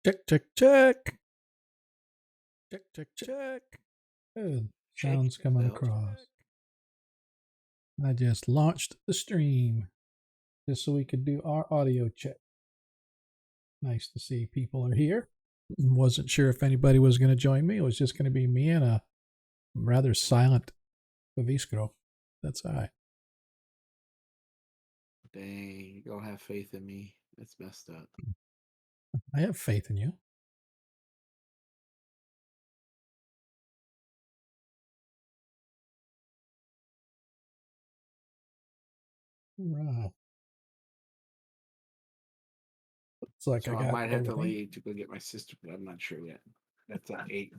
Check, check, check. Check, check, check. Good. Sounds coming across. I just launched the stream just so we could do our audio check. Nice to see people are here. Wasn't sure if anybody was going to join me. It was just going to be me and a rather silent Kreistrich. That's all right. Dang, you don't have faith in me. That's messed up. I have faith in you. Right. Looks like So I got might have to leave to go get my sister, but I'm not sure yet. That's at 8.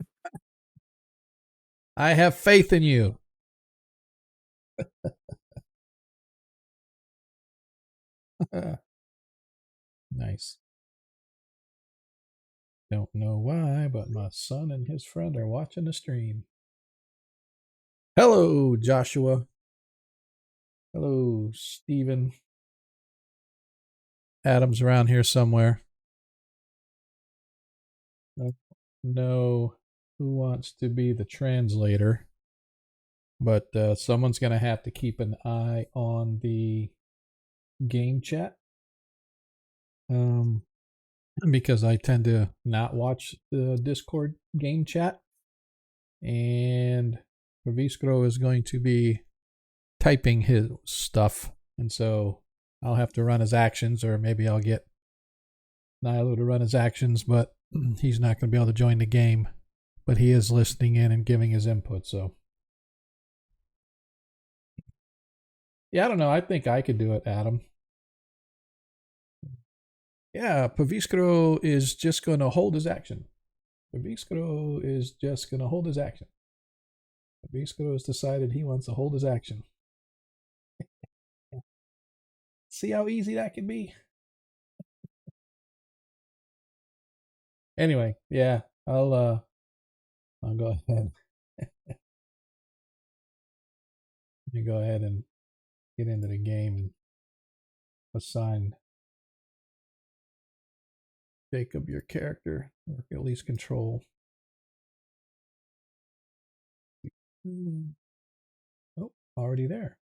I have faith in you. Nice. Don't know why, but my son and his friend are watching the stream. Hello, Joshua. Hello, Stephen. Adam's around here somewhere. No, who wants to be the translator? But someone's going to have to keep an eye on the game chat. Because I tend to not watch the Discord game chat. And Kreistrich is going to be typing his stuff. And so I'll have to run his actions, or maybe I'll get Nilo to run his actions, but he's not going to be able to join the game. But he is listening in and giving his input, so. Yeah, I don't know. I think I could do it, Adam. Yeah, Kreistrich is just going to hold his action. Kreistrich is just going to hold his action. Kreistrich has decided he wants to hold his action. See how easy that can be? Anyway, yeah, I'll go ahead. You go ahead and get into the game and assign Jacob your character, or at least control. Oh, already there.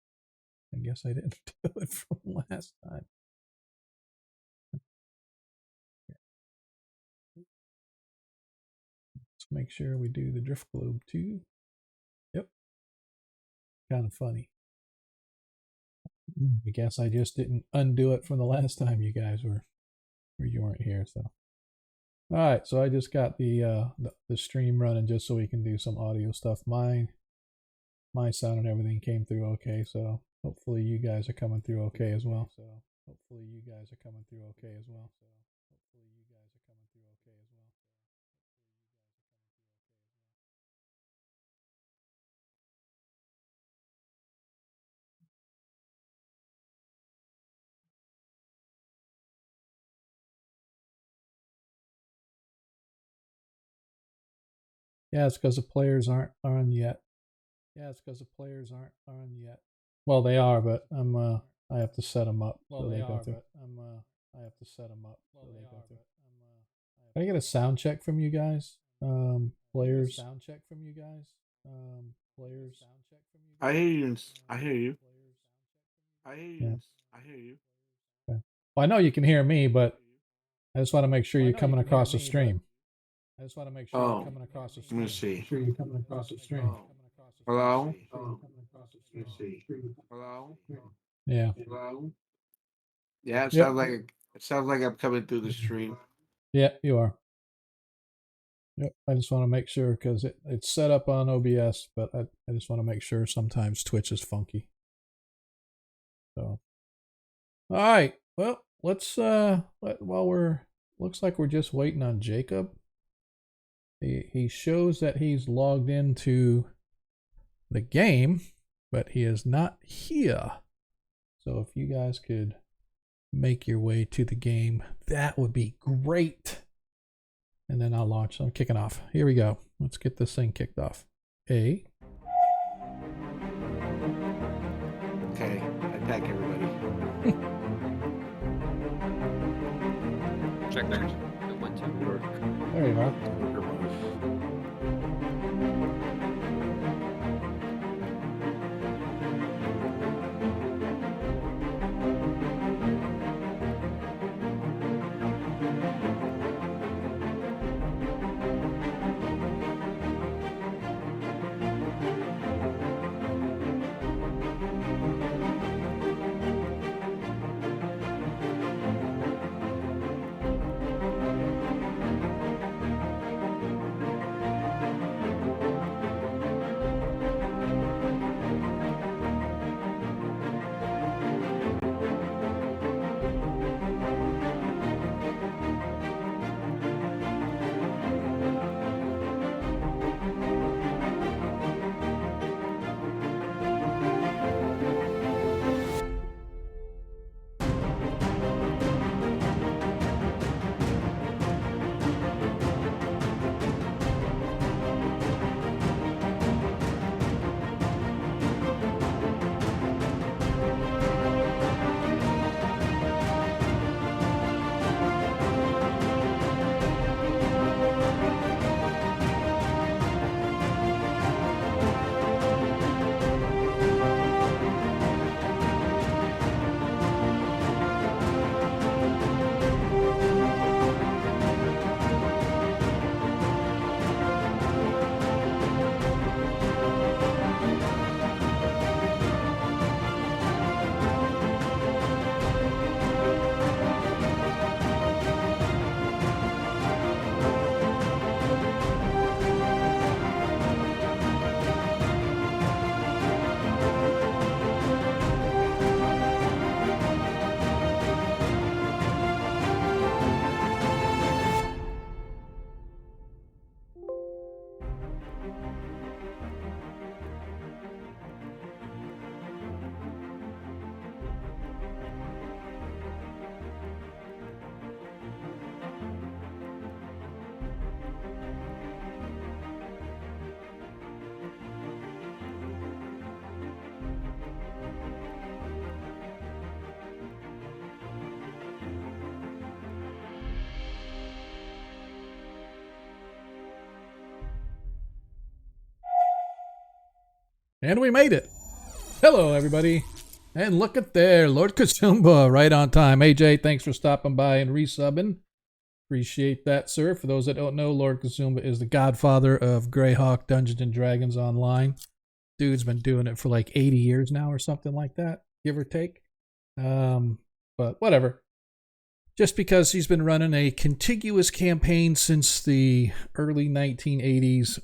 I guess I didn't do it from last time. Let's make sure we do the drift globe too. Yep. Kind of funny. I guess I just didn't undo it from the last time you guys were, or you weren't here. So, all right. So I just got the stream running just so we can do some audio stuff. My sound and everything came through okay. So hopefully you guys are coming through okay as well. Yeah, it's because the players aren't on yet. Well, they are, but I have to set them up. Can I get a sound check from you guys? Players. I hear you. I hear you. Yeah. Okay. Well, I know you can hear me, but I just want to make sure you're coming across the stream. Oh, let me see. Hello? Hello? Yeah. Hello? Yeah, it Yep. sounds like I'm coming through the stream. Yeah, you are. Yep. I just want to make sure because it's set up on OBS, but I just want to make sure sometimes Twitch is funky. So, all right. Well, let's looks like we're just waiting on Jacob. He shows that he's logged into the game, but he is not here. So if you guys could make your way to the game, that would be great. And then I'll launch. I'm kicking off. Here we go. Let's get this thing kicked off. Okay, attack everybody. Check there. 1, 2. There you are. Her wife. And we made it. Hello, everybody. And look at there, Lord Kazumba, right on time. AJ, thanks for stopping by and resubbing. Appreciate that, sir. For those that don't know, Lord Kazumba is the godfather of Greyhawk Dungeons and Dragons Online. Dude's been doing it for like 80 years now or something like that, give or take. But whatever. Just because he's been running a contiguous campaign since the early 1980s,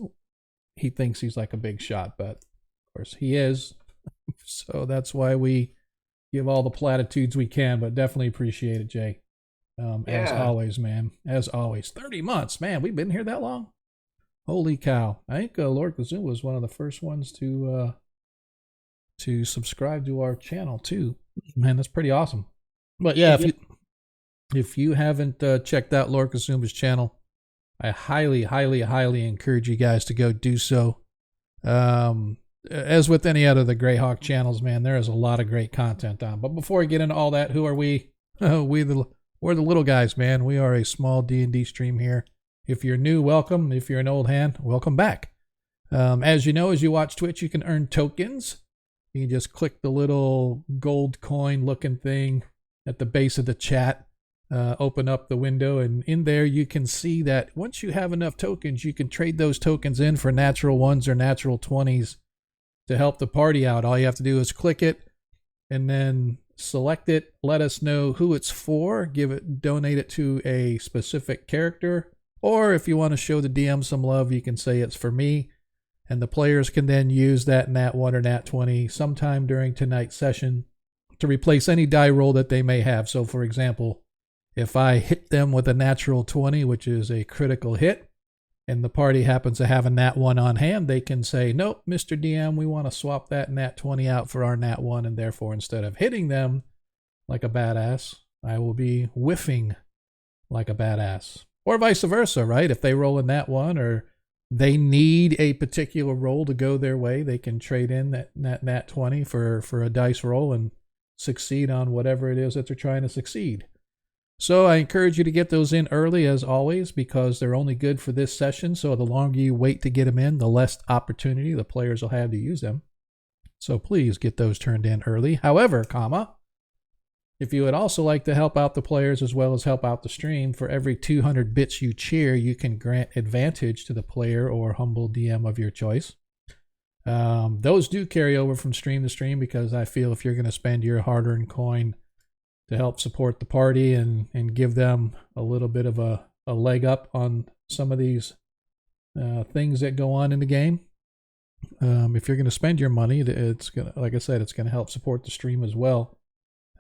he thinks he's like a big shot, but of course he is. So that's why we give all the platitudes we can, but definitely appreciate it, Jay. As always, man. As always. 30 months, man. We've been here that long? Holy cow. I think Lord Kazumba was one of the first ones to subscribe to our channel, too. Man, that's pretty awesome. But yeah, if you haven't checked out Lord Kazumba's channel, I highly, highly, highly encourage you guys to go do so. As with any other of the Greyhawk channels, man, there is a lot of great content on. But before we get into all that, who are we? We're the little guys, man. We are a small D&D stream here. If you're new, welcome. If you're an old hand, welcome back. As you know, as you watch Twitch, you can earn tokens. You can just click the little gold coin looking thing at the base of the chat. Open up the window, and in there you can see that once you have enough tokens, you can trade those tokens in for natural ones or natural 20s to help the party out. All you have to do is click it and then select it, let us know who it's for, donate it to a specific character, or if you want to show the DM some love, you can say it's for me, and the players can then use that nat 1 or nat 20 sometime during tonight's session to replace any die roll that they may have. So for example, if I hit them with a natural 20, which is a critical hit, and the party happens to have a nat 1 on hand, they can say, nope, Mr. DM, we want to swap that nat 20 out for our nat 1, and therefore instead of hitting them like a badass, I will be whiffing like a badass. Or vice versa, right? If they roll a nat 1 or they need a particular roll to go their way, they can trade in that nat 20 for a dice roll and succeed on whatever it is that they're trying to succeed. So I encourage you to get those in early as always, because they're only good for this session. So the longer you wait to get them in, the less opportunity the players will have to use them. So please get those turned in early. However, if you would also like to help out the players as well as help out the stream, for every 200 bits you cheer, you can grant advantage to the player or humble DM of your choice. Those do carry over from stream to stream, because I feel if you're going to spend your hard-earned coin to help support the party and give them a little bit of a leg up on some of these things that go on in the game, if you're going to spend your money, it's going to, like I said, it's going to help support the stream as well.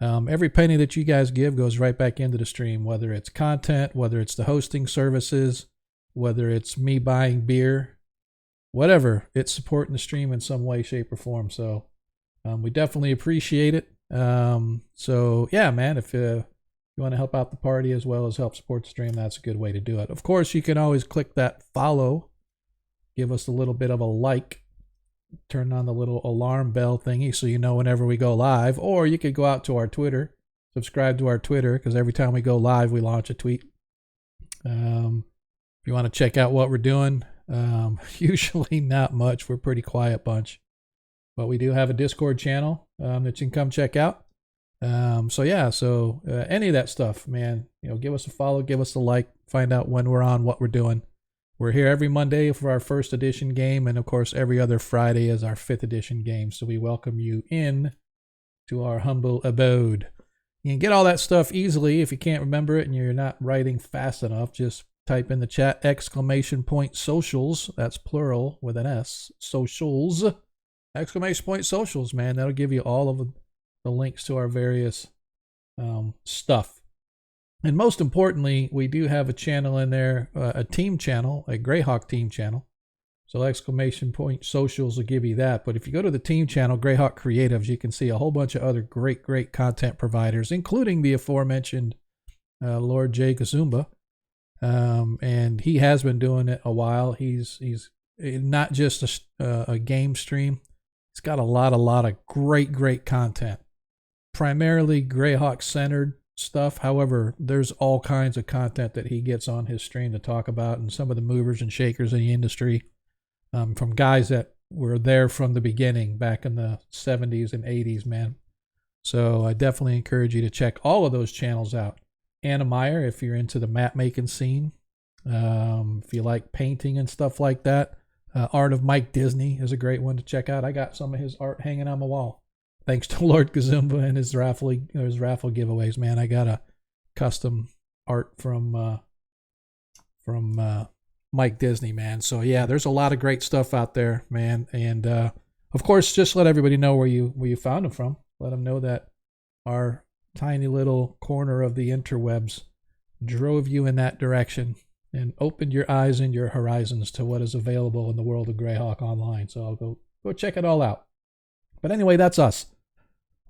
Every penny that you guys give goes right back into the stream, whether it's content, whether it's the hosting services, whether it's me buying beer, whatever. It's supporting the stream in some way, shape, or form. So we definitely appreciate it. So yeah, man, if you want to help out the party as well as help support the stream, that's a good way to do it. Of course, you can always click that follow, give us a little bit of a like, turn on the little alarm bell thingy so you know whenever we go live, or you could go out to our Twitter, subscribe to our Twitter, because every time we go live, we launch a tweet. If you want to check out what we're doing, usually not much. We're a pretty quiet bunch, but we do have a Discord channel that you can come check out. So yeah, any of that stuff, man, give us a follow, give us a like, find out when we're on, what we're doing. We're here every Monday for our 1st edition game, and of course every other Friday is our 5th edition game. So we welcome you in to our humble abode. You can get all that stuff easily. If you can't remember it and you're not writing fast enough, just type in the chat !socials. That's plural with an S. Socials. !socials, man. That'll give you all of the links to our various stuff. And most importantly, we do have a channel in there, a team channel, a Greyhawk team channel. So !socials will give you that. But if you go to the team channel, Greyhawk Creatives, you can see a whole bunch of other great content providers, including the aforementioned Lord J. Kazumba. And he has been doing it a while. He's not just a game stream. He's got a lot of great content, primarily Greyhawk centered stuff. However, there's all kinds of content that he gets on his stream to talk about, and some of the movers and shakers in the industry, from guys that were there from the beginning back in the 70s and 80s, man. So I definitely encourage you to check all of those channels out. Anna Meyer, if you're into the map making scene, if you like painting and stuff like that. Art of Mike Disney is a great one to check out. I got some of his art hanging on my wall, thanks to Lord Kazumba and his raffle giveaways, man. I got a custom art from Mike Disney, man. So yeah, there's a lot of great stuff out there, man. And of course, just let everybody know where you found them from. Let them know that our tiny little corner of the interwebs drove you in that direction and opened your eyes and your horizons to what is available in the world of Greyhawk Online. So I'll go check it all out. But anyway, that's us.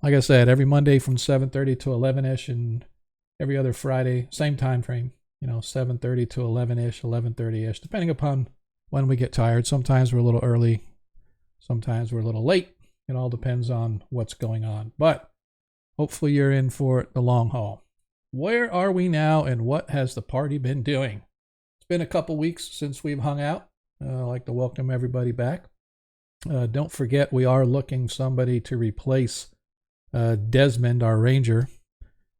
Like I said, every Monday from 7:30 to 11ish, and every other Friday, same time frame. 7:30 to 11ish, 11:30ish, depending upon when we get tired. Sometimes we're a little early, sometimes we're a little late. It all depends on what's going on. But hopefully you're in for the long haul. Where are we now, and what has the party been doing? It's been a couple weeks since we've hung out. I'd like to welcome everybody back. Don't forget, we are looking somebody to replace Desmond, our ranger.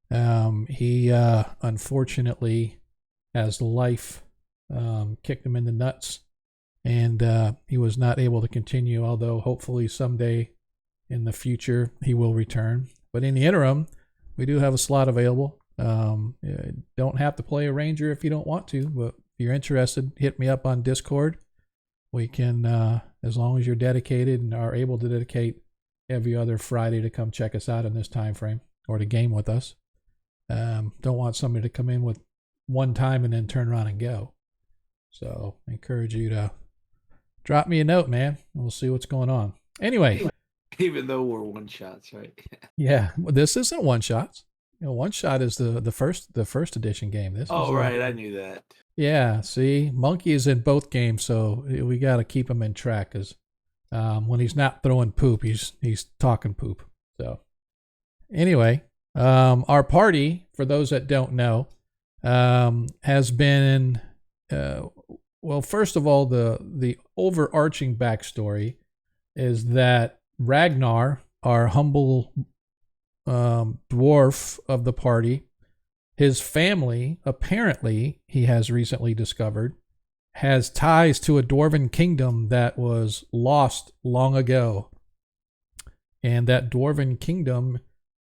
He unfortunately, as life kicked him in the nuts, and he was not able to continue, although hopefully someday in the future he will return. But in the interim, we do have a slot available. Don't have to play a ranger if you don't want to, but if you're interested, hit me up on Discord. We can, as long as you're dedicated and are able to dedicate every other Friday to come check us out in this time frame or to game with us. Don't want somebody to come in with one time and then turn around and go. So I encourage you to drop me a note, man. And we'll see what's going on. Anyway. Even though we're one shots, right? Yeah, well, this isn't one shots. One shot is the first edition game. This is right, I knew that. Yeah, see, Monkey is in both games, so we got to keep him in track, because when he's not throwing poop, he's talking poop. So anyway, Our party, for those that don't know, has been, well, first of all, the overarching backstory is that Ragnar, our humble dwarf of the party, his family, apparently, he has recently discovered, has ties to a dwarven kingdom that was lost long ago. And that dwarven kingdom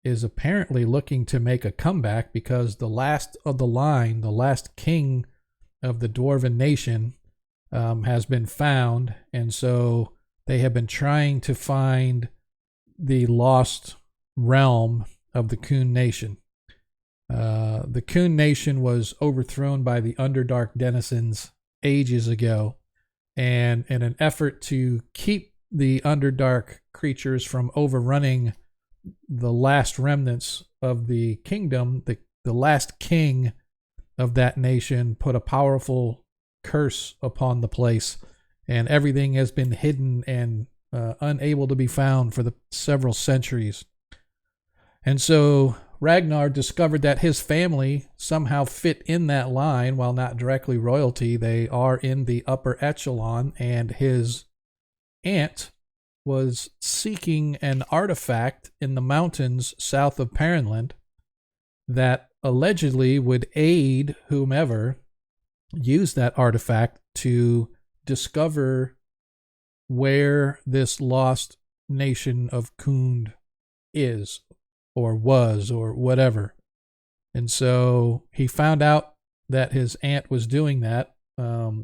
is apparently looking to make a comeback because the last of the line, the last king of the dwarven nation, has been found. And so they have been trying to find the lost realm of the Coon Nation. The Coon Nation was overthrown by the Underdark denizens ages ago, and in an effort to keep the Underdark creatures from overrunning the last remnants of the kingdom, the last king of that nation put a powerful curse upon the place, and everything has been hidden and unable to be found for the several centuries. And so Ragnar discovered that his family somehow fit in that line. While not directly royalty, they are in the upper echelon, and his aunt was seeking an artifact in the mountains south of Perrinland that allegedly would aid whomever used that artifact to discover where this lost nation of Kund is, or was, or whatever. And so he found out that his aunt was doing that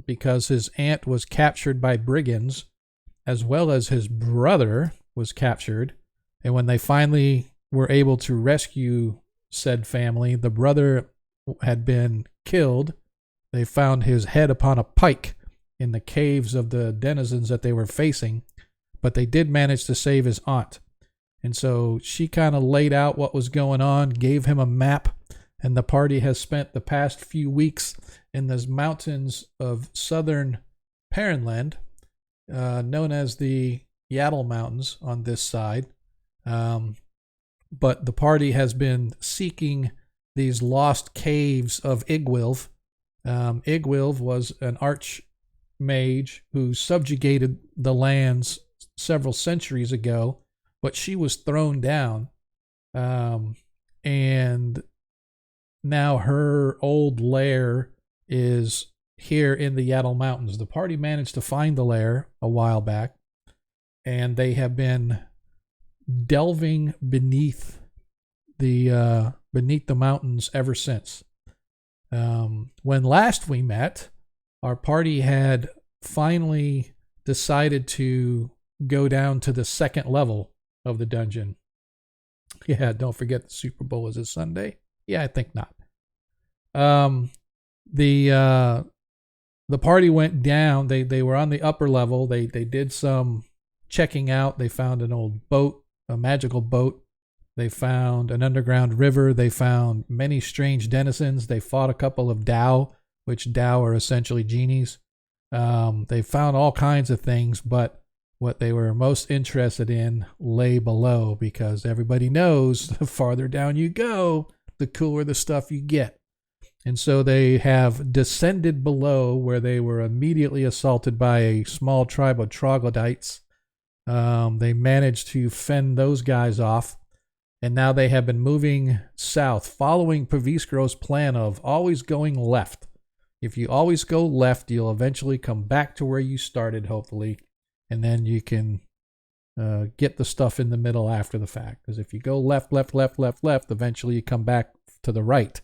because his aunt was captured by brigands, as well as his brother was captured. And when they finally were able to rescue said family, the brother had been killed. They found his head upon a pike in the caves of the denizens that they were facing, but they did manage to save his aunt. And so she kind of laid out what was going on, gave him a map, and the party has spent the past few weeks in the mountains of southern Perrinland, known as the Yaddle Mountains on this side. But the party has been seeking these lost caves of Igwilv. Igwilv was an archmage who subjugated the lands several centuries ago, but she was thrown down, and now her old lair is here in the Yaddle Mountains. The party managed to find the lair a while back, and they have been delving beneath the mountains ever since. When last we met, our party had finally decided to go down to the second level of the dungeon. Yeah, don't forget the Super Bowl is this Sunday. Yeah, I think not. The party went down. They were on the upper level. They did some checking out. They found an old boat, a magical boat. They found an underground river. They found many strange denizens. They fought a couple of Dao, which Dao are essentially genies. They found all kinds of things, but what they were most interested in lay below, because everybody knows the farther down you go, the cooler the stuff you get. And so they have descended below, where they were immediately assaulted by a small tribe of troglodytes. They managed to fend those guys off, and now they have been moving south, following Pavisgro's plan of always going left. If you always go left, you'll eventually come back to where you started, hopefully, and then you can get the stuff in the middle after the fact. Because if you go left, eventually you come back to the right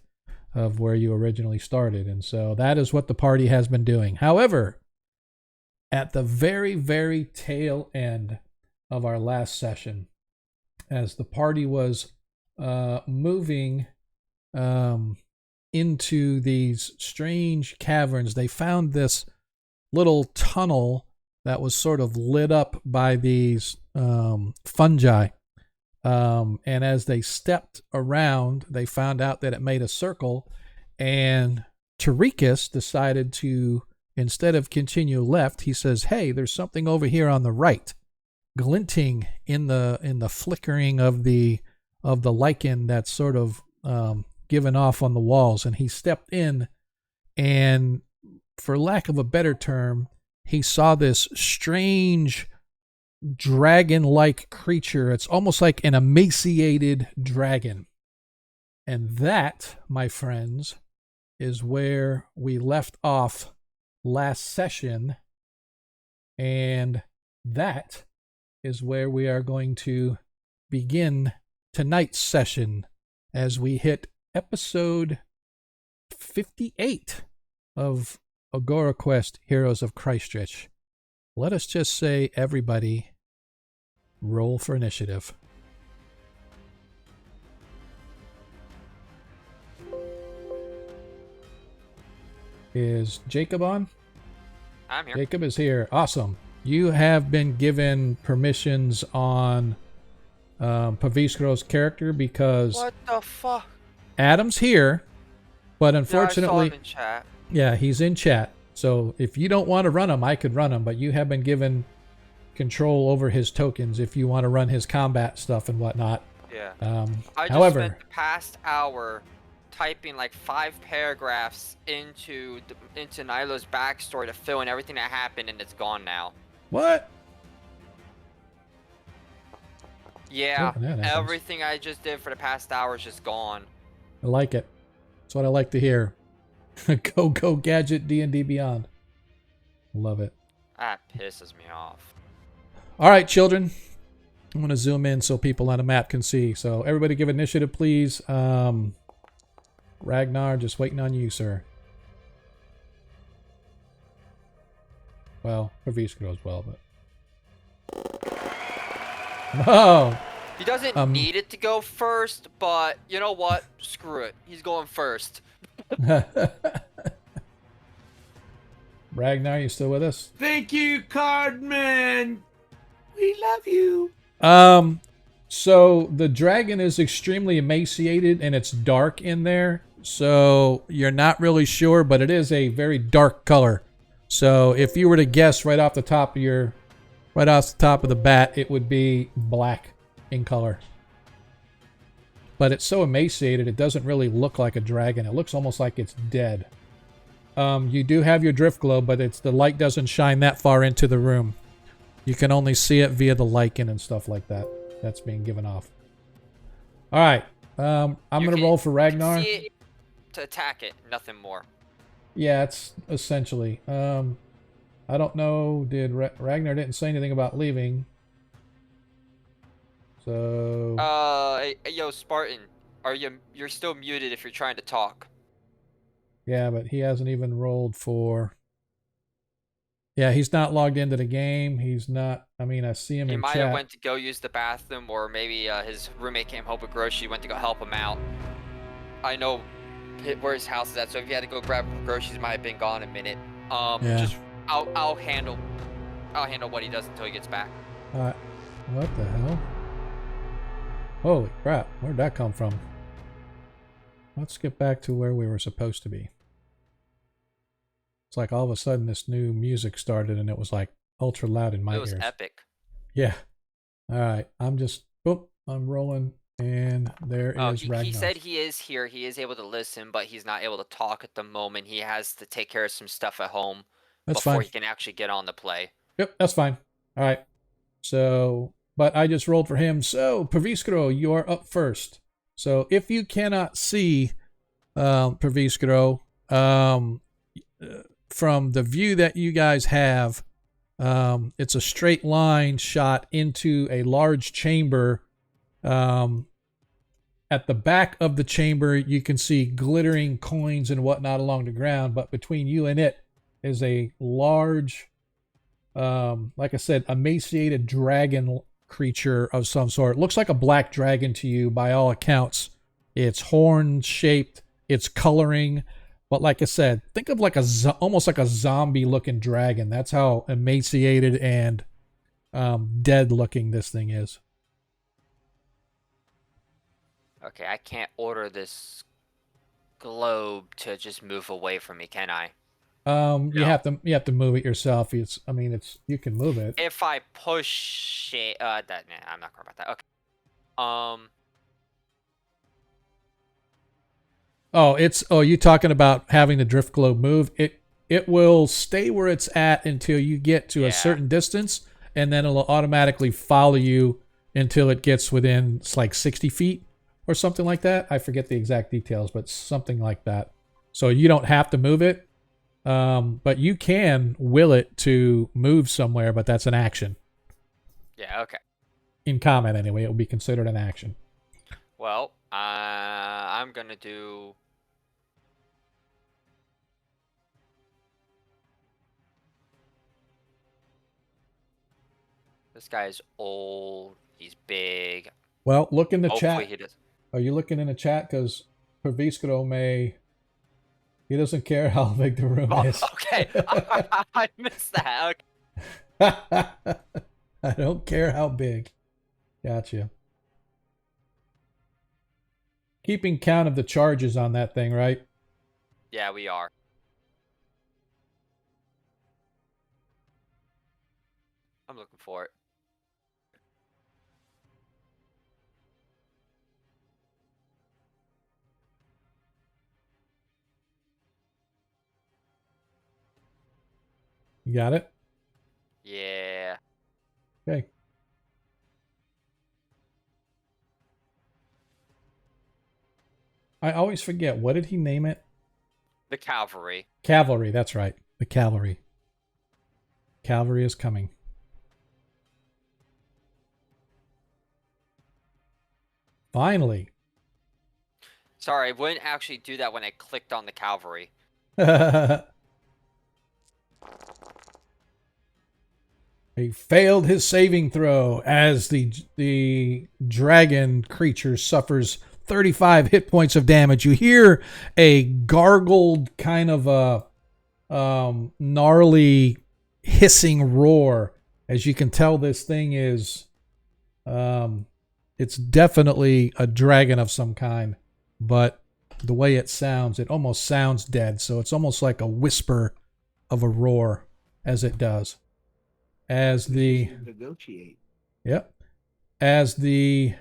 of where you originally started. And so that is what the party has been doing. However, at the very, very tail end of our last session, as the party was moving into these strange caverns, they found this little tunnel that was sort of lit up by these fungi. And as they stepped around, they found out that it made a circle, and Terikus decided to, instead of continue left, he says, hey, there's something over here on the right, glinting in the flickering of the of the lichen that's sort of given off on the walls. And he stepped in, and for lack of a better term, he saw this strange dragon-like creature. It's almost like an emaciated dragon. And that, my friends, is where we left off last session. And that is where we are going to begin tonight's session as we hit episode 58 of Agora Quest Heroes of Kreistrich. Let us just say, everybody, roll for initiative. Is Jacob on? I'm here. Jacob is here. Awesome. You have been given permissions on Paviskro's character because What the fuck? Adam's here, but Yeah, I unfortunately, saw him in chat. yeah, he's in chat. So if you don't want to run him, I could run him, but you have been given control over his tokens if you want to run his combat stuff and whatnot. Yeah. Um, I just however, spent the past hour typing like 5 paragraphs into Nilo's backstory to fill in everything that happened, and it's gone now. what? Yeah, Oh, that happens. everything I just did for the past hour is just gone. I like it. That's what I like to hear. Go Gadget D&D Beyond. Love it. That pisses me off. All right, children. I'm going to zoom in so people on the map can see. So everybody give initiative, please. Ragnar, just waiting on you, sir. Well, Paviskro as well, but... Oh! He doesn't need it to go first, but you know what? Screw it. He's going first. Ragnar, you still with us? Thank you, Cardman. We love you. So the dragon is extremely emaciated and it's dark in there. So you're not really sure, but it is a very dark color. So if you were to guess right off the top of the bat, it would be black in color. But it's so emaciated, it doesn't really look like a dragon. It looks almost like it's dead. You do have your drift globe, but the light doesn't shine that far into the room. You can only see it via the lichen and stuff like that. That's being given off. All right. I'm going to roll for Ragnar. See it to attack it, nothing more. Yeah, it's essentially. I don't know. Did Ragnar didn't say anything about leaving? So. Yo, Spartan, you're still muted if you're trying to talk. Yeah, but he hasn't even rolled for. Yeah, he's not logged into the game. He's not. I mean, I see him He in might chat. have went to go use the bathroom, or maybe his roommate came home with groceries. Went to go help him out. I know where his house is at, so if you had to go grab groceries, might have been gone a minute. Yeah. Just I'll handle what he does until he gets back. What the hell? Holy crap! Where'd that come from? Let's get back to where we were supposed to be. It's like all of a sudden this new music started and it was like ultra loud in my ears. It was epic. Yeah. All right. I'm rolling, and there is Ragnar. He said he is here. He is able to listen, but he's not able to talk at the moment. He has to take care of some stuff at home before fine. he can actually get on the play. Yep, that's fine. All right. So, but I just rolled for him. So, Paviskro, you are up first. So, if you cannot see Paviskro, from the view that you guys have, it's a straight line shot into a large chamber. At the back of the chamber, you can see glittering coins and whatnot along the ground, but between you and it is a large, like I said, emaciated dragon creature of some sort. It looks like a black dragon to you by all accounts. It's horn-shaped, it's coloring, but like I said, think of like almost like a zombie-looking dragon. That's how emaciated and dead-looking this thing is. Okay, I can't order this globe to just move away from me, can I? You have to move it yourself. You can move it. If I push it, I'm not going about that. Okay. Oh, you talking about having the drift globe move? It will stay where it's at until you get to a certain distance, and then it'll automatically follow you until it gets within like 60 feet or something like that. I forget the exact details, but something like that. So you don't have to move it, but you can will it to move somewhere, but that's an action. Yeah, okay. In combat, anyway, it will be considered an action. Well, I'm gonna do... This guy's old. He's big. Well, look in the Hopefully chat. he does. Are you looking in the chat? Because Perviscro may... He doesn't care how big the room is. Okay, I missed that. Okay. I don't care how big. Gotcha. Keeping count of the charges on that thing, right? Yeah, we are. I'm looking for it. You got it? Yeah. Okay. I always forget. What did he name it? The cavalry. Cavalry. That's right. The cavalry. Cavalry is coming. Finally. Sorry, I wouldn't actually do that when I clicked on the cavalry. He failed his saving throw as the dragon creature suffers 35 hit points of damage. You hear a gargled kind of a gnarly hissing roar. As you can tell, this thing is it's definitely a dragon of some kind, but the way it sounds, it almost sounds dead. So it's almost like a whisper of a roar as it does. As the negotiate. Yep. As the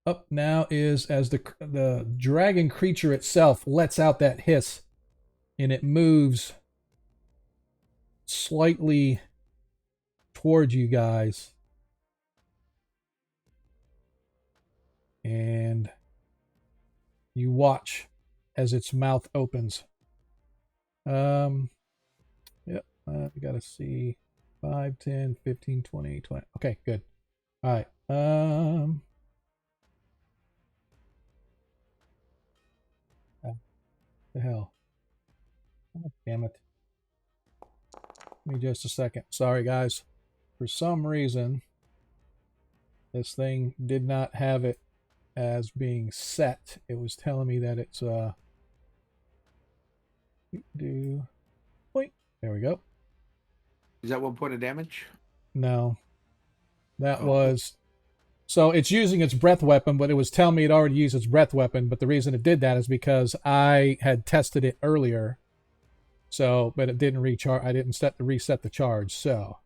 up now is as the dragon creature itself lets out that hiss, and it moves slightly towards you guys, and you watch as its mouth opens. Yep. We gotta see 5, 10, 15, 20, 20. Okay, good. All right. The hell. Oh, damn it. Give me just a second. Sorry, guys. For some reason, this thing did not have it as being set. It was telling me that it's point. There we go. Is that 1 point of damage? No. That was... So it's using its breath weapon, but it was telling me it already used its breath weapon, but the reason it did that is because I had tested it earlier. So, but it didn't recharge. I didn't reset the charge. So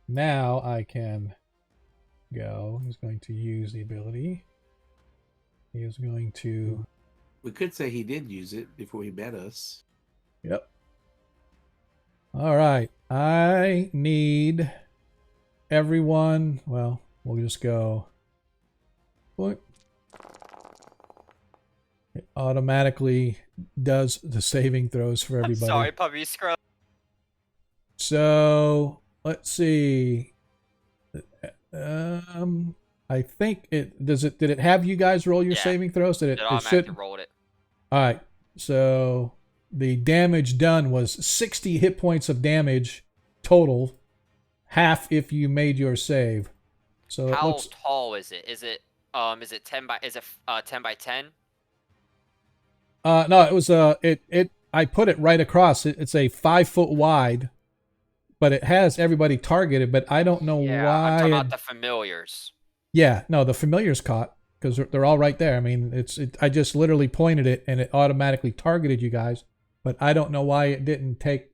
now I can go. He's going to use the ability. He is going to... We could say he did use it before he met us. Yep. All right. I need everyone... Well, we'll just go... What? It automatically does the saving throws for everybody. I'm sorry, puppy scrub. So, let's see. I think it does it. Did it have you guys roll your saving throws? Did it? It automatically rolled it. All right. So the damage done was 60 hit points of damage total, half if you made your save. So how it looks... tall is it? Is it 10 by 10 by 10? No, it was I put it right across. It's a 5 foot wide, but it has everybody targeted. But I don't know why. I'm talking about the familiars. Yeah, no, the familiars caught because they're all right there. I mean, I just literally pointed it and it automatically targeted you guys. But I don't know why it didn't take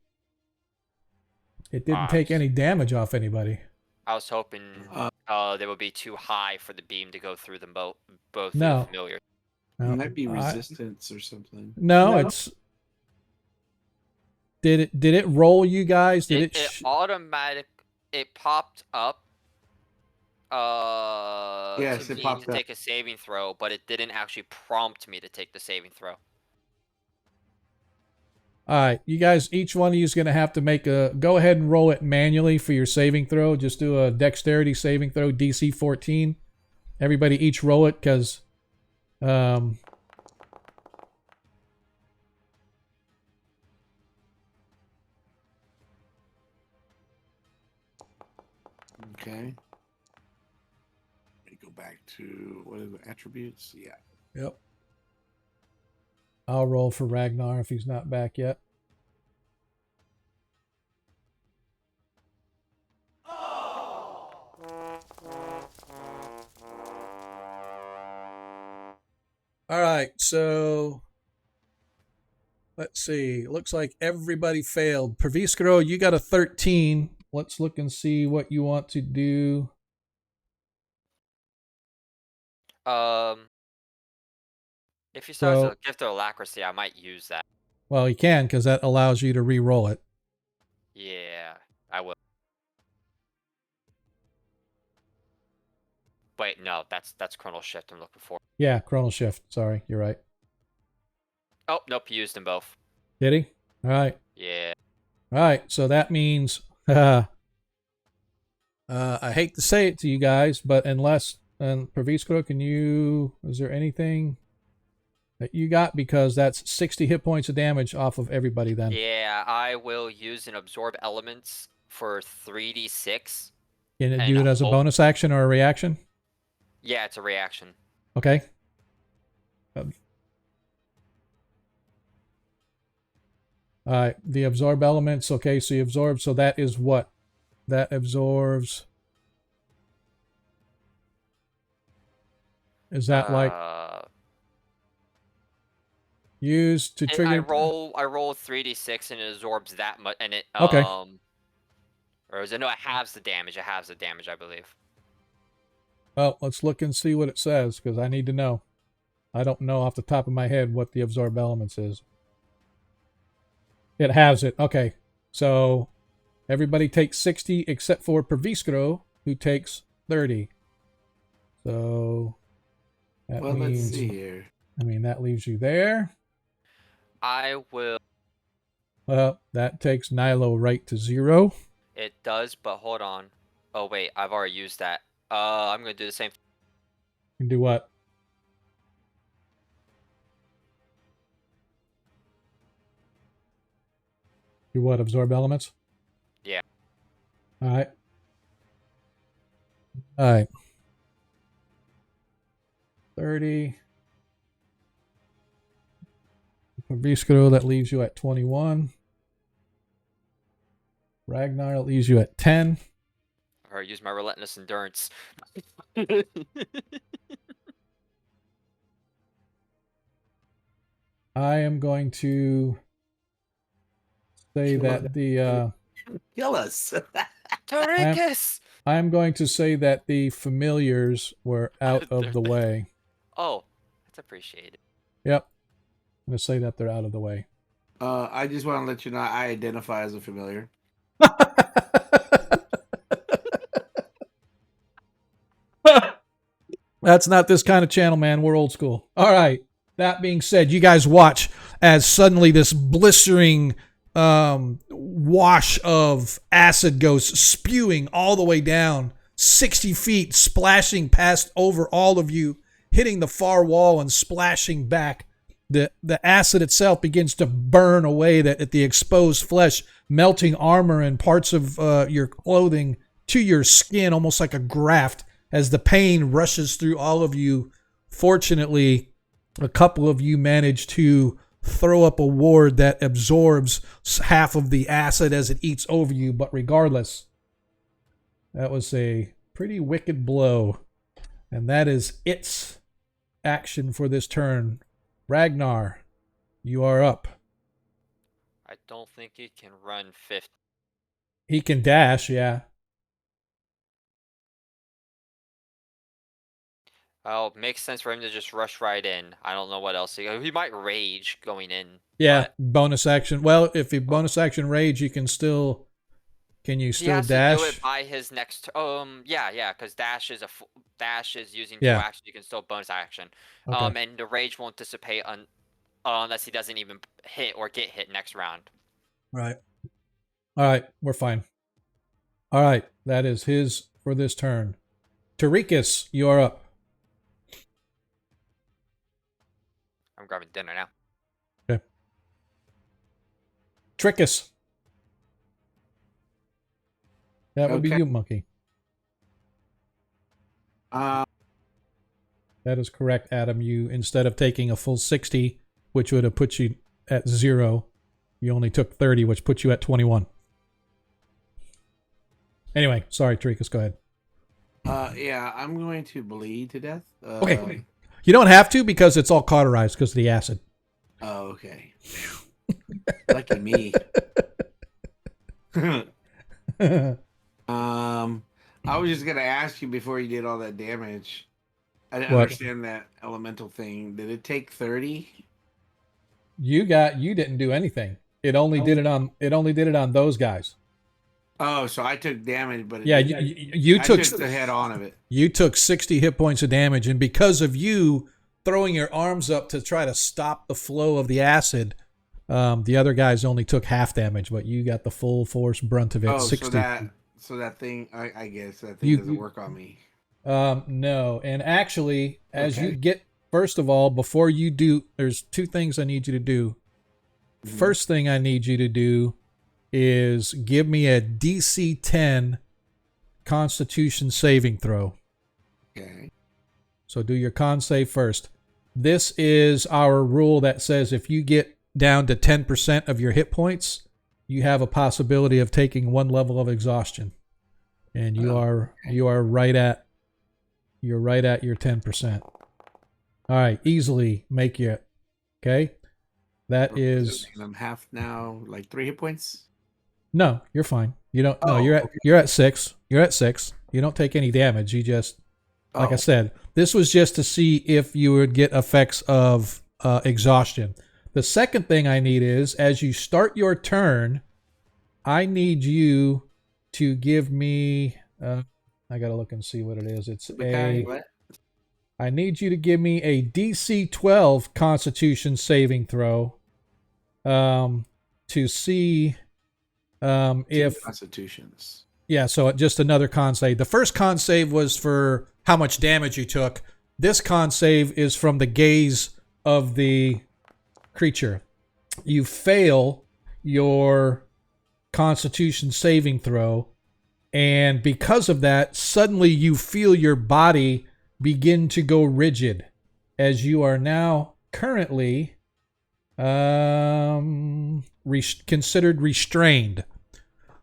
any damage off anybody. I was hoping they would be too high for the beam to go through them both No. familiar. It No, might be resistance or something. no, it's. Did it roll you guys? Did It popped up. Yes, To it me popped to up. take a saving throw, but it didn't actually prompt me to take the saving throw. All right, you guys, each one of you is going to have to make a. Go ahead and roll it manually for your saving throw. Just do a dexterity saving throw, DC 14. Everybody each roll it because. Okay. Let me go back to what are the attributes? Yeah. Yep. I'll roll for Ragnar if he's not back yet. All right, so let's see. Looks like everybody failed. Praviskro, you got a 13. Let's look and see what you want to do. If you start So, a gift of alacrity, I might use that. well, you can because that allows you to re-roll it. Yeah, I will. Wait, no, that's Chronal Shift I'm looking for. Yeah, Chronal Shift. Sorry, you're right. Oh, nope, you used them both. Did he? All right. Yeah. All right, so that means I hate to say it to you guys, but unless Praviskro, can you? Is there anything that you got? Because that's 60 hit points of damage off of everybody. Then Yeah, I will use an absorb elements for 3d6. can it and do it as a bonus action or a reaction? Yeah, it's a reaction. Okay. All right, the absorb elements. Okay, so you absorb. So that is what? That absorbs. Is that like used to trigger? I roll 3d6 and it absorbs that much, and it Okay. or is it no? It halves the damage. It halves the damage, I believe. Well, let's look and see what it says because I need to know. I don't know off the top of my head what the absorb elements is. It has it. Okay. So everybody takes 60 except for Praviskro, who takes 30. So that means, let's see here. I mean, that leaves you there. I will. Well, that takes Nilo right to 0. It does, but hold on. Oh wait, I've already used that. I'm gonna do the same. You can do what? Do what? Absorb elements? Yeah. All right. All right. 30. Praviskro, that leaves you at 21. Ragnar, that leaves you at 10. Or use my relentless endurance. I am going to say that the Kill us. Terikus! I'm going to say that the familiars were out of the way. Oh, that's appreciated. Yep. I'm going to say that they're out of the way. I just want to let you know I identify as a familiar. That's not this kind of channel, man. We're old school. All right. That being said, you guys watch as suddenly this blistering wash of acid goes spewing all the way down 60 feet, splashing past over all of you, hitting the far wall and splashing back. The acid itself begins to burn away at the exposed flesh, melting armor and parts of your clothing to your skin, almost like a graft, as the pain rushes through all of you. Fortunately, a couple of you manage to throw up a ward that absorbs half of the acid as it eats over you, but regardless, that was a pretty wicked blow. And that is its action for this turn. Ragnar, you are up. I don't think it can run 50. He can dash, yeah. Well, makes sense for him to just rush right in. I don't know what else. He might rage going in. Yeah, But bonus action. Well, if you bonus action rage, you can still. Can you he still has to do dash? it by his next. Yeah, because dash is using 2 Yeah. actions. You can still bonus action. Okay. And the rage won't dissipate unless he doesn't even hit or get hit next round. Right. All right, we're fine. All right, that is his for this turn. Terikus, you are up. I'm grabbing dinner now. Okay. Trickus. That would be Okay. you, monkey. Uh, That is correct, Adam. You, instead of taking a full 60, which would have put you at 0, you only took 30, which puts you at 21. Anyway, sorry, Terikus, go ahead. yeah, I'm going to bleed to death. Okay. You don't have to because it's all cauterized because of the acid. Oh, okay. Lucky me. I was just gonna ask you before you did all that damage. I didn't What? understand that elemental thing. Did it take 30? You didn't do anything. It only did it on those guys. Oh, so I took damage, but Yeah, you I took the head on of it. You took 60 hit points of damage, and because of you throwing your arms up to try to stop the flow of the acid, the other guys only took half damage, but you got the full force brunt of it. Oh, 60. so that thing, I guess that thing doesn't work on me. No, and actually, as Okay. you get, first of all, before you do, there's 2 things I need you to do. Mhm. First thing I need you to do is give me a DC 10 Constitution saving throw. Okay. So do your con save first. This is our rule that says if you get down to 10% of your hit points, you have a possibility of taking 1 level of exhaustion. And you are right at your 10%. All right, easily make it. Okay? That is I'm half now, like 3 hit points. no, you're fine. You don't no, Oh, you're at okay. you're at 6. You're at 6. You don't take any damage. You just like I said, this was just to see if you would get effects of exhaustion. The second thing I need is, as you start your turn, I need you to give me. I gotta look and see what it is. I need you to give me a DC 12 Constitution saving throw. To see if Constitutions. Yeah, so just another con save. The first con save was for how much damage you took. This con save is from the gaze of the creature. You fail your Constitution saving throw, and because of that, suddenly you feel your body begin to go rigid, as you are now currently considered restrained.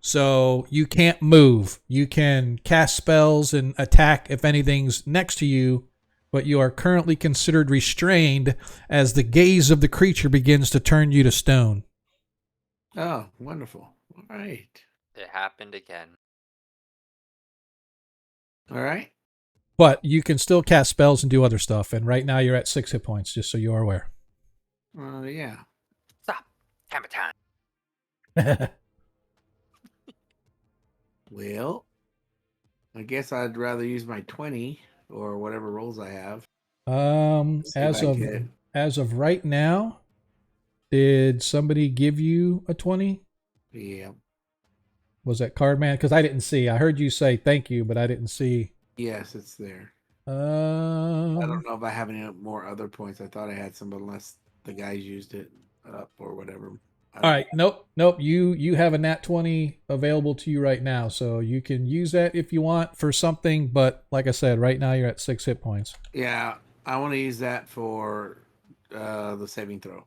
So you can't move. You can cast spells and attack if anything's next to you, but you are currently considered restrained as the gaze of the creature begins to turn you to stone. Oh, wonderful. All right. It happened again. All right. But you can still cast spells and do other stuff, and right now you're at 6 hit points, just so you are aware. Yeah. Stop. Hammer time. Well, I guess I'd rather use my 20 or whatever rolls I have. As of right now, did somebody give you a 20? Yeah. Was that Cardman? Because I didn't see. I heard you say thank you, but I didn't see. Yes, it's there. I don't know if I have any more other points. I thought I had some, but unless the guys used it up or whatever. All right. Nope. You have a nat 20 available to you right now, so you can use that if you want for something. But like I said, right now you're at 6 hit points. Yeah, I want to use that for the saving throw.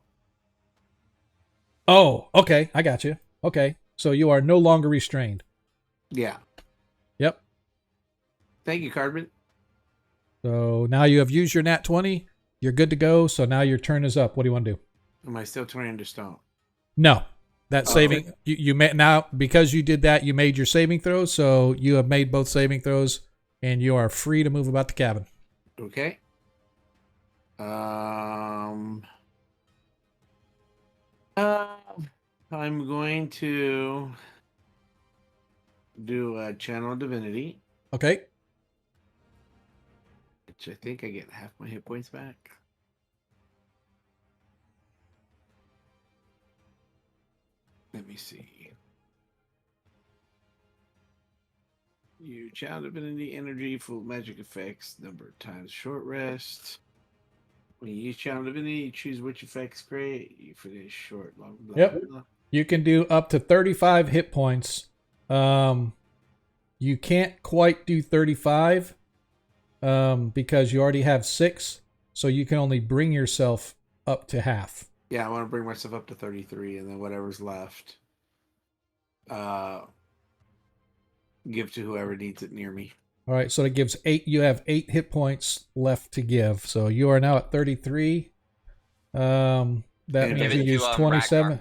Oh, okay. I got you. Okay. So you are no longer restrained. Yeah. Yep. Thank you, Cardman. So now you have used your nat 20. You're good to go. So now your turn is up. What do you want to do? Am I still turning into stone? No. That saving you made now because you did that, you made your saving throws, so you have made both saving throws and you are free to move about the cabin. Okay. I'm going to do a channel divinity, Okay. which I think I get half my hit points back. Let me see. You channel divinity energy, full magic effects, number of times short rest. When you use channel divinity, you choose which effects create. You finish short, long, blah, Yep. blah, blah. You can do up to 35 hit points. You can't quite do 35 because you already have 6. So you can only bring yourself up to half. Yeah, I want to bring myself up to 33, and then whatever's left, give to whoever needs it near me. All right, so that gives 8. You have 8 hit points left to give. So you are now at 33. That And means give you it to, use Ragnar. 27.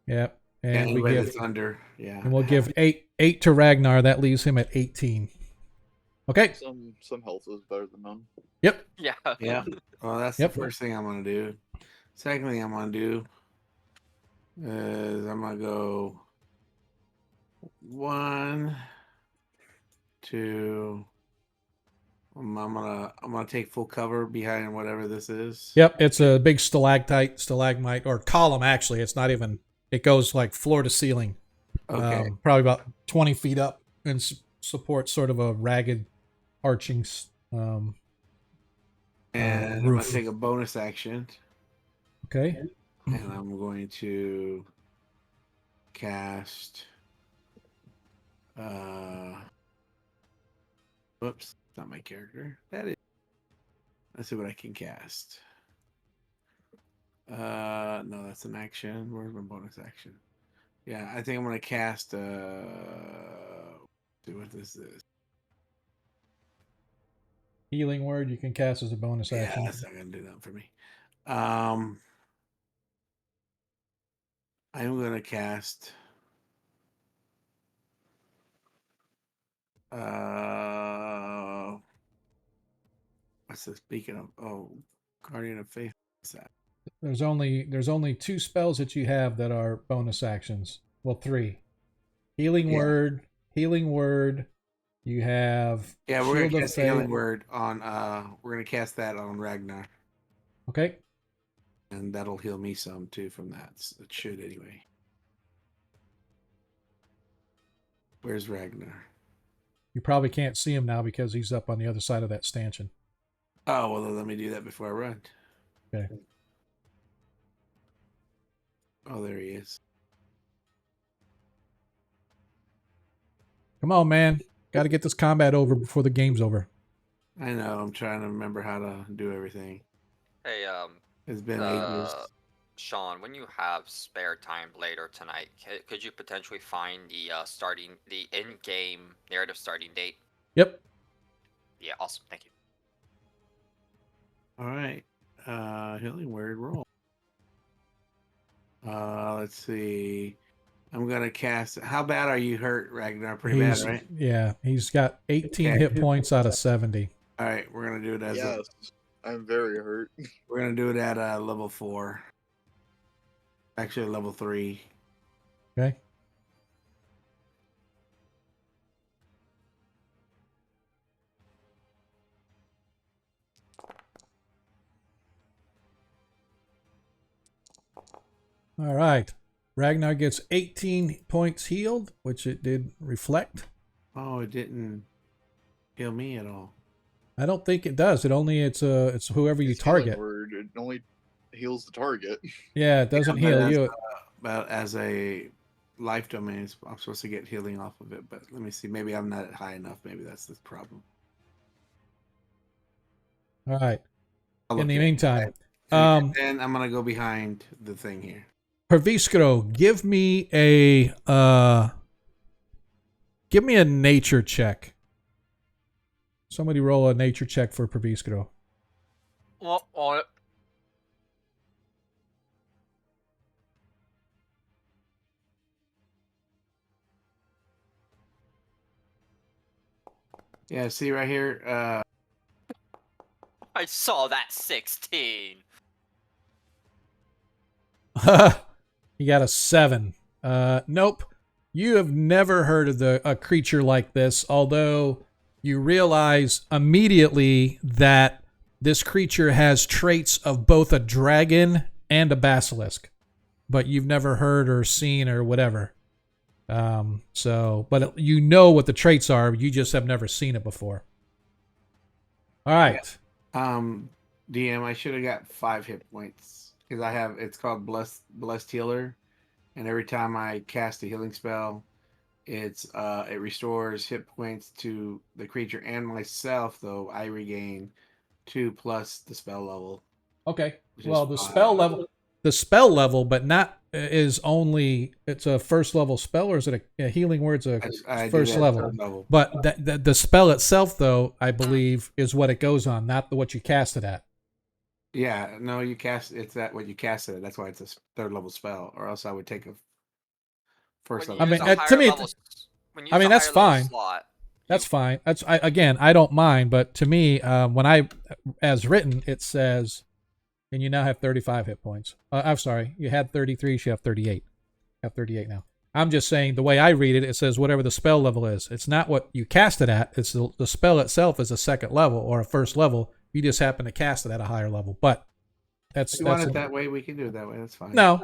Yep. And And we anybody give, that's under, yeah. and we'll give 8 to Ragnar. That leaves him at 18. Okay. Some health is better than none. Yep. Yeah. Yeah. Well, that's Yep. the first thing I'm gonna do. Second thing I'm gonna do is I'm gonna go 1, 2. I'm gonna take full cover behind whatever this is. Yep. It's a big stalagmite, or column. Actually, it's not even. It goes like floor to ceiling. Okay. Probably about 20 feet up, and supports sort of a ragged, arching And I'm roof. gonna take a bonus action, Okay. and I'm going to cast. Whoops, not my character. That is. Let's see what I can cast. No, that's an action. Where's my bonus action? Yeah, I think I'm gonna cast. See what this is. Healing word you can cast as a bonus Yeah, action. that's not gonna do that for me. I'm gonna cast. What's this? Speaking of, Guardian of Faith. What's that? There's only 2 spells that you have that are bonus actions. Well, 3. Healing Yeah. word. You have Yeah, we're Shield gonna of cast the healing Faith. word on. We're gonna cast that on Ragnar, Okay. and that'll heal me some too from that. It should anyway. Where's Ragnar? You probably can't see him now because he's up on the other side of that stanchion. Oh well, then let me do that before I run. Okay. Oh, there he is. Come on, man. Got to get this combat over before the game's over. I know. I'm trying to remember how to do everything. Hey, It's been ages. Sean, when you have spare time later tonight, could you potentially find the in-game narrative starting date? Yep. Yeah, awesome. Thank you. All right. Healing word roll. Let's see. I'm gonna cast. How bad are you hurt, Ragnar? Pretty bad, right? Yeah, he's got 18 Okay. hit points out of 70. All right, we're gonna do it as Yes, I'm very hurt. we're gonna do it at level 4. Actually, level 3. Okay. All right. Ragnar gets 18 points healed, which it did reflect. Oh, it didn't heal me at all. I don't think it does. It's whoever you It's healing target. word. It only heals the target. Yeah, it doesn't Yeah, but heal you. But as a life domain, I'm supposed to get healing off of it. But let me see. Maybe I'm not high enough. Maybe that's the problem. All right. I'll In the look at it. meantime, And then I'm gonna go behind the thing here. Perviskro, give me a nature check. Somebody roll a nature check for Perviskro. Well, Yeah, see right here. I saw that 16. You got a 7. Nope. You have never heard of a creature like this, although you realize immediately that this creature has traits of both a dragon and a basilisk, but you've never heard or seen or whatever. But you know what the traits are. You just have never seen it before. All right. DM, I should have got 5 hit points because it's called Blessed Healer, and every time I cast a healing spell, it restores hit points to the creature and myself. Though I regain 2 plus the spell level. Okay. Which Well, is the 5. spell level, but not is only it's a first level spell, or is it a healing word's a I first did that level? third level. But the spell itself, though, I believe, is what it goes on, not what you cast it at. Yeah, no, you cast it's that what you cast it. That's why it's a third level spell, or else I would take a first When level. you I mean, use a to me, higher level, when you I use mean, a that's higher level fine. slot, That's fine. Again, I don't mind, but to me, when as written, it says, and you now have 35 hit points. I'm sorry, you had 33, you should have 38. You have 38 now. I'm just saying the way I read it, it says whatever the spell level is. It's not what you cast it at. It's the spell itself is a second level or a first level. You just happen to cast it at a higher level. But If you want it that way, we can do it that way. That's fine. no.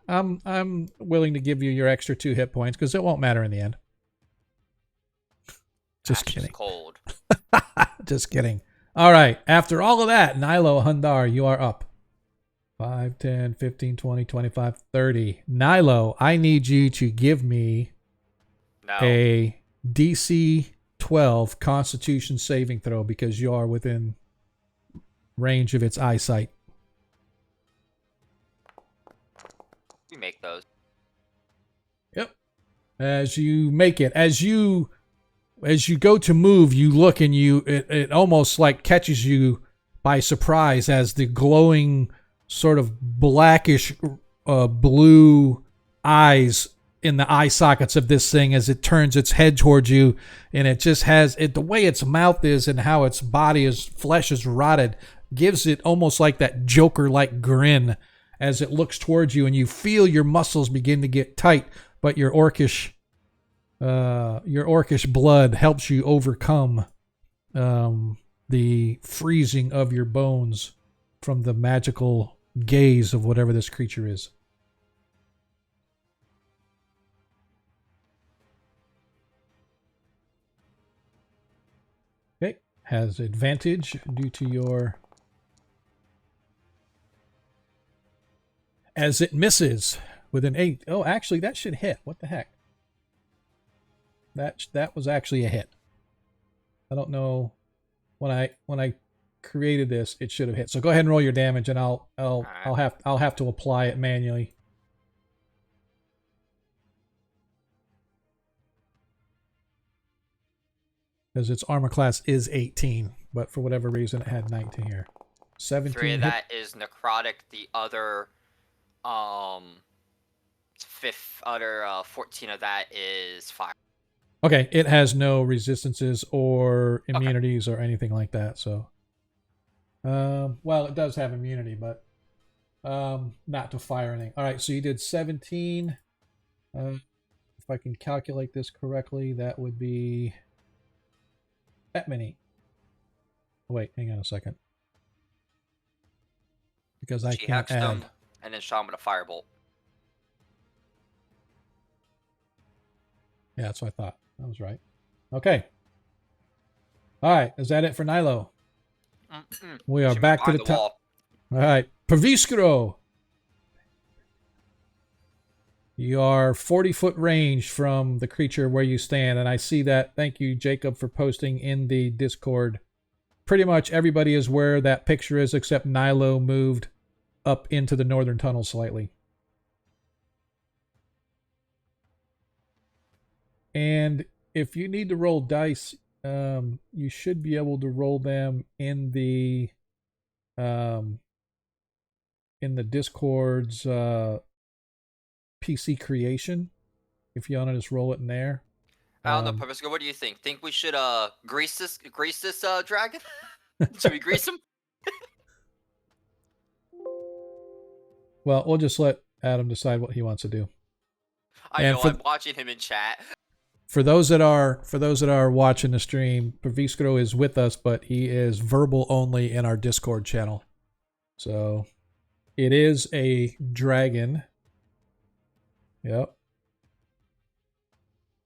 I'm willing to give you your extra 2 hit points because it won't matter in the end. Just Ash is kidding. cold. Just kidding. All right. After all of that, Nilo Hundar, you are up. 5, 10, 15, 20, 25, 30. Nilo, I need you to give me a DC 12 Constitution saving throw because you are within range of its eyesight. We make those. Yep. As you make it, as you go to move, you look and it almost like catches you by surprise as the glowing sort of blackish blue eyes in the eye sockets of this thing as it turns its head towards you, and it just has it the way its mouth is and how its flesh is rotted gives it almost like that Joker-like grin as it looks towards you, and you feel your muscles begin to get tight, but your orcish blood helps you overcome the freezing of your bones from the magical gaze of whatever this creature is. Okay, has advantage due to your... As it misses with an 8. Oh, actually, that should hit. What the heck? That was actually a hit. I don't know. When I created this, it should have hit. So go ahead and roll your damage, and I'll have to apply it manually. Because its armor class is 18, but for whatever reason it had 19 here. 17. 3 of that is necrotic. The other, 14 of that is fire. Okay, it has no resistances or immunities or anything like that. So, well, it does have immunity, but not to fire anything. All right, so you did 17. If I can calculate this correctly, that would be that many. Oh, wait, hang on a second. Because I can't hacks add. them and then shot him with a firebolt. Yeah, that's what I thought. That was right. Okay. All right, is that it for Nilo? We are back to the top. All right, Perviskro. You are 40-foot range from the creature where you stand, and I see that. Thank you, Jacob, for posting in the Discord. Pretty much everybody is where that picture is, except Nilo moved up into the northern tunnel slightly. And if you need to roll dice, you should be able to roll them in the Discord's PC creation. If you want to just roll it in there. I don't know, Professor. What do you think? Think we should grease this dragon? Should we grease him? Well, we'll just let Adam decide what he wants to do. I And know. for- I'm watching him in chat. For those that are watching the stream, Perviskro is with us, but he is verbal only in our Discord channel. So it is a dragon. Yep.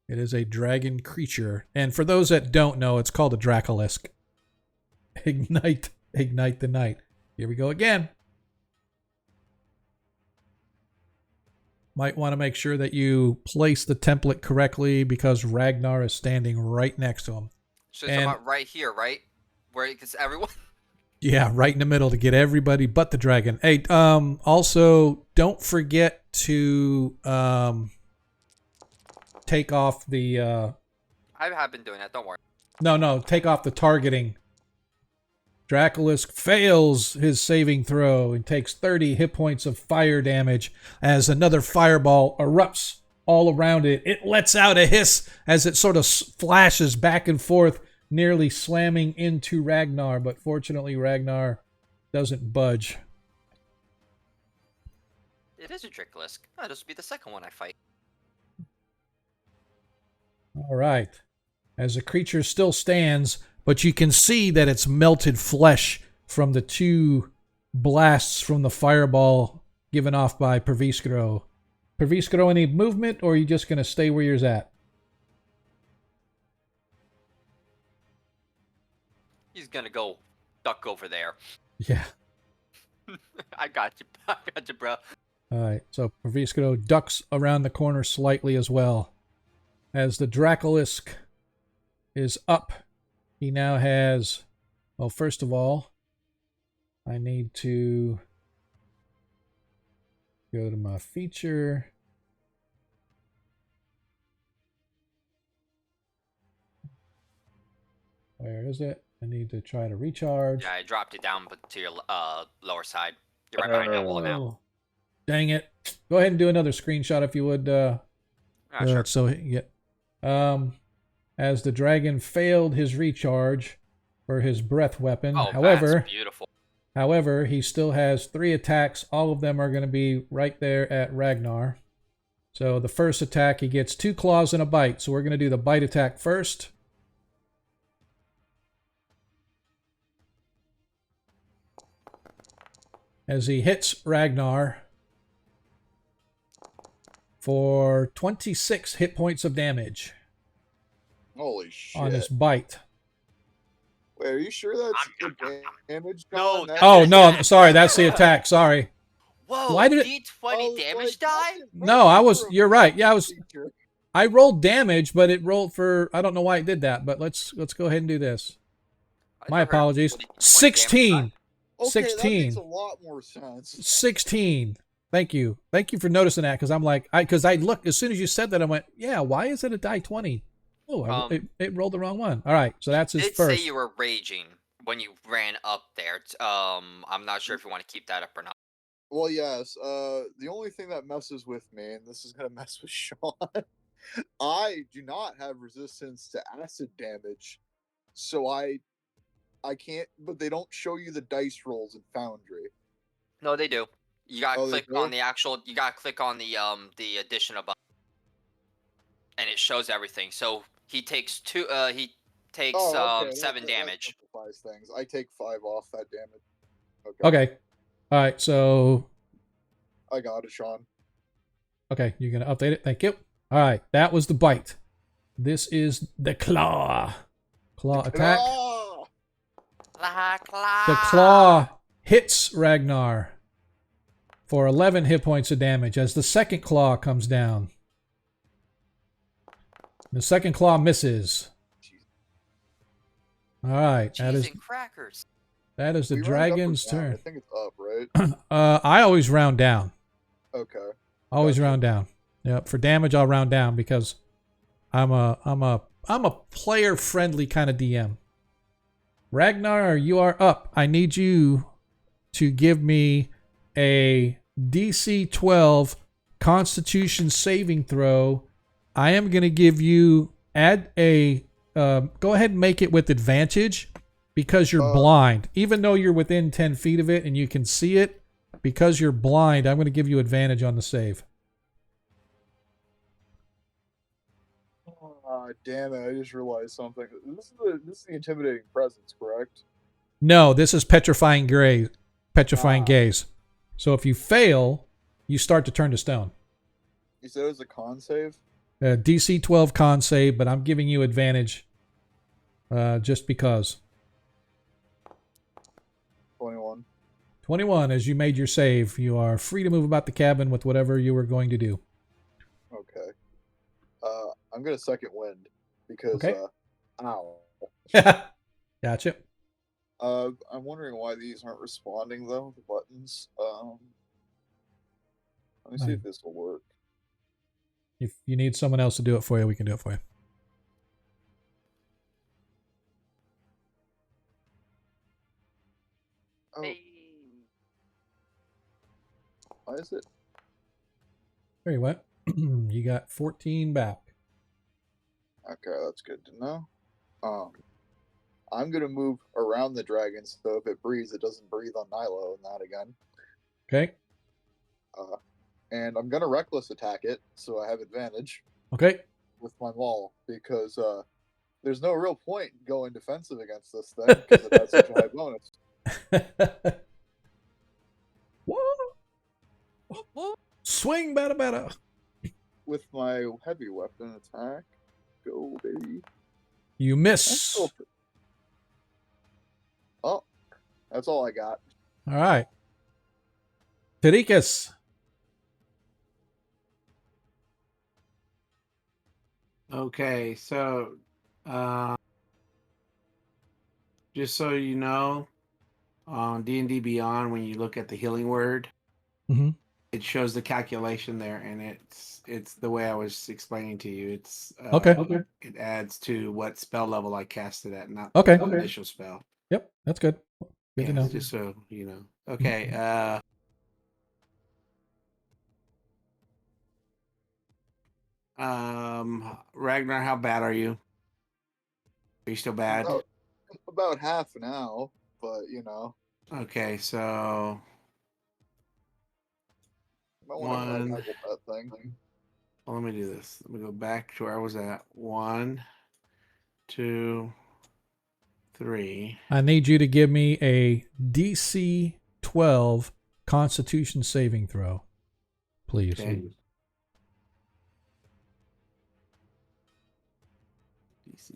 It is a dragon creature. And for those that don't know, it's called a Dracolisk. Ignite the night. Here we go again. Might want to make sure that you place the template correctly because Ragnar is standing right next to him. So it's about right here, right? Where because everyone. Yeah, right in the middle to get everybody but the dragon. Hey, also don't forget to take off the I have been doing that. Don't worry. No, take off the targeting. Dracolisk fails his saving throw and takes 30 hit points of fire damage as another fireball erupts all around it. It lets out a hiss as it sort of flashes back and forth, nearly slamming into Ragnar, but fortunately Ragnar doesn't budge. It is a Dracolisk. Oh, this will be the second one I fight. All right. As the creature still stands, but you can see that it's melted flesh from the two blasts from the fireball given off by Perviskro. Perviskro, any movement, or are you just going to stay where you're at? He's gonna go duck over there. Yeah. I got you. I got you, bro. All right. So Perviskro ducks around the corner slightly as well. As the Dracolisk is up, he now has, well, first of all, I need to go to my feature. Where is it? I need to try to recharge. Yeah, I dropped it down to your lower side. You're right behind that wall now. Oh, dang it. Go ahead and do another screenshot if you would. Sure. So, yeah. As the dragon failed his recharge for his breath weapon. Oh, However, that's beautiful. However, he still has 3 attacks. All of them are going to be right there at Ragnar. So the first attack, he gets 2 claws and a bite. So we're going to do the bite attack first. As he hits Ragnar for 26 hit points of damage Holy shit. on his bite. Wait, are you sure that's the damage? No, Colin? that's- Oh, no, sorry, that's the attack. Sorry. Whoa, Why did it- D20 damage die? No, you're right. Yeah, I rolled damage, but it rolled for, I don't know why it did that, but let's go ahead and do this. I My never heard apologies. D20 damage die. 16. Okay, 16. that makes a lot more sense. 16. Thank you. Thank you for noticing that, because I'm like, because I looked, as soon as you said that, I went, yeah, why is it a die 20? Oh, it rolled the wrong one. All right, so that's his Did first. say you were raging when you ran up there. I'm not sure if you want to keep that up or not. Well, yes. The only thing that messes with me, and this is gonna mess with Sean, I do not have resistance to acid damage, so I can't. But they don't show you the dice rolls in Foundry. No, they do. You gotta Oh, they click do? on the actual. You gotta click on the additional button, and it shows everything. So he takes 2. He takes Oh, okay, 7 that damage. simplifies things. I take 5 off that damage. Okay. All right, so, I got it, Sean. okay, you're going to update it? Thank you. All right, that was the bite. This is the claw. Claw attack. Ah! The claw hits Ragnar for 11 hit points of damage as the second claw comes down. The second claw misses. All right, Cheese and crackers. that is the We round up or dragon's down? I turn. think it's up, right? I always round down. Okay. Always Gotcha. round down. Yep, for damage I'll round down because I'm a player friendly kind of DM. Ragnar, you are up. I need you to give me a DC 12 Constitution saving throw. I am going to give you go ahead and make it with advantage because you're blind. Even though you're within 10 feet of it and you can see it, because you're blind, I'm going to give you advantage on the save. Ah, damn it! I just realized something. This is the intimidating presence, correct? No, this is petrifying gaze. So if you fail, you start to turn to stone. You said it was a con save. DC 12 con save, but I'm giving you advantage just because. 21. 21, as you made your save, you are free to move about the cabin with whatever you were going to do. Okay. I'm gonna second wind because Okay. ow. Gotcha. I'm wondering why these aren't responding though. The buttons. Let me see if this will work. If you need someone else to do it for you, we can do it for you. Oh, why is it? There you went. You got 14 back. Okay, that's good to know. I'm gonna move around the dragon so if it breathes, it doesn't breathe on Nilo and that again. Okay. And I'm gonna reckless attack it, so I have advantage Okay. with my maul because there's no real point in going defensive against this thing because it has such a high bonus. Whoa. Swing, bada. With my heavy weapon attack, go baby. You miss. Oh, that's all I got. All right. Terikus. Okay, so just so you know, on D&D Beyond, when you look at the healing word, it shows the calculation there, and it's the way I was explaining to you. It's Okay. It adds to what spell level I cast it at, not Okay. the initial spell. Yep, that's good. Good to know. Just so you know. Okay. Ragnar, how bad are you? Are you still bad? About half now, but you know. Okay, so I want to tackle that thing. Well, let me do this. Let me go back to where I was at. 1, 2, 3. I need you to give me a DC 12 Constitution saving throw, please. Okay. DC.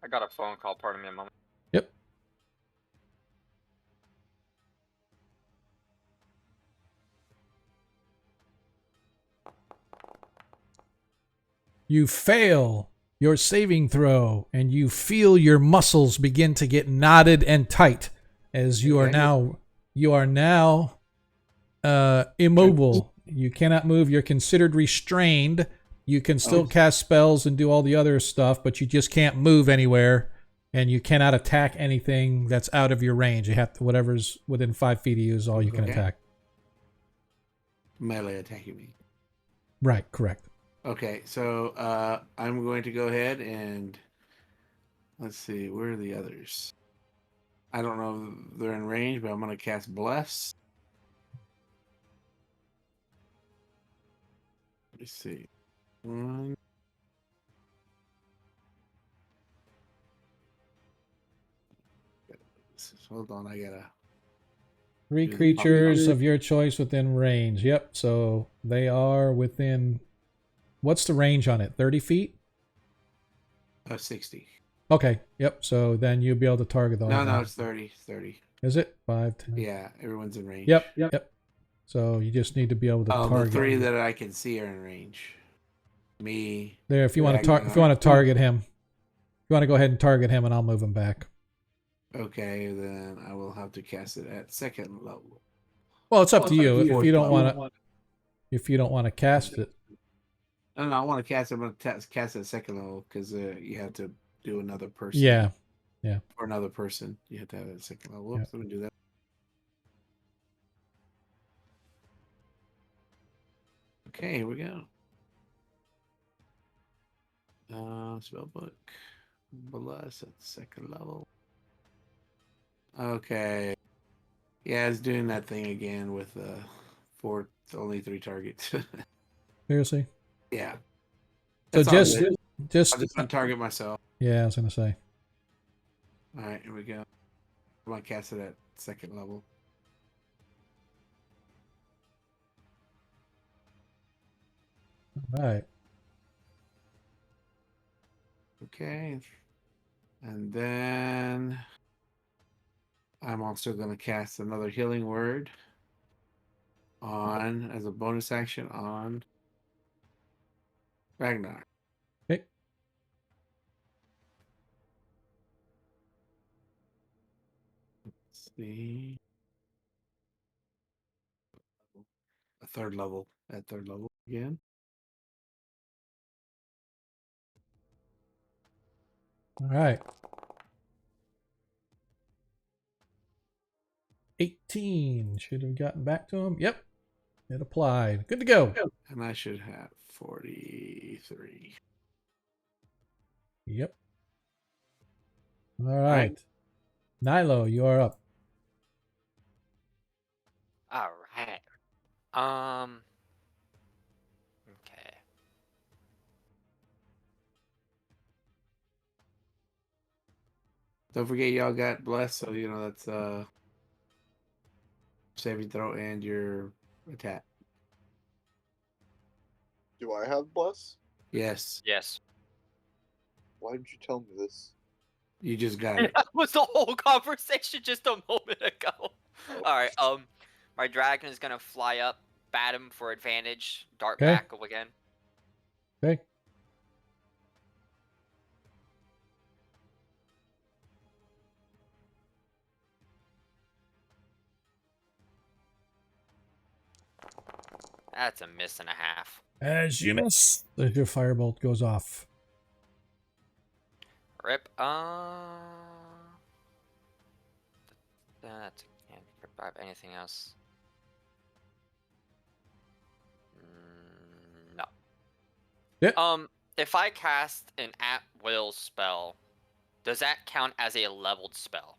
I got a phone call. Pardon me a moment. Yep. You fail your saving throw, and you feel your muscles begin to get knotted and tight as you are now immobile. You cannot move. You're considered restrained. You can still cast spells and do all the other stuff, but you just can't move anywhere, and you cannot attack anything that's out of your range. You have to, whatever's within 5 feet of you is all you can attack. Melee attacking me. Right, correct. Okay, so I'm going to go ahead and let's see, where are the others? I don't know if they're in range, but I'm going to cast Bless. Let me see. 1. Hold on, I gotta. 3 creatures of your choice within range. Yep, so they are within. What's the range on it? 30 feet? 60. Okay, yep, so then you'll be able to target the No, it's 30. It's 30. Is it? 5, 10? Yeah, everyone's in range. Yep. So you just need to be able to target. The 3 that I can see are in range. Me. There, if you want to target him. If you want to go ahead and target him, and I'll move him back. Okay, then I will have to cast it at second level. Well, it's up to you. If you don't want to cast it. No, I want to cast it. I'm going to cast it at second level because you have to do another person. Yeah. Or another person. You have to have it at second level. Whoops, let me do that. Okay, here we go. Spell book. Bless at second level. Okay. Yeah, it's doing that thing again with only 3 targets. Seriously. Yeah. So That's all just good. I'll just just untarget myself. yeah, I was gonna say. Alright, here we go. I'm gonna cast it at second level. All right. Okay. And then I'm also gonna cast another healing word on as a bonus action on Ragnar. Okay. Let's see. A third level. At third level again. All right. 18. Should have gotten back to him. Yep. It applied. Good to go. And I should have 43. Yep. All right. Nilo, you are up. All right. Okay. Don't forget y'all got blessed, so you know that's saving throw and your attack. Do I have bless? Yes. Yes. Why didn't you tell me this? You just got it. That was the whole conversation just a moment ago. Oh. All right. My dragon is gonna fly up, bat him for advantage, dart Okay. back again. Okay. That's a miss and a half. As you miss, your firebolt goes off. Rip. That can't grab anything else. No. Yeah. If I cast an at-will spell, does that count as a leveled spell?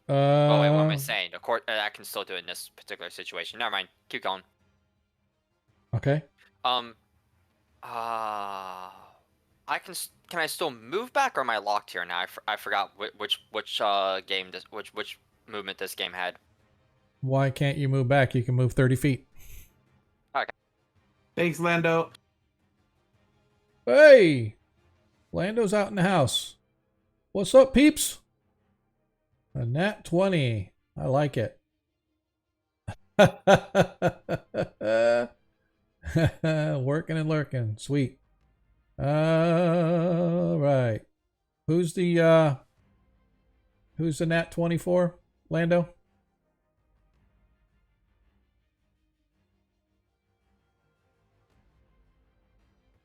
Oh wait, what am I saying? Of course, I can still do it in this particular situation. Never mind. Keep going. Okay. Can I still move back, or am I locked here now? I forgot which game which movement this game had. Why can't you move back? You can move 30 feet. Thanks, Lando. Hey! Lando's out in the house. What's up, peeps? A nat 20. I like it. Working and lurking. Sweet. Right. Who's the nat 24? Lando?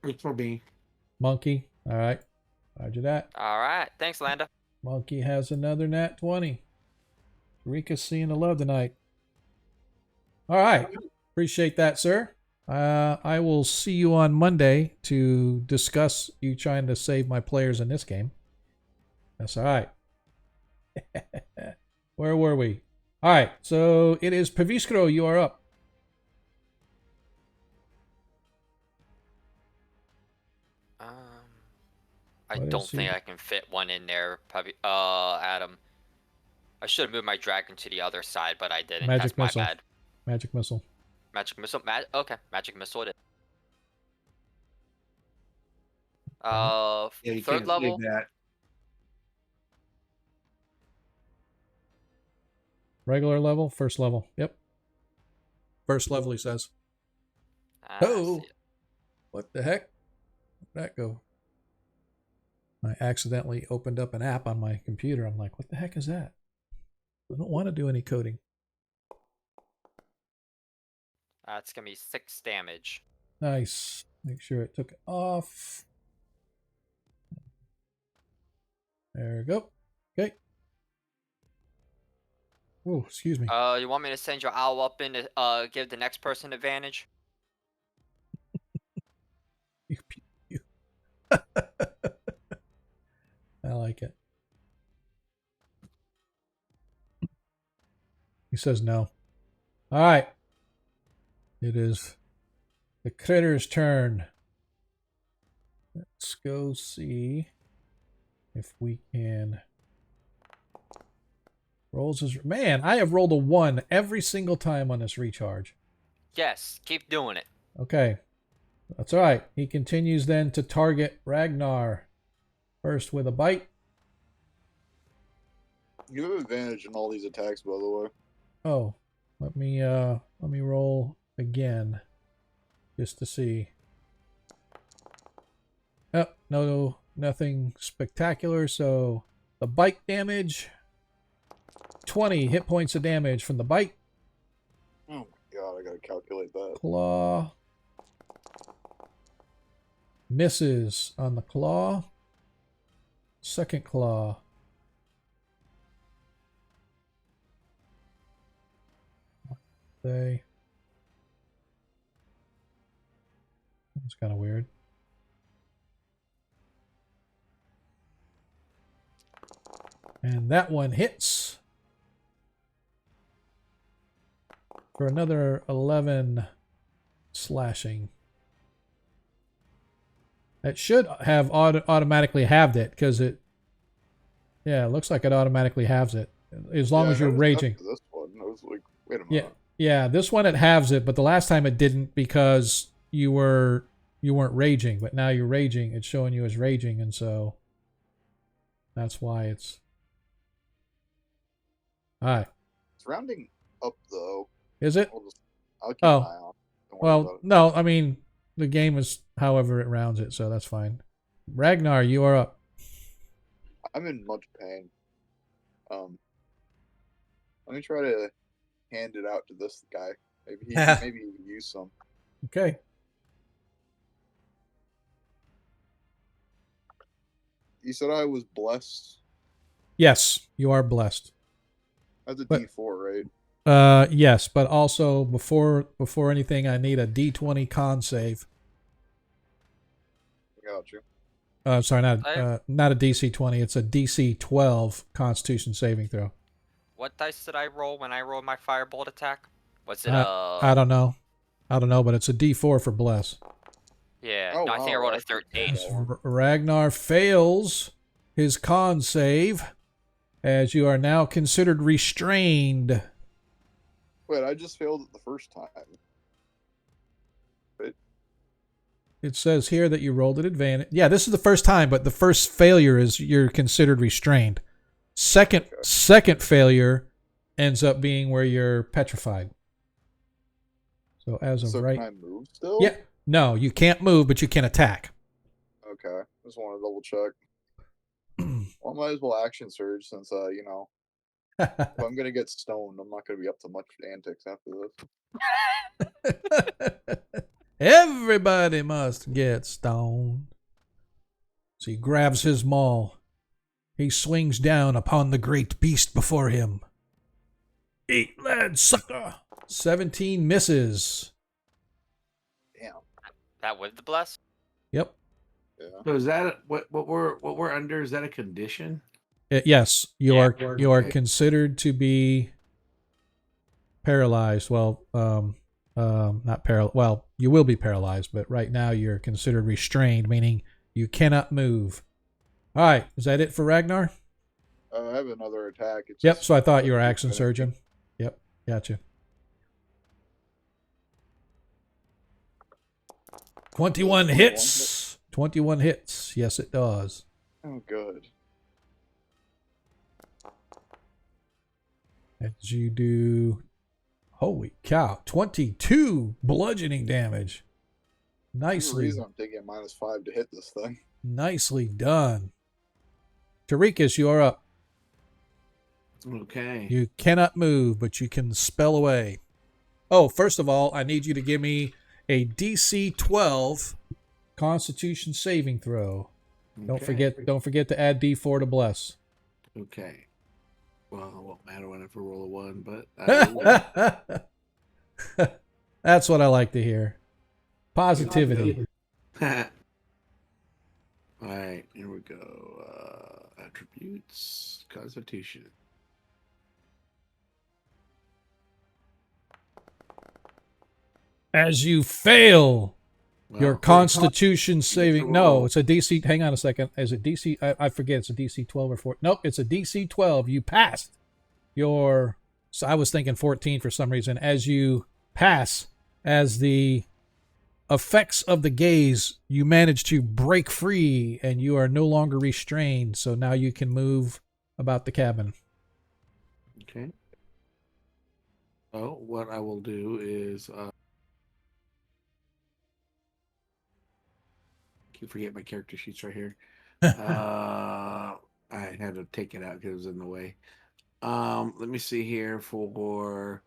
It's for me. Monkey. All right. Roger that. All right, thanks, Lando. Monkey has another nat 20. Rika's seeing the love tonight. All right. Appreciate that, sir. I will see you on Monday to discuss you trying to save my players in this game. That's all right. Where were we? All right. So it is Paviskro. You are up. I What don't is he? think I can fit one in there. Probably, Adam. I should have moved my dragon to the other side, but I didn't. Magic That's my missile. bad. Magic missile. Magic missile. Okay, magic missile it is. Yeah, you Third can't level. save that. Regular level, first level. Yep. First level, he says. Oh, what the heck? Where'd that go? I accidentally opened up an app on my computer. I'm like, what the heck is that? I don't want to do any coding. It's gonna be 6 damage. Nice. Make sure it took it off. There we go. Okay. Oh, excuse me. You want me to send your owl up in to give the next person advantage? You. He says no. All right. It is the critter's turn. Let's go see if we can. Rolls his. Man, I have rolled a 1 every single time on this recharge. Yes, keep doing it. Okay. That's all right. He continues then to target Ragnar. First with a bite. You have advantage in all these attacks, by the way. Oh, let me roll again, just to see. Oh, no, nothing spectacular. So the bite damage, 20 hit points of damage from the bite. Oh my god, I gotta calculate that. Claw misses on the claw. Second claw. That's kind of weird. And that one hits for another 11 slashing. It should have automatically halved it because it. Yeah, it looks like it automatically halves it as long as you're raging. This one, I was like, wait a Yeah, minute. yeah. This one it halves it, but the last time it didn't because you weren't raging, but now you're raging. It's showing you as raging, and so that's why it's. All right. It's rounding up though. Is it? I'll keep an eye on it. Don't worry Well, about it. no. I mean, the game is however it rounds it, so that's fine. Ragnar, you are up. I'm in much pain. Let me try to hand it out to this guy. Maybe he can use some. Okay. You said I was blessed. Yes, you are blessed. That's a But- D4, right? Yes, but also before anything, I need a D20 con save. Got you. Sorry, not a DC 20. It's a DC 12 Constitution saving throw. What dice did I roll when I rolled my firebolt attack? Was it I don't know, but it's a D4 for bless. Yeah, Oh, no, I think I wow, rolled a that's 13. okay. Ragnar fails his con save, as you are now considered restrained. Wait, I just failed it the first time. It says here that you rolled at advantage. Yeah, this is the first time, but the first failure is you're considered restrained. Second failure ends up being where you're petrified. So as of right, can I move still? yeah, no, you can't move, but you can attack. Okay, just want to double check. Well, I might as well action surge since if I'm gonna get stoned, I'm not gonna be up to much antics after this. Everybody must get stoned. So he grabs his maul. He swings down upon the great beast before him. Eat, lad, sucker! 17 misses. Damn. That was the bless? Yep. Yeah. So is that what we're under? Is that a condition? Yes, you Yeah. are considered to be paralyzed. Well, not paralyzed. Well, you will be paralyzed, but right now you're considered restrained, meaning you cannot move. All right, is that it for Ragnar? I have another attack. It's Yep. just- So I thought you were action surgeon. Yep. Gotcha. 21 hits. 21 hits. Yes, it does. Oh, good. As you do, holy cow, 22 bludgeoning damage. There's a Nicely, reason I'm taking a -5 to hit this thing. nicely done. Terikus, you are up. Okay. You cannot move, but you can spell away. Oh, first of all, I need you to give me a DC 12 Constitution saving throw. Don't forget to add D4 to bless. Okay. Well, it won't matter when I roll a 1, but I will. That's what I like to hear. Positivity. All right, here we go. Attributes, Constitution. As you fail your Well, Constitution saving. No, roll. it's a DC. Hang on a second. Is it DC? I forget. It's a DC 12 or 14. Nope, it's a DC 12. You passed your. So I was thinking 14 for some reason. As you pass, as the effects of the gaze, you manage to break free and you are no longer restrained. So now you can move about the cabin. Okay. So what I will do is keep forgetting my character sheets right here. I had to take it out because it was in the way. Let me see here for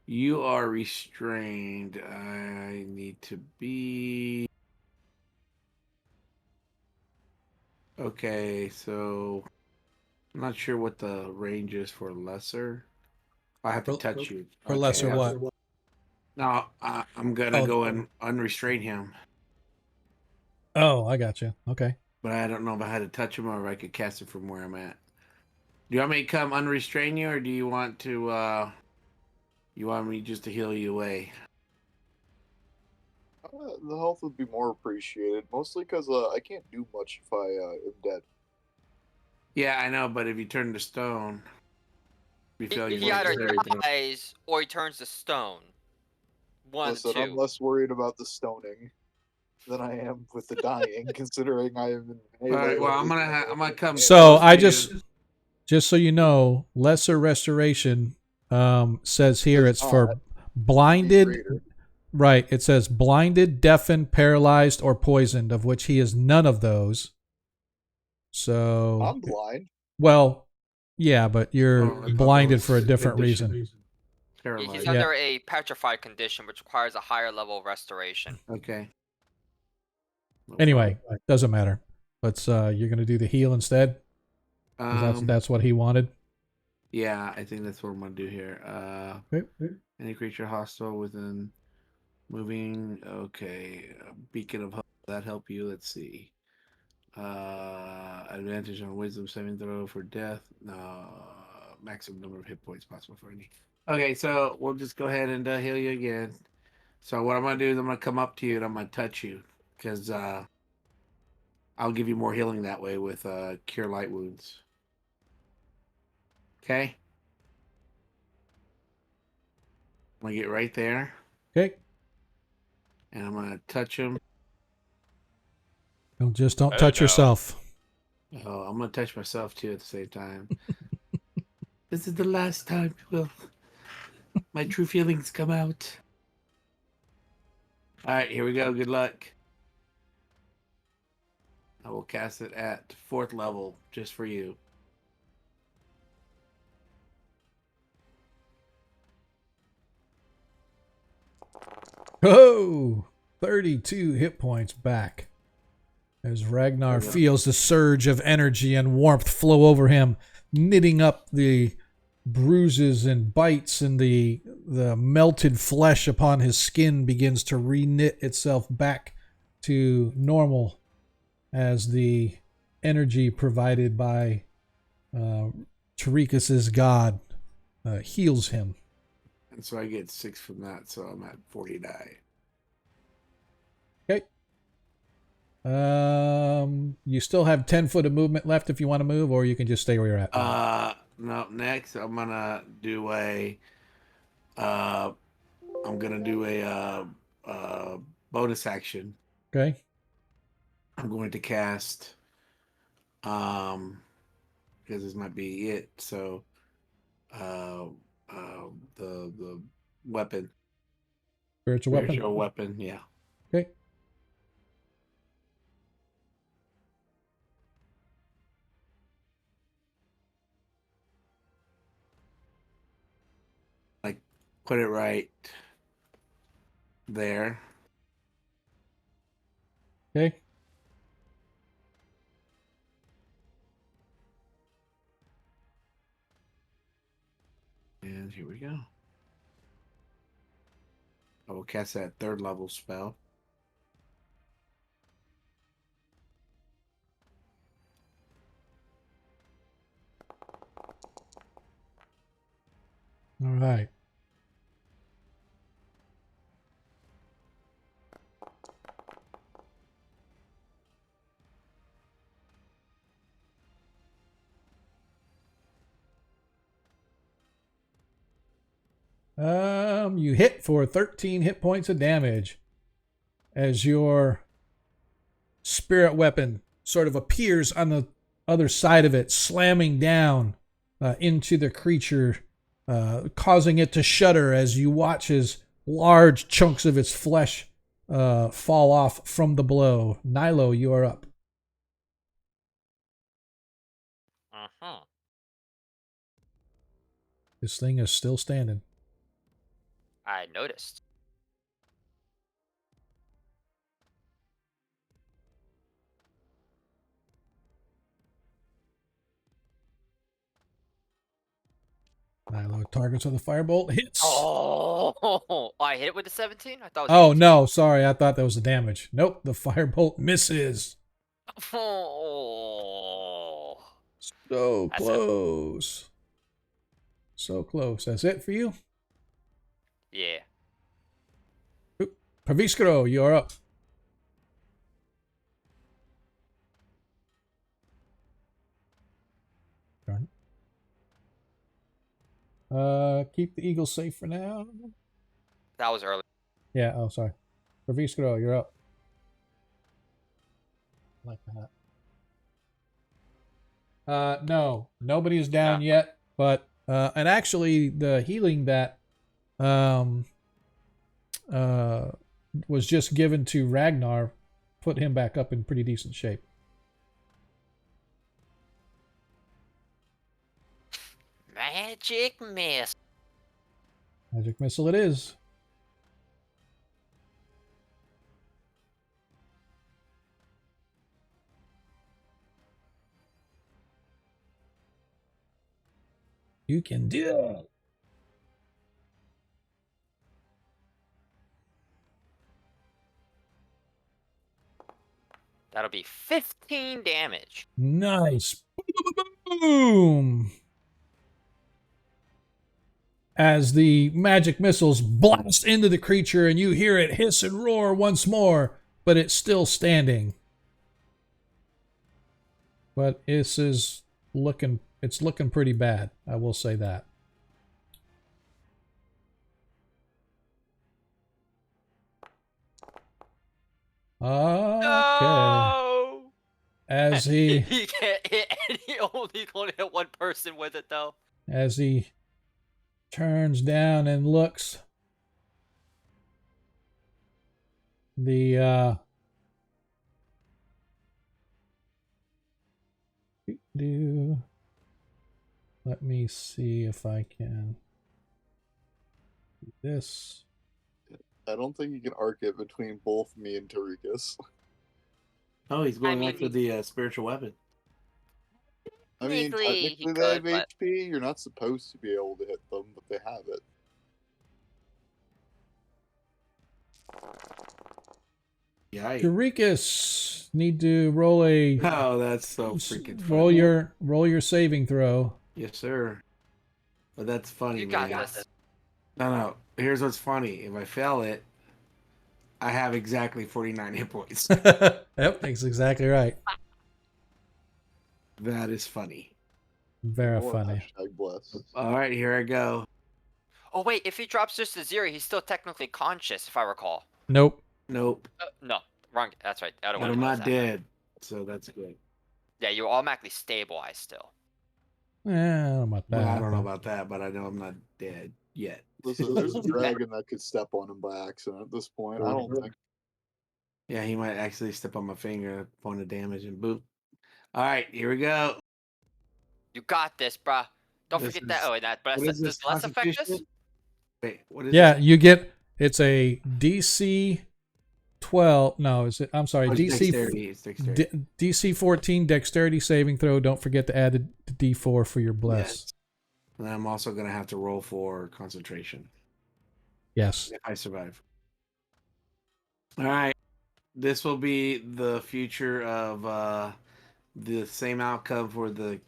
you are restrained. I need to be okay, so I'm not sure what the range is for lesser. I have to touch you. For Okay, lesser I have what? to- No, I'm gonna Oh. go and unrestrain him, Oh, I got you. Okay. but I don't know if I had to touch him or if I could cast it from where I'm at. Do you want me to come unrestrain you, or do you want to? You want me just to heal you away? The health would be more appreciated, mostly because I can't do much if I am dead. Yeah, I know, but if you turn to stone, we feel you He want either everything. dies or he turns to stone. One of the Listen, I'm two. less worried about the stoning than I am with the dying, considering I am in melee. All right, well, I'm with gonna come. So close I to you. just so you know, lesser restoration says here Does it's not for be blinded. greater. Right. It says blinded, deafened, paralyzed, or poisoned, of which he is none of those. So, I'm blind. well, yeah, but you're Oh, I thought that blinded was for a different condition. reason. Paralyzed. He's Yeah. under a petrified condition, which requires a higher level of restoration. Okay. No Anyway, doesn't matter. Let's. You're gonna do the heal instead. 'Cause problem. that's what he wanted. Yeah, I think that's what I'm gonna do here. Okay. Any creature hostile within moving. Okay, beacon of hope. That help you? Let's see. Advantage on wisdom saving throw for death. Maximum number of hit points possible for any. Okay, so we'll just go ahead and heal you again. So what I'm gonna do is I'm gonna come up to you and I'm gonna touch you because I'll give you more healing that way with cure light wounds. Okay. I'm gonna get right there Okay. and I'm gonna touch him. Don't Oh, touch no. yourself. Oh, I'm gonna touch myself too at the same time. This is the last time my true feelings come out. All right, here we go. Good luck. I will cast it at 4th level just for you. Oh, 32 hit points back. As Ragnar feels the surge of energy and warmth flow over him, knitting up the bruises and bites, and the melted flesh upon his skin begins to re-knit itself back to normal as the energy provided by Terikus's god heals him. And so I get 6 from that, so I'm at 40 die. Okay. You still have 10 foot of movement left if you want to move, or you can just stay where you're at. No, next I'm gonna do a bonus action. Okay. I'm going to cast because this might be it. So the weapon. Spiritual weapon. Spiritual weapon, yeah. Okay. Like put it right there. Okay. And here we go. I will cast that 3rd level spell. All right. You hit for 13 hit points of damage as your spirit weapon sort of appears on the other side of it, slamming down into the creature, causing it to shudder as you watch as large chunks of its flesh fall off from the blow. Nilo, you are up. Uh-huh. This thing is still standing. I noticed. Nilo targets with a firebolt. Hits. Oh, I hit it with the 17? I thought it was Oh, 18. no. Sorry. I thought that was the damage. Nope. The firebolt misses. Oh. So That's close. So close. That's it for you? Yeah. Paviskro, you're up. Darn it. Keep the eagle safe for now. That was early. Yeah, oh, sorry. Paviskro, you're up. Like that. No, nobody is down yet, but, and actually the healing that, was just given to Ragnar put him back up in pretty decent shape. Magic miss. Magic missile it is. You can do it. That'll be 15 damage. Nice. Boom. As the magic missiles blast into the creature and you hear it hiss and roar once more, but it's still standing. But it's looking pretty bad, I will say that. Okay. No! As he He can't hit, and he only gonna hit one person with it, though. as he turns down and looks, the let me see if I can do this. I don't think you can arc it between both me and Terikus. Oh, he's going I after the spiritual weapon. I mean, Technically, he technically they have could, but- HP. You're not supposed to be able to hit them, but they have it. Yeah. Terikus, need to roll a Oh, that's so freaking funny. roll your saving throw. Yes, sir. But that's funny. You got man. this. No. Here's what's funny. If I fail it, I have exactly 49 hit points. Yep, that's exactly right. That is funny. Very Or funny. hashtag bless. All right, here I go. Oh, wait, if he drops just to 0, he's still technically conscious, if I recall. Nope. Nope. No, wrong. That's right. I don't But want I'm to not dead, so that's good. Yeah, you're automatically stabilized still. I don't know about that. Well, I don't know about that, but I know I'm not dead yet. Listen, there's a dragon that could step on him by accident at this point. I don't think. Yeah, he might actually step on my finger, point of damage, and boop. All right, here we go. You got this, bruh. Don't This forget that. is- Oh, and that. But What is does this? less affect us? Constitution? Wait, what is Yeah, this? you get it's a DC 12. No, is it? I'm sorry, Oh, it's DC dexterity. It's dexterity. DC 14 dexterity saving throw. Don't forget to add the D4 for your bless. Yes. And then I'm also going to have to roll for concentration Yes. if I survive. All right. This will be the future of the same outcome for the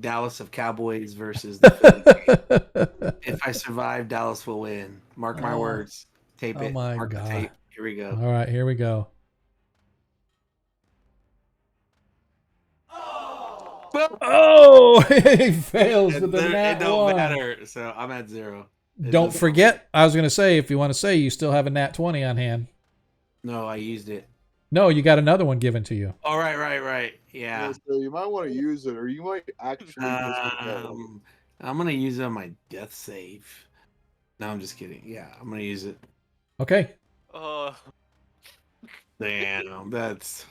Dallas of Cowboys versus the Phillies. If I survive, Dallas will win. Mark my Oh. words. Tape Oh it. my Mark God. the tape. Here we go. All right, here we go. Oh, he fails with the It nat don't one. matter. So I'm at 0. Don't forget, I was going to say, if you want to say, you still have a nat 20 on hand. No, I used it. No, you got another one given to you. Oh, right. Yeah. So you might want to use it, or you might actually just forget. I'm gonna use it on my death save. No, I'm just kidding. Yeah, I'm gonna use it. Okay. Damn, that's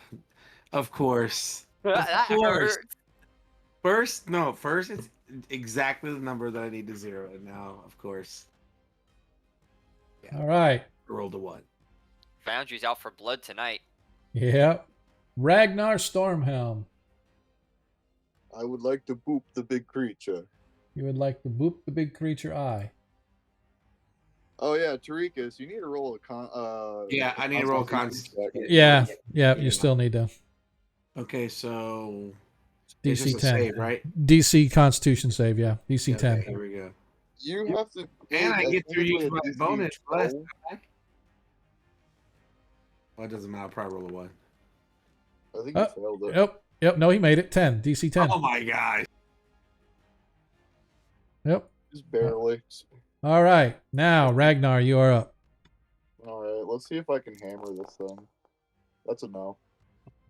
of course. That course. hurts. First it's exactly the number that I need to zero, and now of course. Yeah. All right. I rolled a 1. Foundry's out for blood tonight. Yep. Ragnar Stormhelm. I would like to boop the big creature. You would like to boop the big creature eye. Oh yeah, Terikus, you need to roll a Yeah, I need to roll a Constitution check. Yeah. Yeah. You still need to. Okay, so it's just DC a 10. save, right? DC Constitution save, yeah. DC Okay, 10. here we go. You have to. And I get to think use it's my a DC bonus plus. 12. Well, it doesn't matter. I'll probably roll a 1. I think you failed it. Yep. No, he made it. 10. DC 10. Oh my gosh. Yep. Just barely. All right. Now, Ragnar, you are up. All right, let's see if I can hammer this thing. That's a no.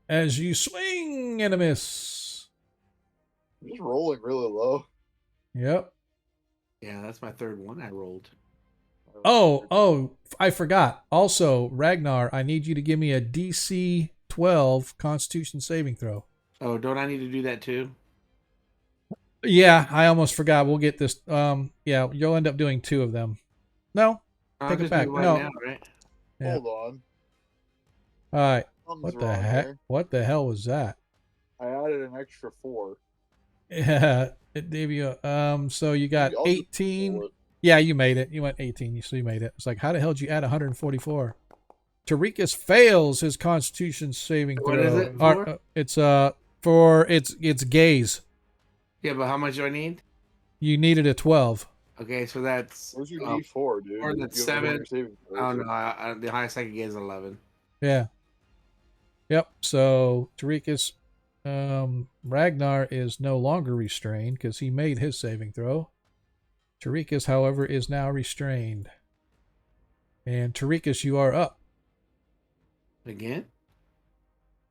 As you swing and a miss. I'm just rolling really low. Yep. Yeah, that's my third one I rolled. Oh, I forgot. Also, Ragnar, I need you to give me a DC 12 Constitution saving throw. Oh, don't I need to do that too? Yeah, I almost forgot. We'll get this. Yeah, you'll end up doing 2 of them. No, I'll take it just back. do one No. now, right? Yeah. Hold on. All right. Something's What the wrong heck? there. What the hell was that? I added an extra 4. Yeah, it gave you. So you got I'll just 18. roll it. Yeah, you made it. You went 18, so you made it. It's like, how the hell did you add 144? Terikus fails his Constitution saving throw. What is it for? It's for its gaze. Yeah, but how much do I need? You needed a 12. Okay, so that's. Where's your oh, D4, dude? or that's You have a 7. lower saving throw, Oh so- no, the highest I can get is 11. Yeah. Yep. So Terikus, Ragnar is no longer restrained because he made his saving throw. Terikus, however, is now restrained. And Terikus, you are up. Again?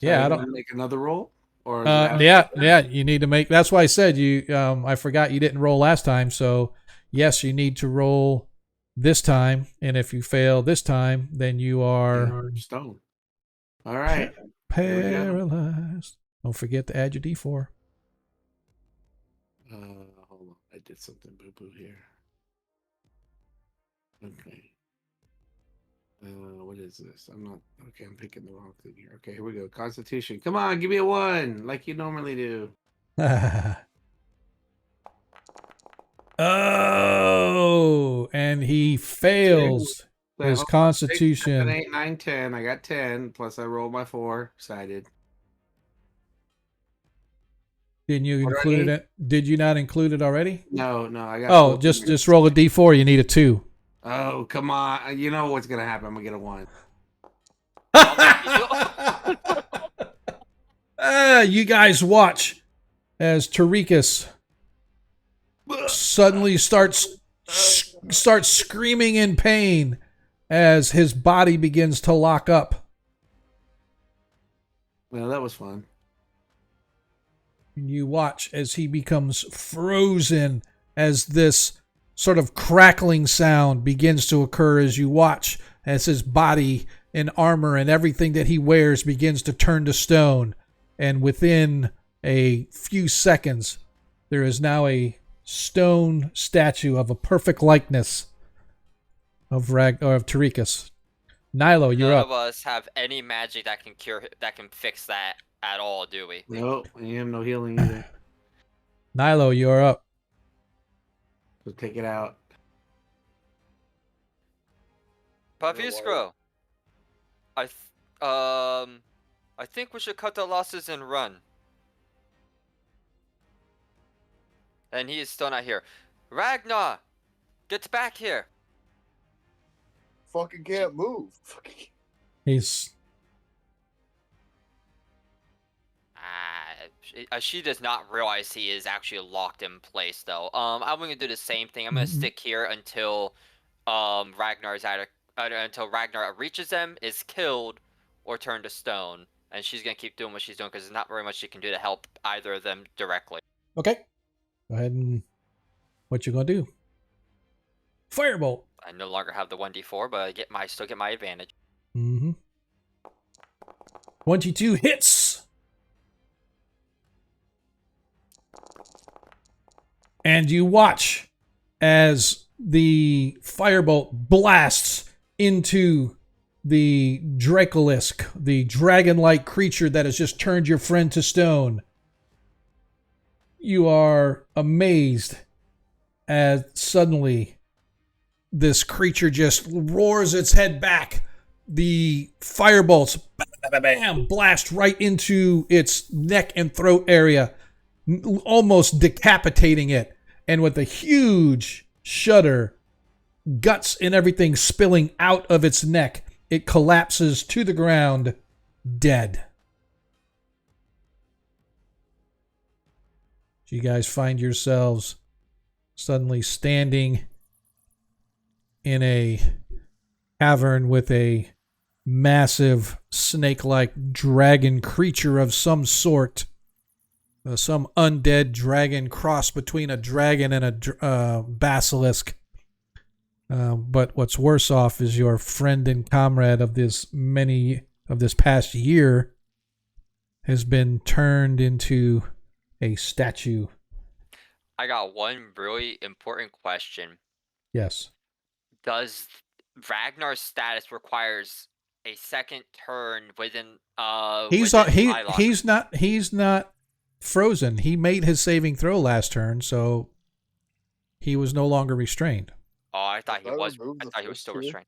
Yeah, I gotta don't. make another roll. Or is that- Yeah. You need to make. That's why I said you. I forgot you didn't roll last time. So yes, you need to roll this time. And if you fail this time, then you are stone. All right. paralyzed. Don't forget to add your D4. Hold on. I did something boo boo here. Okay. What is this? I'm not okay. I'm picking the wrong thing here. Okay, here we go. Constitution. Come on, give me a 1 like you normally do. Oh, and he fails So, his 6, Constitution. 7, 8, 9, 10. I got 10 plus I rolled my 4 sided. Didn't you What do I include need? it? Did you not include it already? No, I got. Oh, 4 just roll a D4. You need a 2. Oh, come on. You know what's gonna happen. I'm gonna get a 1. You guys watch as Terikus suddenly starts screaming in pain as his body begins to lock up. Well, that was fun. And you watch as he becomes frozen as this sort of crackling sound begins to occur as you watch as his body and armor and everything that he wears begins to turn to stone. And within a few seconds, there is now a stone statue of a perfect likeness of Terikus. Nilo, you're None up. of us have any magic that can fix that at all, do we? Nope, you have no healing either. Nilo, you're up. So take it out. Paviscro. I think we should cut the losses and run. And he is still not here. Ragnar, get back here. Fucking can't move. He's She does not realize he is actually locked in place, though. I'm gonna do the same thing. I'm gonna Mhm. stick here until Ragnar's until Ragnar reaches them, is killed, or turned to stone, and she's gonna keep doing what she's doing because there's not very much she can do to help either of them directly. Okay. Go ahead and what you gonna do? Firebolt. I no longer have the 1d4, but I still get my advantage. Mm-hmm. 22 hits. And you watch as the firebolt blasts into the Dracolisk, the dragon-like creature that has just turned your friend to stone. You are amazed as suddenly this creature just roars its head back. The firebolts bam, blast right into its neck and throat area, almost decapitating it. And with a huge shudder, guts and everything spilling out of its neck, it collapses to the ground, dead. So you guys find yourselves suddenly standing in a cavern with a massive snake-like dragon creature of some sort. Some undead dragon cross between a dragon and a basilisk. But what's worse off is your friend and comrade of this past year has been turned into a statue. I got one really important question. Yes. Does Ragnar's status requires a second turn within He's not frozen. He made his saving throw last turn, so he was no longer restrained. Oh, I thought he Does that was. remove I the thought he was first still tier? restrained.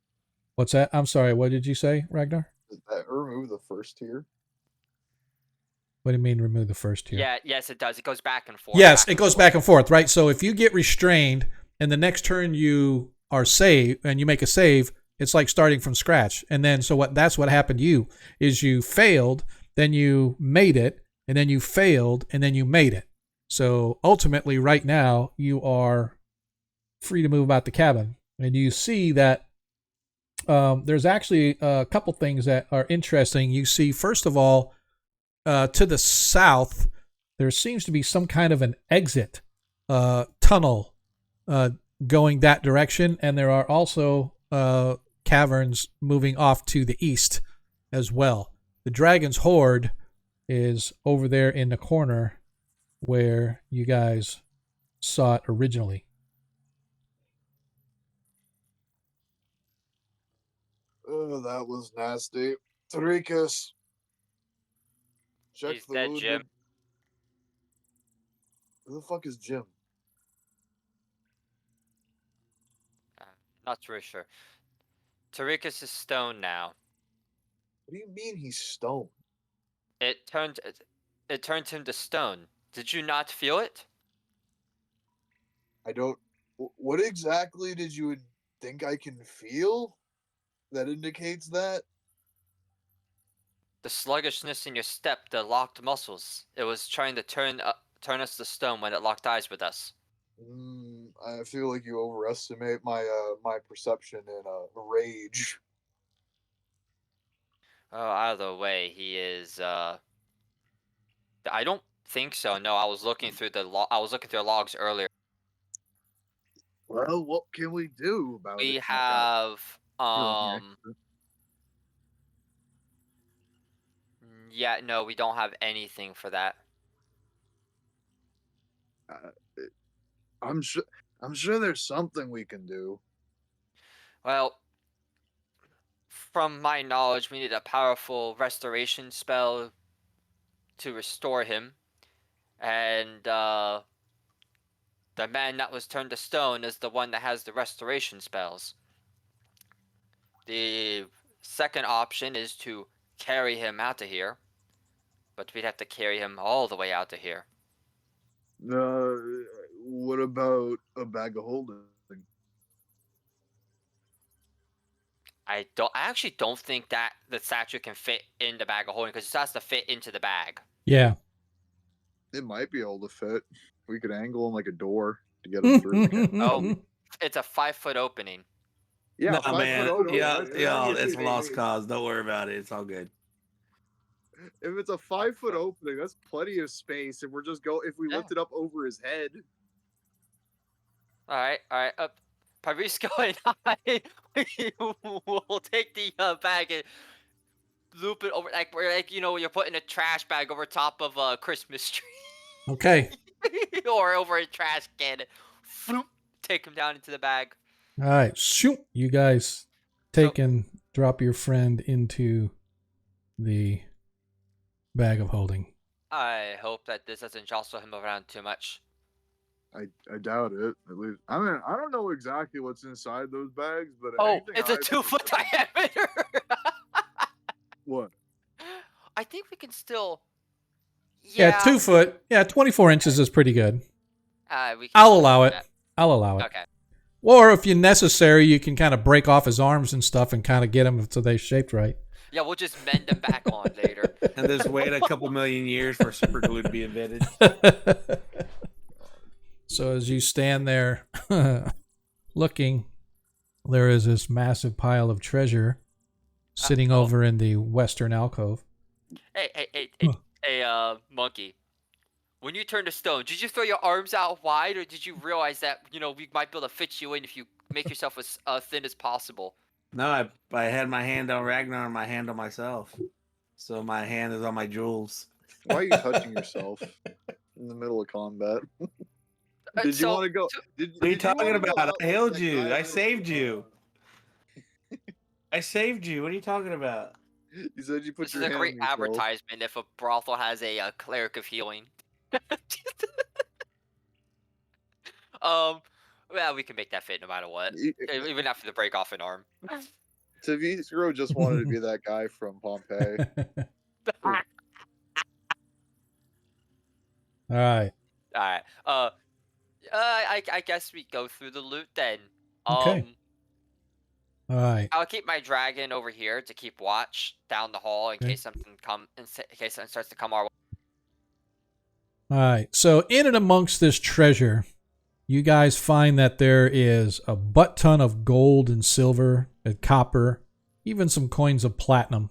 What's that? I'm sorry. What did you say, Ragnar? Did that remove the first tier? What do you mean remove the first tier? Yeah, yes, it does. It goes back and forth. Yes, it goes back and forth, right? So if you get restrained and the next turn you are saved and you make a save, it's like starting from scratch. And then that's what happened to you is you failed, then you made it, and then you failed, and then you made it. So ultimately right now you are free to move about the cabin. And you see that there's actually a couple things that are interesting. You see, first of all, to the south, there seems to be some kind of an exit tunnel going that direction, and there are also caverns moving off to the east as well. The dragon's hoard is over there in the corner where you guys saw it originally. Oh, that was nasty. Terikus. Check He's the dead, wounded. Jim. Who the fuck is Jim? Not really sure. Terikus is stone now. What do you mean he's stoned? It turned him to stone. Did you not feel it? I don't. What exactly did you think I can feel that indicates that? The sluggishness in your step, the locked muscles. It was trying to turn us to stone when it locked eyes with us. I feel like you overestimate my perception in rage. Oh, either way, he is. I don't think so. No, I was looking through the logs earlier. Well, what can we do about We it? have Yeah. yeah, no, we don't have anything for that. I'm sure. I'm sure there's something we can do. Well, from my knowledge, we need a powerful restoration spell to restore him, and the man that was turned to stone is the one that has the restoration spells. The second option is to carry him out of here, but we'd have to carry him all the way out of here. What about a bag of holding? I actually don't think that the statue can fit in the bag of holding because it has to fit into the bag. Yeah. It might be able to fit. We could angle him like a door to get him through. Oh, it's a 5-foot opening. Yeah, no, 5 man. foot open. Yeah, That's yeah, plenty of it's a lost space. cause. Don't worry about it. It's all good. If it's a 5 foot opening, that's plenty of space. And we're just if we Yeah. lift it up over his head. All right. Parisco and I will take the bag and loop it over, like we're like, you're putting a trash bag over top of a Christmas tree. Okay. Or over a trash can. Floop, take him down into the bag. All right. Shoot. You guys take and drop your friend into the bag of holding. I hope that this doesn't jostle him around too much. I doubt it. At least I mean I don't know exactly what's inside those bags, but Oh, anything it's a I've 2-foot ever- diameter. What? I think we can still. Yeah, 2 foot. Yeah, 24 inches is pretty good. We can I'll still allow do it. that. I'll allow it. Okay. Or if you're necessary, you can kind of break off his arms and stuff and kind of get them so they're shaped right. Yeah, we'll just mend them back on later. And just wait a couple million years for super glue to be invented. So as you stand there looking, there is this massive pile of treasure sitting over in the western alcove. Hey, monkey. When you turned to stone, did you throw your arms out wide, or did you realize that we might be able to fit you in if you make yourself as thin as possible? No, I had my hand on Ragnar and my hand on myself. So my hand is on my jewels. Why are you touching yourself in the middle of combat? Did you want to go? What are you talking about? I healed you. I saved you. I saved you. What are you talking about? You said you put This your is a hand great on yourself. advertisement if a brothel has a cleric of healing. Well, we can make that fit no matter what, even after the break off an arm. Terikus just wanted to be that guy from Pompeii. All right. All right. I guess we go through the loot then. Okay. All right. I'll keep my dragon over here to keep watch down the hall in case something starts to come our way. All right. So in and amongst this treasure, you guys find that there is a butt ton of gold and silver and copper, even some coins of platinum.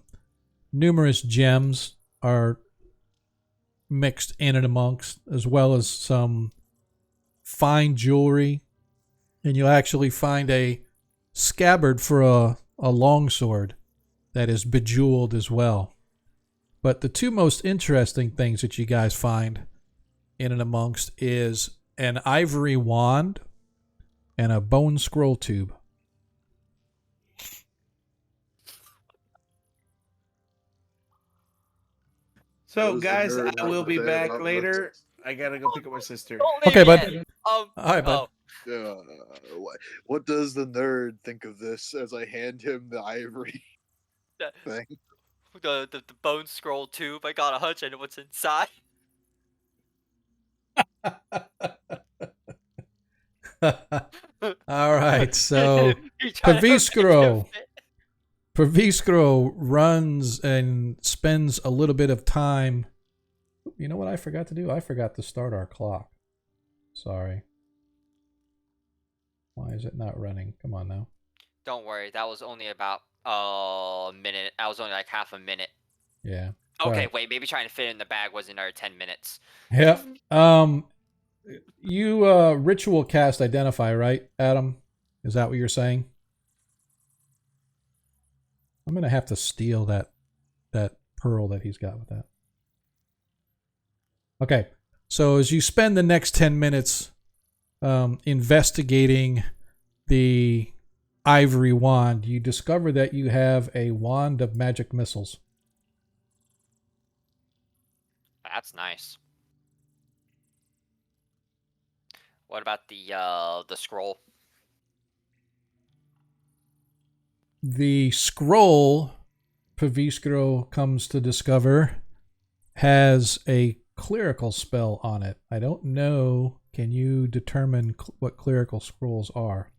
Numerous gems are mixed in and amongst, as well as some fine jewelry. And you'll actually find a scabbard for a longsword that is bejeweled as well. But the two most interesting things that you guys find in and amongst is an ivory wand and a bone scroll tube. So, What does the guys, nerd I have will to be say back about later. I gotta go pick up my sister. Okay, bud. All right, bud. What does the nerd think of this? As I hand him the ivory thing. The bone scroll tube. I got a hunch. I know what's inside. All right, so Paviskro runs and spends a little bit of time. You know what I forgot to do? I forgot to start our clock. Sorry. Why is it not running? Come on now. Don't worry. That was only about a minute. That was only like half a minute. Yeah. Okay, Sorry. wait. Maybe trying to fit in the bag was another 10 minutes. Yeah. You ritual cast identify, right, Adam? Is that what you're saying? I'm gonna have to steal that pearl that he's got with that. Okay. So as you spend the next 10 minutes investigating the ivory wand, you discover that you have a wand of magic missiles. That's nice. What about the scroll? The scroll, Paviskro comes to discover, has a clerical spell on it. I don't know. Can you determine what clerical scrolls are?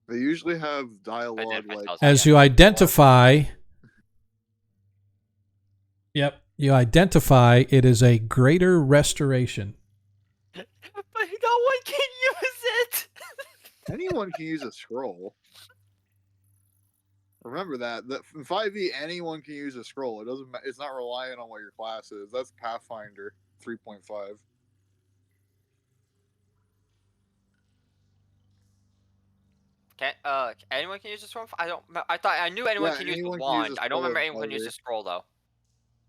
They usually have dialogue like As you identify, Yep. You identify it is a greater restoration. But no one can use it. Anyone can use a scroll. Remember that. In 5e, anyone can use a scroll. It doesn't. It's not reliant on what your class is. That's Pathfinder 3.5. Anyone can use a scroll? I don't. I thought I knew anyone Yeah, can use the anyone can use wand. a I don't scroll remember in anyone can use 5e. a scroll though.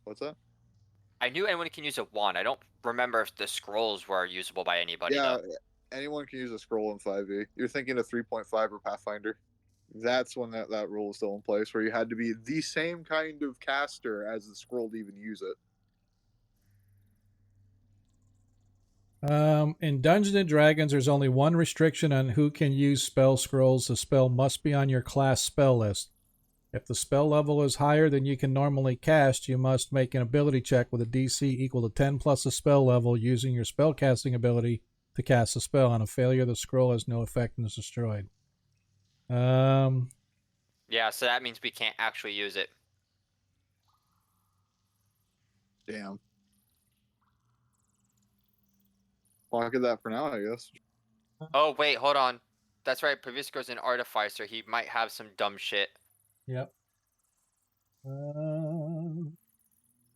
What's that? I knew anyone can use a wand. I don't remember if the scrolls were usable by anybody Yeah, though. anyone can use a scroll in 5e. You're thinking of 3.5 or Pathfinder. That's when that rule is still in place, where you had to be the same kind of caster as the scroll to even use it. In Dungeons and Dragons, there's only one restriction on who can use spell scrolls. The spell must be on your class spell list. If the spell level is higher than you can normally cast, you must make an ability check with a DC equal to 10 plus the spell level using your spellcasting ability to cast the spell. On a failure, the scroll has no effect and is destroyed. Yeah, so that means we can't actually use it. Damn. Look at that for now, I guess. Oh wait, hold on. That's right. Pavisco's an artificer. He might have some dumb shit. Yep.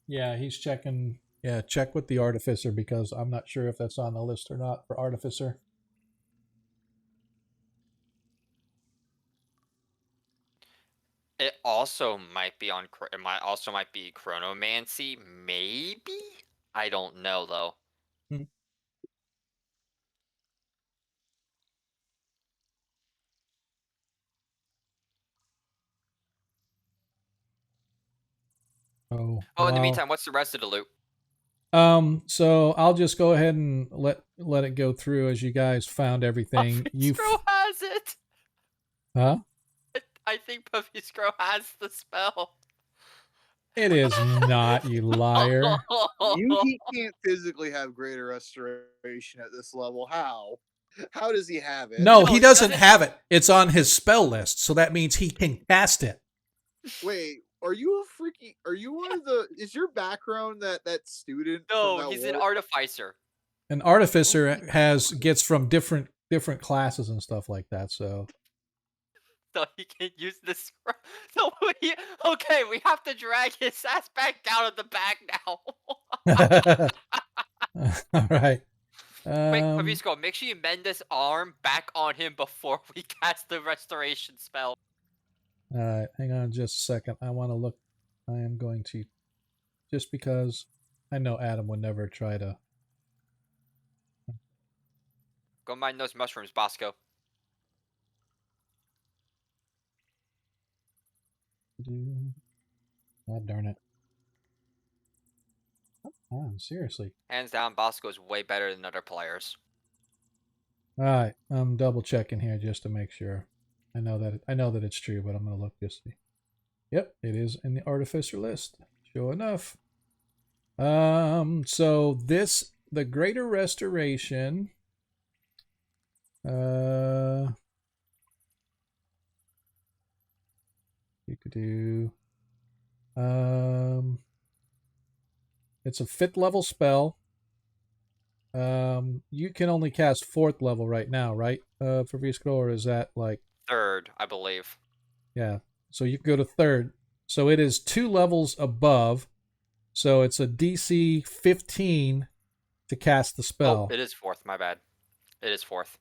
Yeah, he's checking. Yeah, check with the artificer because I'm not sure if that's on the list or not for artificer. It also might be on. It might be chronomancy. Maybe. I don't know though. Oh, Oh, in the wow. meantime, what's the rest of the loot? So I'll just go ahead and let it go through as you guys found everything. Pavisco has it. Huh? I think Pavisco has the spell. It is not, you liar. He can't physically have greater restoration at this level. How? How does he have it? No, No, he he doesn't doesn't. have it. It's on his spell list, so that means he can cast it. Wait, are you a freaking? Are you one of the? Is your background that student? No, from that he's an war? artificer. An artificer gets from different classes and stuff like that. So So he can use this. So okay, we have to drag his ass back down at the back now. all right. Wait, Pavisco, make sure you mend this arm back on him before we cast the restoration spell. All right, hang on just a second. I want to look. I am going to, just because I know Adam would never try to. Go mine those mushrooms, Bosco. God darn it. Oh, seriously. Hands down, Bosco is way better than other players. All right, I'm double checking here just to make sure. I know that it's true, but I'm gonna look just to see. Yep, it is in the artificer list. Sure enough. So the greater restoration. You could do. It's a 5th level spell. You can only cast 4th level right now, right? For V-Scroll, or is that like 3rd, I believe. Yeah. So you can go to 3rd. So it is 2 levels above. So it's a DC 15 to cast the spell. Oh, it is 4th. My bad. It is 4th.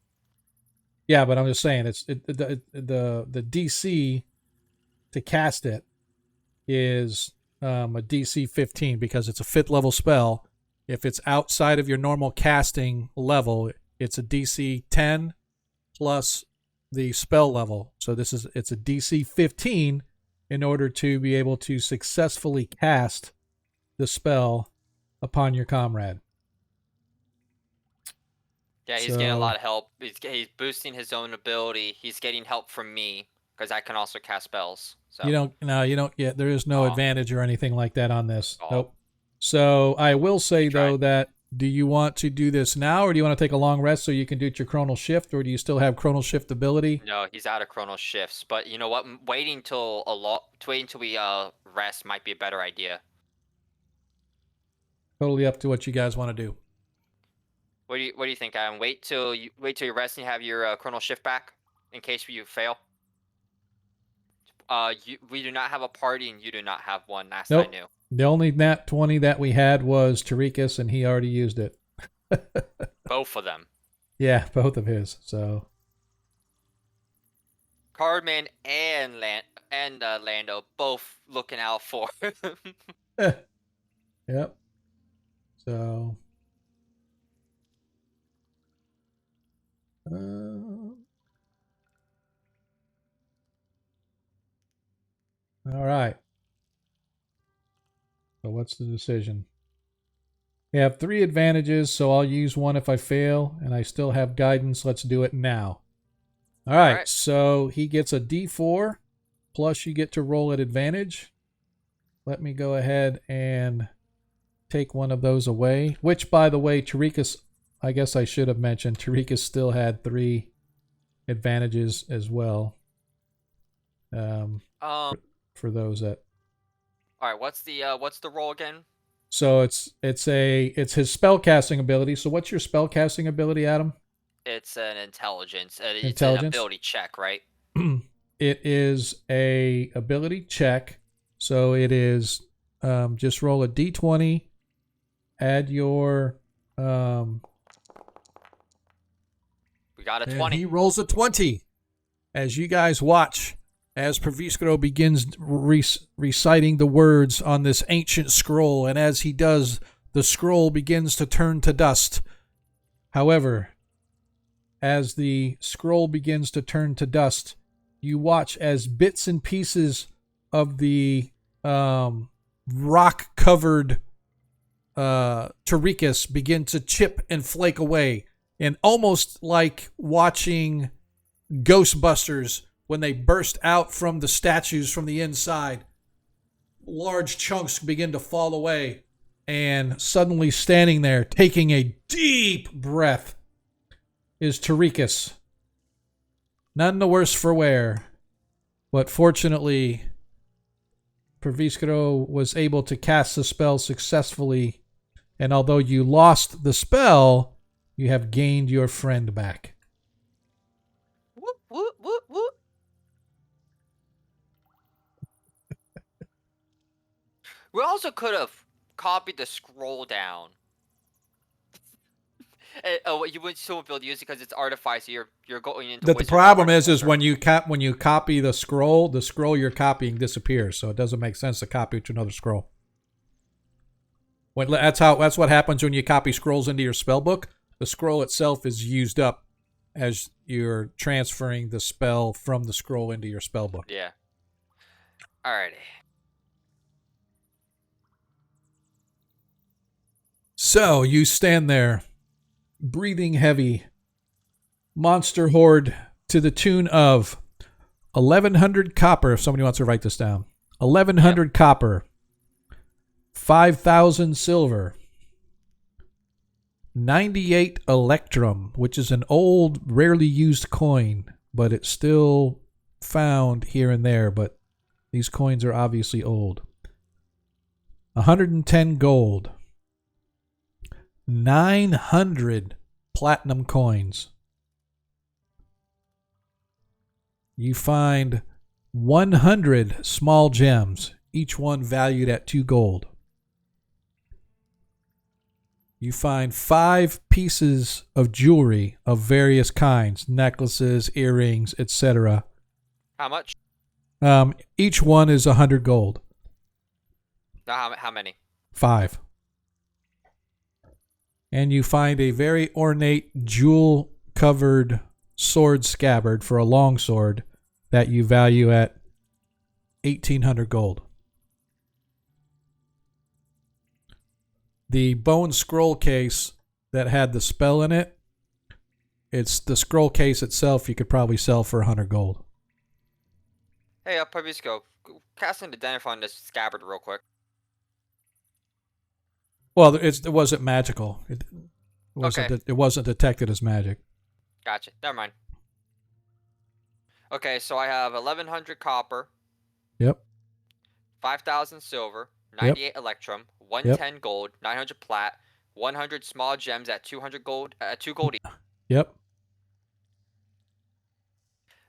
Yeah, but I'm just saying the DC to cast it is a DC 15 because it's a 5th level spell. If it's outside of your normal casting level, it's a DC 10 plus the spell level. So it's a DC 15 in order to be able to successfully cast the spell upon your comrade. Yeah, he's getting a lot of help. He's boosting his own ability. He's getting help from me because I can also cast spells. So you don't get, there is no advantage or anything like that on this. Nope. So I will say though that, do you want to do this now, or do you want to take a long rest so you can do it your chronal shift, or do you still have chronal shift ability? No, he's out of chronal shifts. But you know what? Waiting till we rest might be a better idea. Totally up to what you guys want to do. What do you think, Adam? Wait till you rest and you have your chronal shift back in case you fail. We do not have a party, and you do not have one. Last Nope. I knew. The only nat 20 that we had was Terikus, and he already used it. Both of them. Yeah, both of his. So Cardman and Lando both looking out for. yep. So all right. So what's the decision? We have 3 advantages, so I'll use one if I fail, and I still have guidance. Let's do it now. All right. So he gets a D4, plus you get to roll at advantage. Let me go ahead and take one of those away, which, by the way, Terikus, I guess I should have mentioned, Terikus still had 3 advantages as well. For those that. All right, what's the roll again? So it's his spellcasting ability. So what's your spellcasting ability, Adam? It's an intelligence. It's Intelligence? an ability check, right? It is a ability check. So it is just roll a d20, add your We got a 20. And he rolls a 20. As you guys watch, as Praviskro begins reciting the words on this ancient scroll, and as he does, the scroll begins to turn to dust. However, as the scroll begins to turn to dust, you watch as bits and pieces of the rock-covered Terikus begin to chip and flake away. And almost like watching Ghostbusters when they burst out from the statues from the inside, large chunks begin to fall away, and suddenly standing there, taking a deep breath, is Terikus. None the worse for wear, but fortunately, Praviskro was able to cast the spell successfully, and although you lost the spell, you have gained your friend back. Whoop, whoop, whoop, whoop. We also could have copied the scroll down. You wouldn't still be able to use it because it's artifice. So you're going into. The problem is when you copy the scroll you're copying disappears, so it doesn't make sense to copy it to another scroll. That's what happens when you copy scrolls into your spell book. The scroll itself is used up as you're transferring the spell from the scroll into your spell book. Yeah. Alrighty. So you stand there, breathing heavy, monster horde to the tune of 1,100 copper, if somebody wants to write this down. 1,100 copper, 5,000 silver, 98 electrum, which is an old, rarely used coin, but it's still found here and there, but these coins are obviously old. 110 gold, 900 platinum coins. You find 100 small gems, each one valued at 2 gold. You find 5 pieces of jewelry of various kinds, necklaces, earrings, etc. How much? Each one is 100 gold. No, how many? 5. And you find a very ornate jewel-covered sword scabbard for a long sword that you value at 1,800 gold. The bone scroll case that had the spell in it, it's the scroll case itself you could probably sell for 100 gold. Hey, Praviskro, cast an identify on this scabbard real quick. Well, it wasn't magical. It wasn't detected as magic. Gotcha. Never mind. Okay, so I have 1,100 copper. Yep. 5,000 silver, 98 electrum, 110 gold, 900 plat, 100 small gems at 200 gold, 2 gold each. Yep.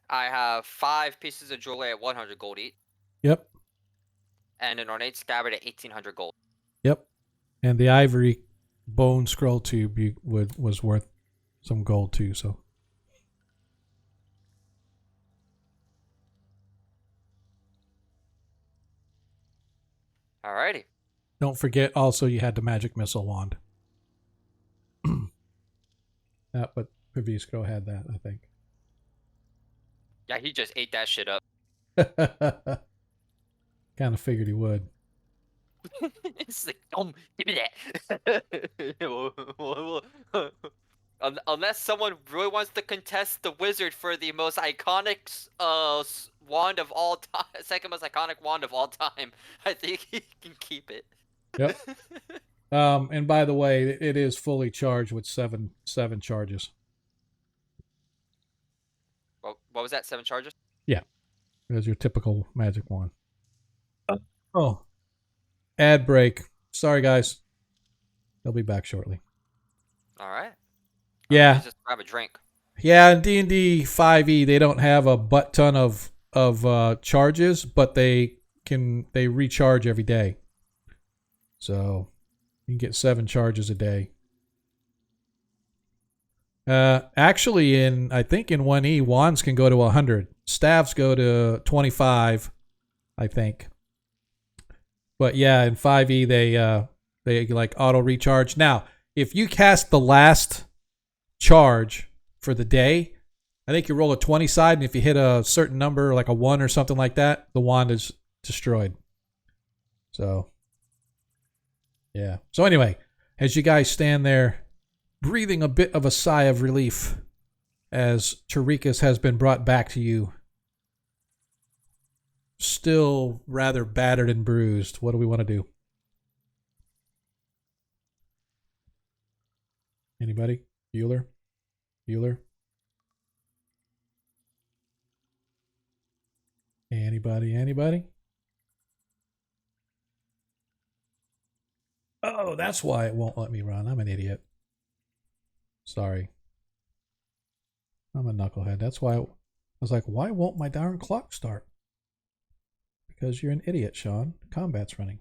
I have 5 pieces of jewelry at 100 gold each, Yep. and an ornate scabbard at 1800 gold. Yep. And the ivory bone scroll tube was worth some gold too. So. Alrighty. Don't forget also you had the magic missile wand. But Pavisco had that, I think. Yeah, he just ate that shit up. Kind of figured he would. It's like, give me that. Unless someone really wants to contest the wizard for the most iconic wand of all time, second most iconic wand of all time, I think he can keep it. Yep. And by the way, it is fully charged with seven charges. What was that? 7 charges? Yeah. As your typical magic wand. Oh. Ad break. Sorry, guys. They'll be back shortly. All right. Yeah. Just grab a drink. Yeah, in D&D 5e, they don't have a butt ton of charges, but they recharge every day. So you can get 7 charges a day. Actually, I think in 1e, wands can go to 100. Staves go to 25, I think. But yeah, in 5e they like auto recharge. Now, if you cast the last charge for the day, I think you roll a 20 side, and if you hit a certain number, like a 1 or something like that, the wand is destroyed. So, yeah. So anyway, as you guys stand there, breathing a bit of a sigh of relief as Terikus has been brought back to you, still rather battered and bruised, what do we want to do? Anybody? Bueller? Anybody? Oh, that's why it won't let me run. I'm an idiot. Sorry. I'm a knucklehead. That's why I was like, why won't my darn clock start? Because you're an idiot, Sean. Combat's running.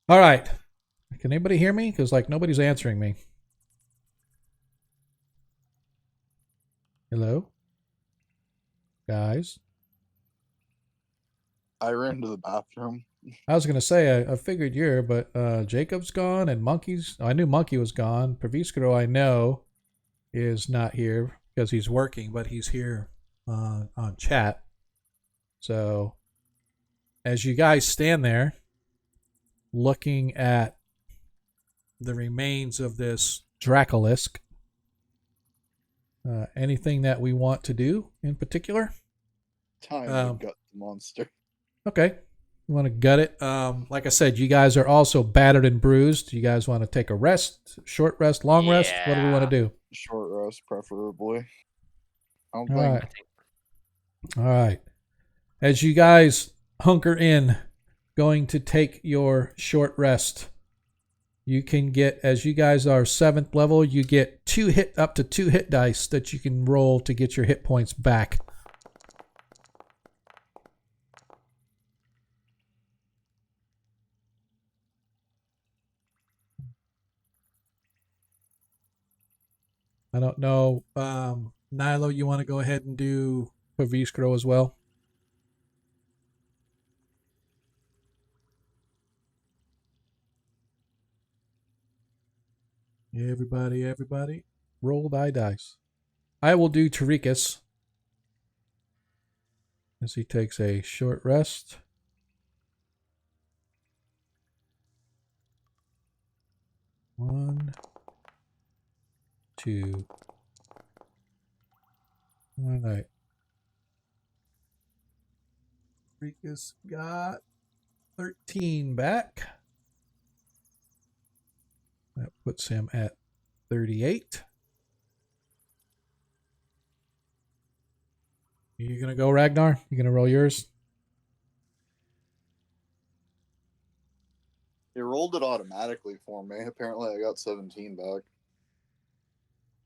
All right. Can anybody hear me? Because like nobody's answering me. Hello? Guys? I ran to the bathroom. I was going to say, I figured you're, but Jacob's gone and Monkey's... I knew Monkey was gone. Praviskro, I know, is not here because he's working, but he's here on chat. So, as you guys stand there, looking at the remains of this Dracolisk, anything that we want to do in particular? Time to gut the monster. Okay. You want to gut it? Like I said, you guys are also battered and bruised. You guys want to take a rest, short rest, long rest? What do we want to do? Short rest, preferably. I don't All think. right. All right. As you guys hunker in, going to take your short rest, you can get, as you guys are 7th level, you get up to 2 hit dice that you can roll to get your hit points back. I don't know. Nilo, you want to go ahead and do Paviskro as well? Everybody, roll thy dice. I will do Terikus as he takes a short rest. One, 2. All right. Terikus got 13 back. That puts him at 38. You gonna go, Ragnar? You gonna roll yours? It rolled it automatically for me. Apparently, I got 17 back.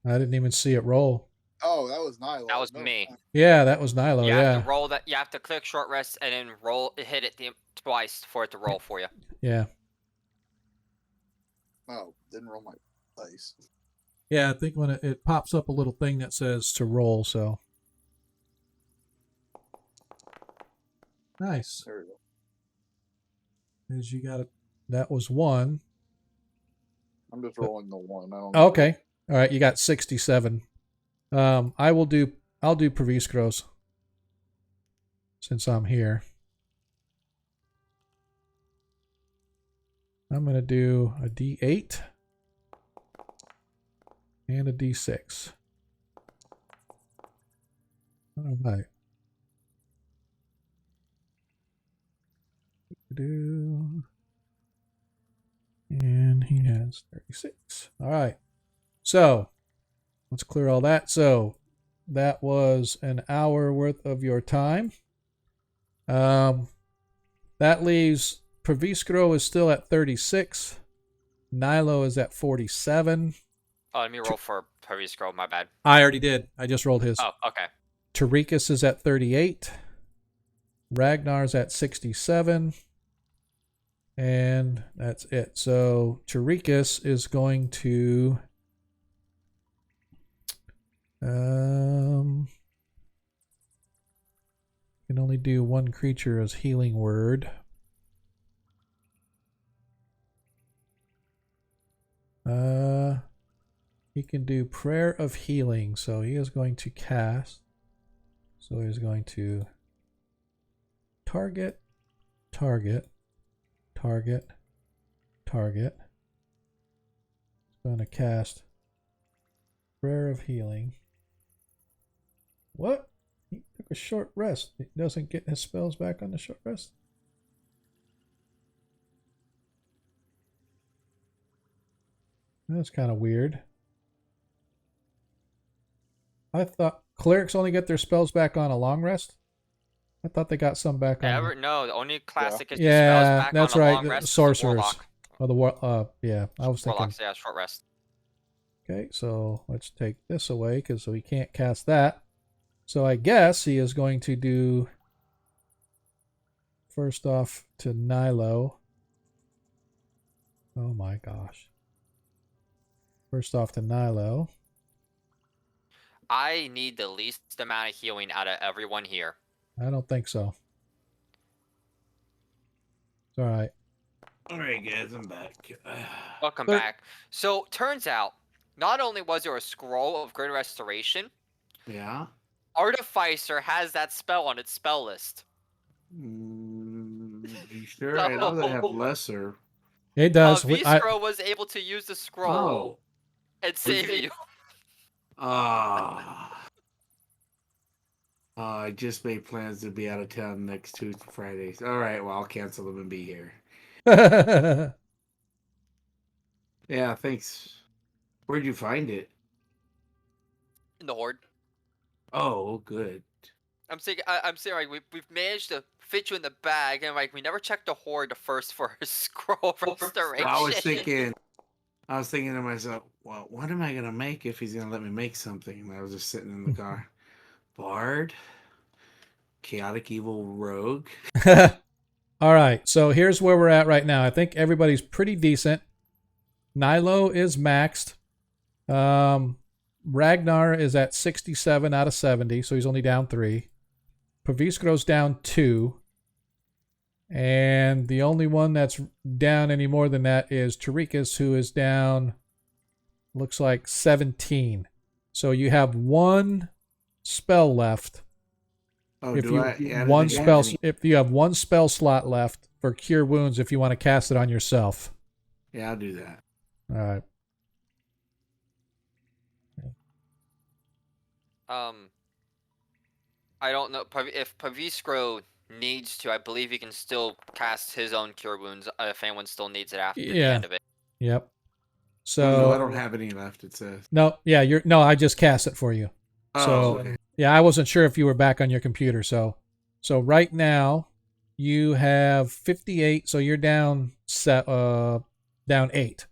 I didn't even see it roll. Oh, that was Nyla. That was me. Yeah, that was Nilo. You Yeah. have to roll that. You have to click short rest and then hit it twice for it to roll for you. Yeah. Oh, didn't roll my dice. Yeah, I think when it pops up a little thing that says to roll, so. Nice. There we go. As you got it. That was 1. I'm just rolling the 1. I don't. Okay. All right, you got 67. I'll do Proviskros since I'm here. I'm going to do a D8 and a D6. All right. And he has 36. All right. So let's clear all that. So that was an hour worth of your time. That leaves Proviskro is still at 36. Nilo is at 47. Oh, let me roll for Terikus. My bad. I already did. I just rolled his. Oh, okay. Terikus is at 38. Ragnar's at 67. And that's it. So Terikus is going to can only do one creature as healing word. He can do Prayer of Healing, so he is going to cast. So he's going to target. He's going to cast Prayer of Healing. What? He took a short rest. He doesn't get his spells back on the short rest? That's kind of weird. I thought clerics only get their spells back on a long rest. I thought they got some back on. No, the only classic is Yeah, spells back that's on a right. long rest. Sorcerers. Oh, yeah, I was thinking. Warlocks, yeah, short rest. Okay, so let's take this away because we can't cast that. So I guess he is going to do first off to Nilo. Oh my gosh. First off to Nilo. I need the least amount of healing out of everyone here. I don't think so. It's all right. All right, guys, I'm back. Welcome back. So, turns out, not only was there a scroll of Great Restoration, Yeah. Artificer has that spell on its spell list. You sure? I know they have lesser. It does. Vizcro was able to use the scroll and save you. I just made plans to be out of town next 2 Fridays. All right, well, I'll cancel them and be here. Yeah, thanks. Where'd you find it? In the Horde. Oh, good. I'm saying, like, we've managed to fit you in the bag, and like we never checked the Horde first for a scroll of restoration. I was thinking to myself, well, what am I gonna make if he's gonna let me make something? And I was just sitting in the car. Bard, chaotic evil rogue. All right, so here's where we're at right now. I think everybody's pretty decent. Nilo is maxed. Ragnar is at 67 out of 70, so he's only down 3. Proviskro's down 2. And the only one that's down any more than that is Terikus, who is down, looks like 17. So you have one spell left. Oh, if do you I add one it again? spell, if you have one spell slot left for Cure Wounds, if you want to cast it on yourself. Yeah, I'll do that. All right. I don't know if Paviskro needs to. I believe he can still cast his own Cure Wounds if anyone still needs it after the end of it. Yep. Oh, So no, I don't have any left. It says. no, yeah, I just cast it for you. Oh, So okay. yeah, I wasn't sure if you were back on your computer. So right now, you have 58, so you're down down 8.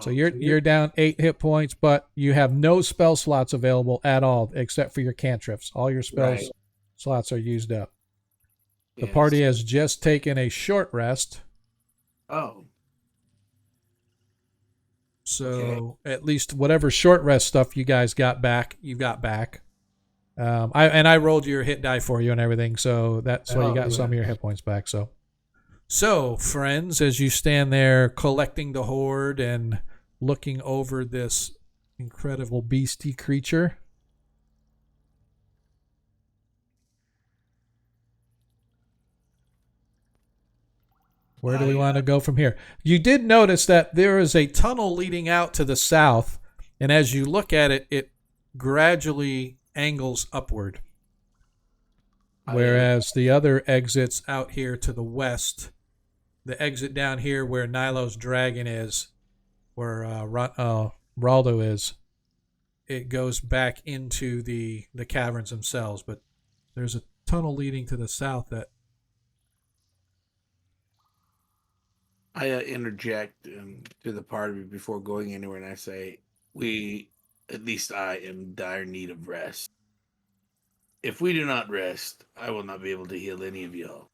So Oh, you're down 8 hit points, but you have no spell slots available at all except for your cantrips. All your spells Right. slots are used up. The yes. party has just taken a short rest, Oh, so at least whatever short rest stuff you guys got back, you got back. I rolled your hit die for you and everything, so that's why you Oh, got some of your yes. hit points back. So friends, as you stand there collecting the horde and looking over this incredible beastie creature, where do we want to go from here? You did notice that there is a tunnel leading out to the south, and as you look at it, it gradually angles upward. Whereas the other exits out here to the west, the exit down here where Nilo's dragon is, where Raldo is, it goes back into the caverns themselves. But there's a tunnel leading to the south that. I interject to the party before going anywhere, and I say, "We, at least I, am in dire need of rest. If we do not rest, I will not be able to heal any of y'all,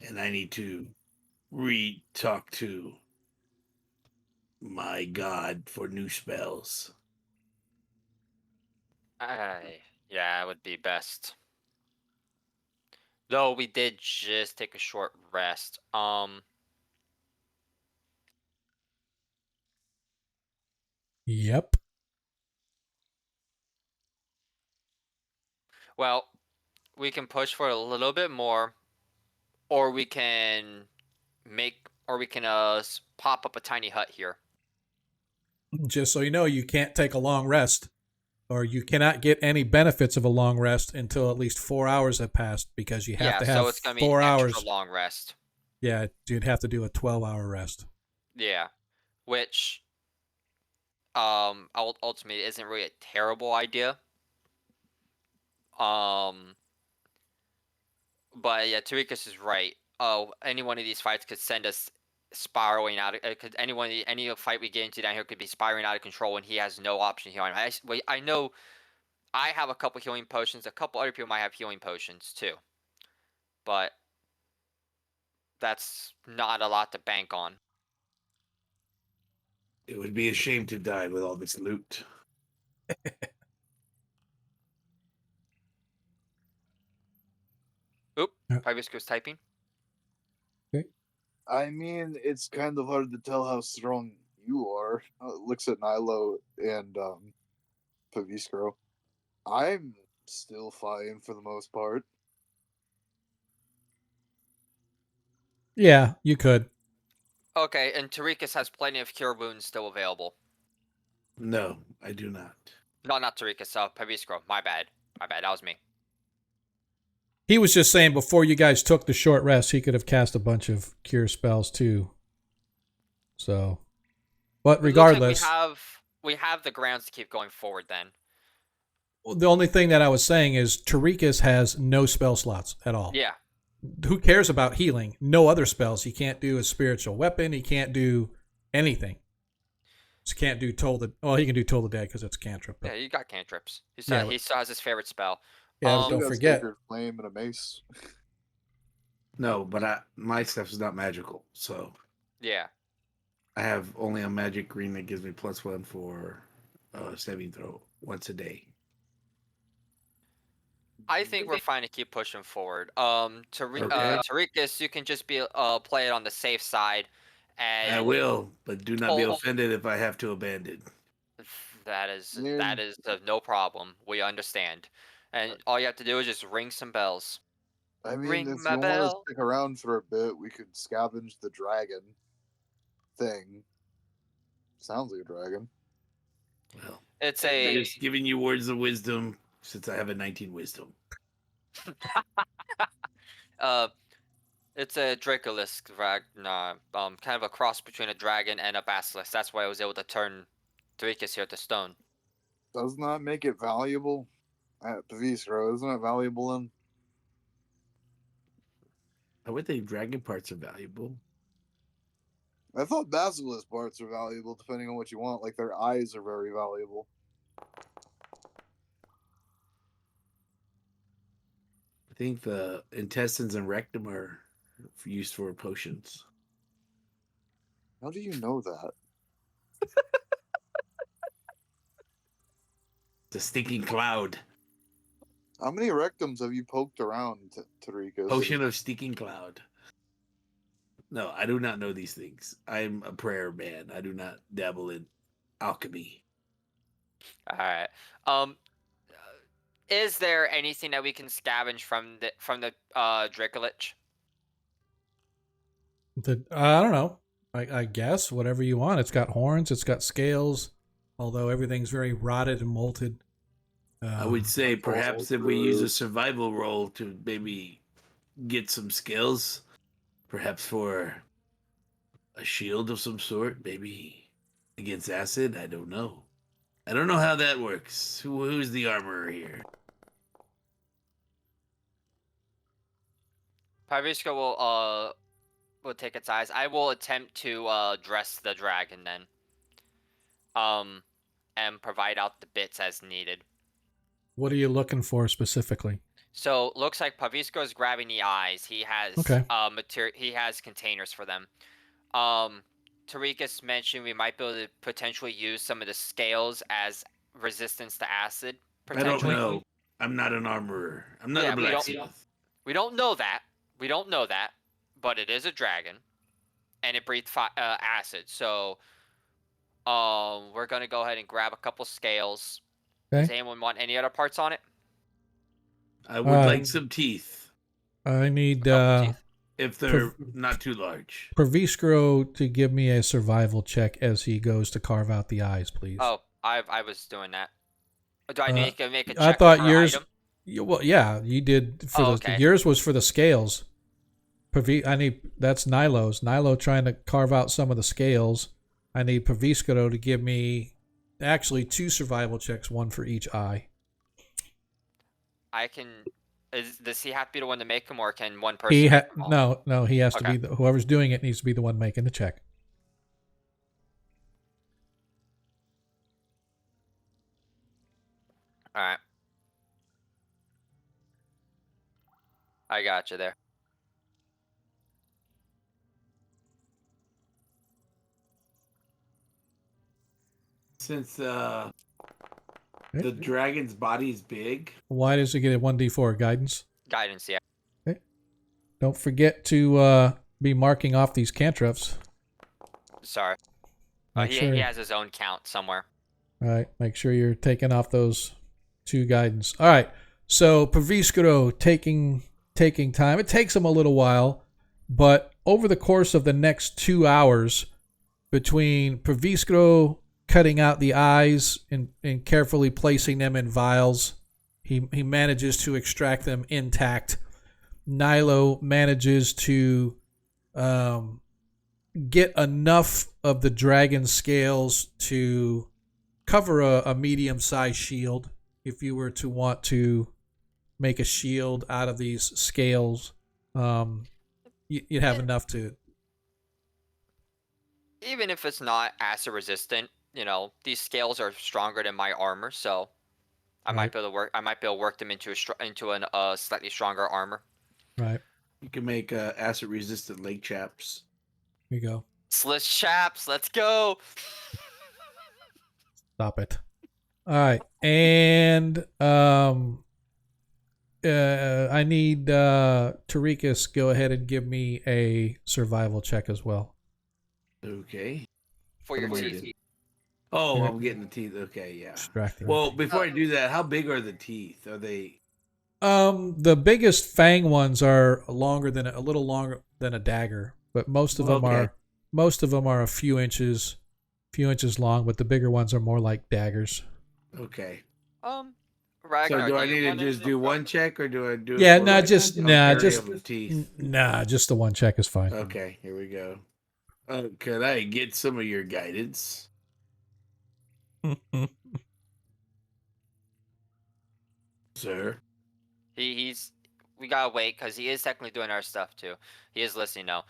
and I need to re-talk to my god for new spells." Yeah, it would be best. Though we did just take a short rest. Yep. Well, we can push for a little bit more, or we can pop up a tiny hut here. Just so you know, you can't take a long rest, or you cannot get any benefits of a long rest until at least 4 hours have passed, because you have to have so it's gonna be 4 an hours. extra long rest. Yeah, you'd have to do a 12-hour rest. Yeah, which ultimately isn't really a terrible idea. But yeah, Terikus is right. Any one of these fights could send us spiraling out. Could any fight we get into down here could be spiraling out of control, and he has no option healing. I know I have a couple healing potions. A couple other people might have healing potions too, but that's not a lot to bank on. It would be a shame to die with all this loot. Oop, Yeah. Terikus was typing. I mean, it's kind of hard to tell how strong you are. Looks at Nilo and Paviskro. I'm still fine for the most part. Yeah, you could. Okay, and Terikus has plenty of cure wounds still available. No, I do not. No, not Terikus. Paviskro. My bad. That was me. He was just saying before you guys took the short rest, he could have cast a bunch of cure spells too. So, but regardless, Like we have the grounds to keep going forward. Then the only thing that I was saying is Terikus has no spell slots at all. yeah. Who cares about healing? No other spells. He can't do a spiritual weapon. He can't do anything. He can't do Toll the. Well, he can do Toll the Dead because it's cantrip. Yeah, you got cantrips. He Yeah, still has his favorite spell. Yeah, but Still don't got forget. Sacred Flame and a mace. No, but my stuff is not magical, so Yeah. I have only a magic green that gives me +1 for saving throw once a day. I think we're fine to keep pushing forward. Okay. Terikus, you can just be play it on the safe side, and I will, but do not be Toll- offended if I have to abandon. That is Yeah. no problem. We understand, and all you have to do is just ring some bells. I mean, Ring if my you want to bell. stick around for a bit, we could scavenge the dragon thing. Sounds like a dragon. Well, It's I'm a just giving you words of wisdom since I have a 19 wisdom. It's a Dracolisk Ragnar, kind of a cross between a dragon and a basilisk. That's why I was able to turn Terikus here to stone. Does not make it valuable. Paviskro, isn't it valuable then? I would think dragon parts are valuable. I thought basilisk parts are valuable depending on what you want. Like their eyes are very valuable. I think the intestines and rectum are used for potions. How do you know that? The stinking cloud. How many rectums have you poked around, Terikus? Potion of stinking cloud. No, I do not know these things. I'm a prayer man. I do not dabble in alchemy. All right. Is there anything that we can scavenge from the Dracolisk? I don't know. I guess whatever you want. It's got horns. It's got scales. Although everything's very rotted and molted. I would say perhaps if we use a survival roll to maybe get some skills, perhaps for a shield of some sort, maybe against acid. I don't know. I don't know how that works. Who's the armorer here? Pavisco will take its eyes. I will attempt to dress the dragon then. And provide out the bits as needed. What are you looking for specifically? So looks like Pavisco is grabbing the eyes. He has he has containers for them. Terikus mentioned we might be able to potentially use some of the scales as resistance to acid. I don't know. I'm not an armorer. I'm not a blacksmith. We don't know that. We don't know that. But it is a dragon, and it breathes acid. So, we're gonna go ahead and grab a couple scales. Okay. Does anyone want any other parts on it? I would like some teeth. I need teeth. If they're not too large. Proviskro to give me a survival check as he goes to carve out the eyes, please. Oh, I was doing that. Do I need to make a check? I thought per yours. item? Well, yeah, you did for okay. Yours was for the scales. I need that's Nilo's. Nilo trying to carve out some of the scales. I need Proviskro to give me actually 2 survival checks, 1 for each eye. I can. Does he have to be the one to make them, or can one person? No. He has to be whoever's doing it needs to be the one making the check. All right. I got you there. Since the dragon's body is big. Why does it get a 1d4 guidance? Guidance, yeah. Okay. Don't forget to be marking off these cantrips. Sorry. He has his own count somewhere. All right. Make sure you're taking off those 2 guidance. All right. So Proviskro taking time. It takes him a little while, but over the course of the next 2 hours, between Proviskro cutting out the eyes and carefully placing them in vials, he manages to extract them intact. Nilo manages to get enough of the dragon scales to cover a medium-sized shield. If you were to want to make a shield out of these scales, you'd have enough to. Even if it's not acid resistant, these scales are stronger than my armor, so I might be able to work them into a slightly stronger armor. Right. You can make acid resistant leg chaps. Here you go. Slish chaps, let's go. Stop it. All right, and I need Terikus go ahead and give me a survival check as well. Okay. For your teeth. Oh, I'm getting the teeth. Okay, yeah. Extracting. Well, before I do that, how big are the teeth? Are they? The biggest fang ones are a little longer than a dagger, but most of them are a few inches long, but the bigger ones are more like daggers. Okay. Ragnar, so do I need to just do one check, or do I do? Yeah, just the teeth. Just the one check is fine. Okay, here we go. Could I get some of your guidance? Sir. we gotta wait because he is technically doing our stuff too. He is listening now.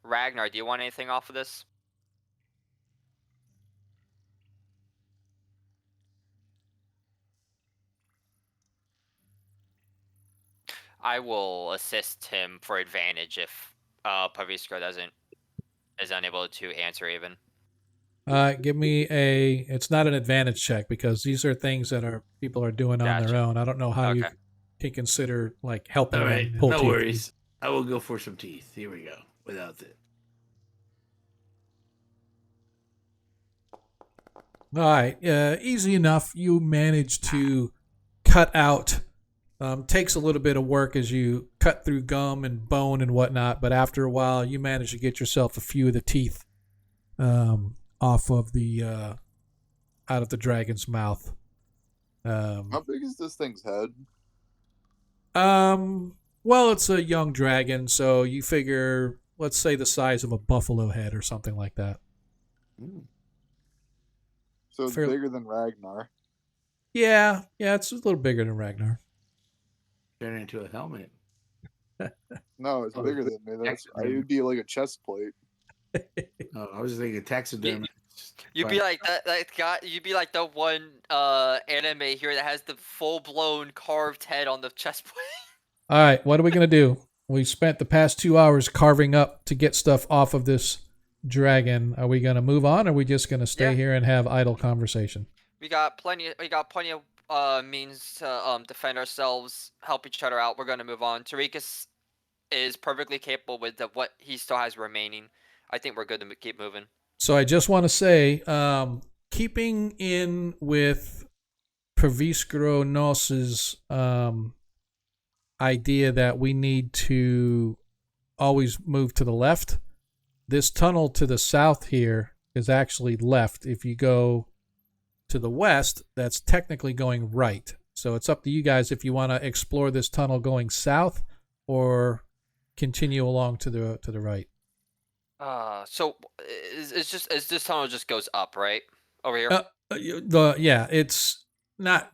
Ragnar, do you want anything off of this? I will assist him for advantage if Pavisco is unable to answer even. Give me a. It's not an advantage check because these are things that people are doing on their Gotcha. own. I don't know how you Okay. can consider like helping All them right, pull no teeth. worries. I will go for some teeth. Here we go. Without it. All right, easy enough. You manage to cut out. Takes a little bit of work as you cut through gum and bone and whatnot, but after a while, you manage to get yourself a few of the teeth off of the out of the dragon's mouth. How big is this thing's head? Well, it's a young dragon, so you figure, let's say the size of a buffalo head or something like that. So it's bigger than Ragnar. Yeah, it's a little bigger than Ragnar. Turn into a helmet. No, it's bigger than me. It would be like a chest plate. Oh, I was thinking taxidermy. You'd be like that guy. You'd be like the one anime here that has the full blown carved head on the chest plate. All right, what are we gonna do? We spent the past 2 hours carving up to get stuff off of this dragon. Are we gonna move on, or are we just gonna stay here and have idle conversation? We got plenty of means to defend ourselves, help each other out. We're gonna move on. Terikus is perfectly capable with what he still has remaining. I think we're good to keep moving. So I just want to say, keeping in with Pavisco Nos's idea that we need to always move to the left, this tunnel to the south here is actually left. If you go to the west, that's technically going right. So it's up to you guys if you want to explore this tunnel going south or continue along to the right. So is this tunnel just goes up, right? Over here? It's not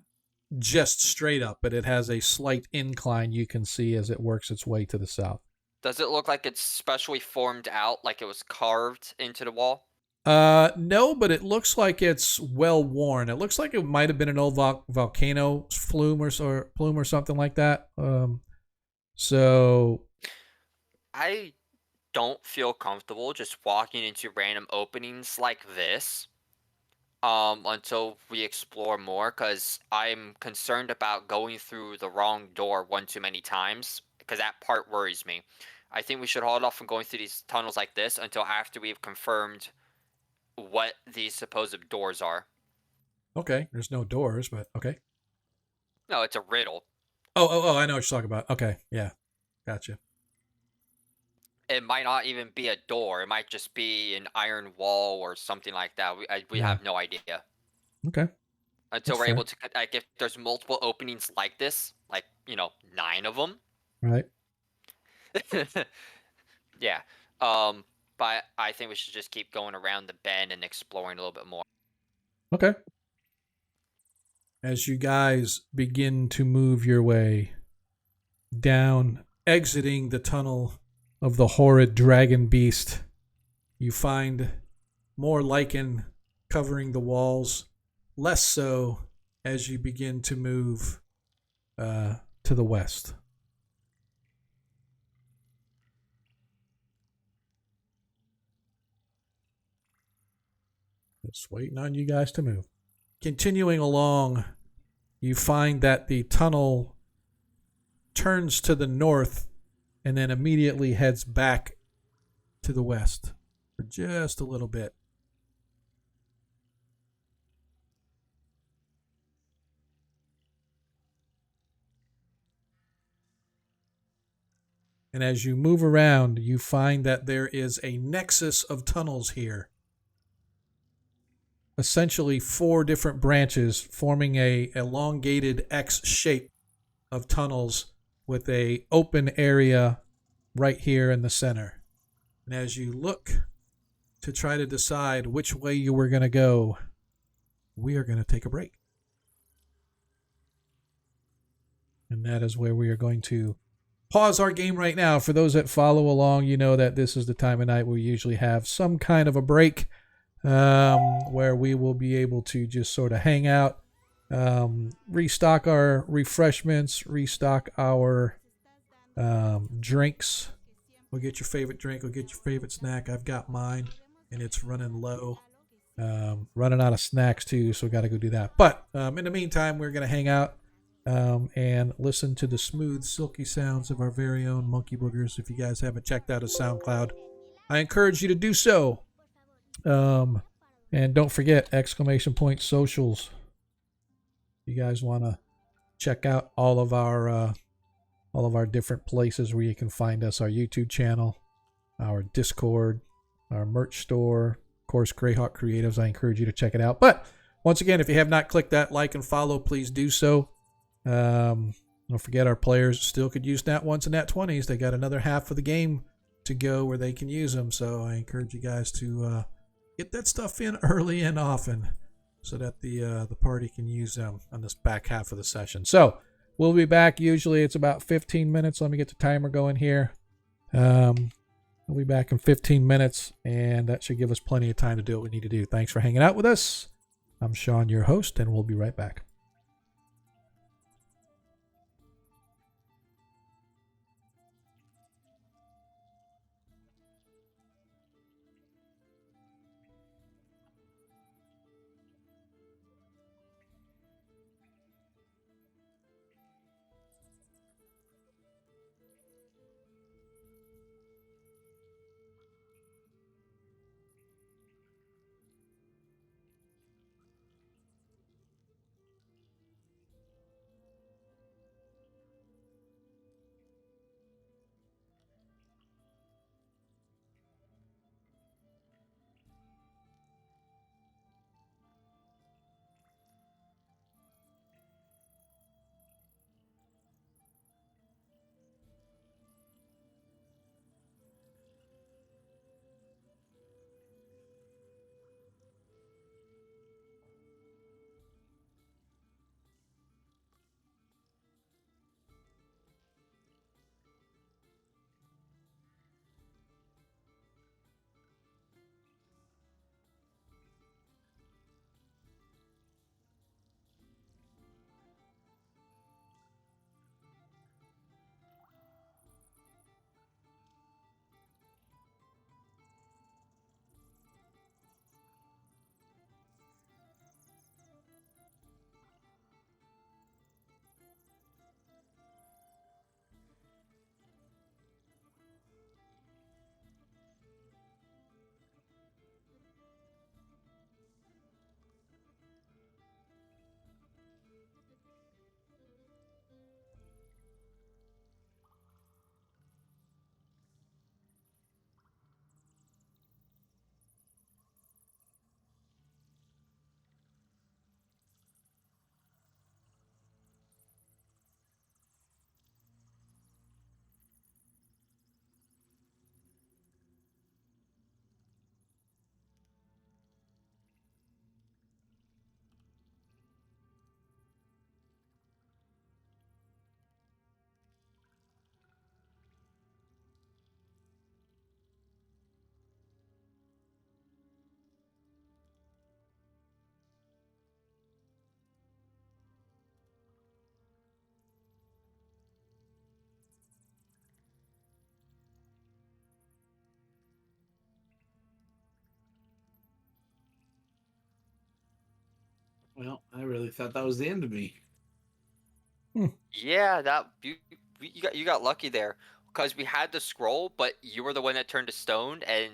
just straight up, but it has a slight incline you can see as it works its way to the south. Does it look like it's specially formed out, like it was carved into the wall? No, but it looks like it's well worn. It looks like it might have been an old volcano plume or something like that. So I don't feel comfortable just walking into random openings like this until we explore more, because I'm concerned about going through the wrong door one too many times, because that part worries me. I think we should hold off from going through these tunnels like this until after we've confirmed what these supposed doors are. Okay, there's no doors, but okay. No, it's a riddle. Oh, I know what you're talking about. Okay, yeah, gotcha. It might not even be a door. It might just be an iron wall or something like that. We have no idea. Okay. Until That's we're fair. able to, like, if there's multiple openings like this, like, 9 of them. Right. Yeah. But I think we should just keep going around the bend and exploring a little bit more. Okay. As you guys begin to move your way down, exiting the tunnel of the horrid dragon beast, you find more lichen covering the walls, less so as you begin to move to the west. Just waiting on you guys to move. Continuing along, you find that the tunnel turns to the north and then immediately heads back to the west for just a little bit. And as you move around, you find that there is a nexus of tunnels here. Essentially 4 different branches forming a elongated X shape of tunnels with a open area right here in the center. And as you look to try to decide which way you were going to go, we are going to take a break. And that is where we are going to pause our game right now. For those that follow along, you know that this is the time of night we usually have some kind of a break where we will be able to just sort of hang out, restock our refreshments, restock our drinks. Go get your favorite drink, go get your favorite snack. I've got mine, and it's running low. Running out of snacks too, so got to go do that. But in the meantime, we're going to hang out and listen to the smooth, silky sounds of our very own Monkey Boogers. If you guys haven't checked out his SoundCloud, I encourage you to do so. And don't forget, ! Socials. You guys want to check out all of our different places where you can find us, our YouTube channel, our Discord, our merch store, of course, Greyhawk Creatives. I encourage you to check it out. But once again, if you have not clicked that like and follow, please do so. Don't forget, our players still could use nat 1s and nat 20s. They got another half of the game to go where they can use them. So I encourage you guys to get that stuff in early and often so that the party can use them on this back half of the session. So we'll be back. Usually it's about 15 minutes. Let me get the timer going here. We'll be back in 15 minutes, and that should give us plenty of time to do what we need to do. Thanks for hanging out with us. I'm Sean, your host, and we'll be right back. Well, I really thought that was the end of me. Yeah, you got lucky there because we had the scroll, but you were the one that turned to stone, and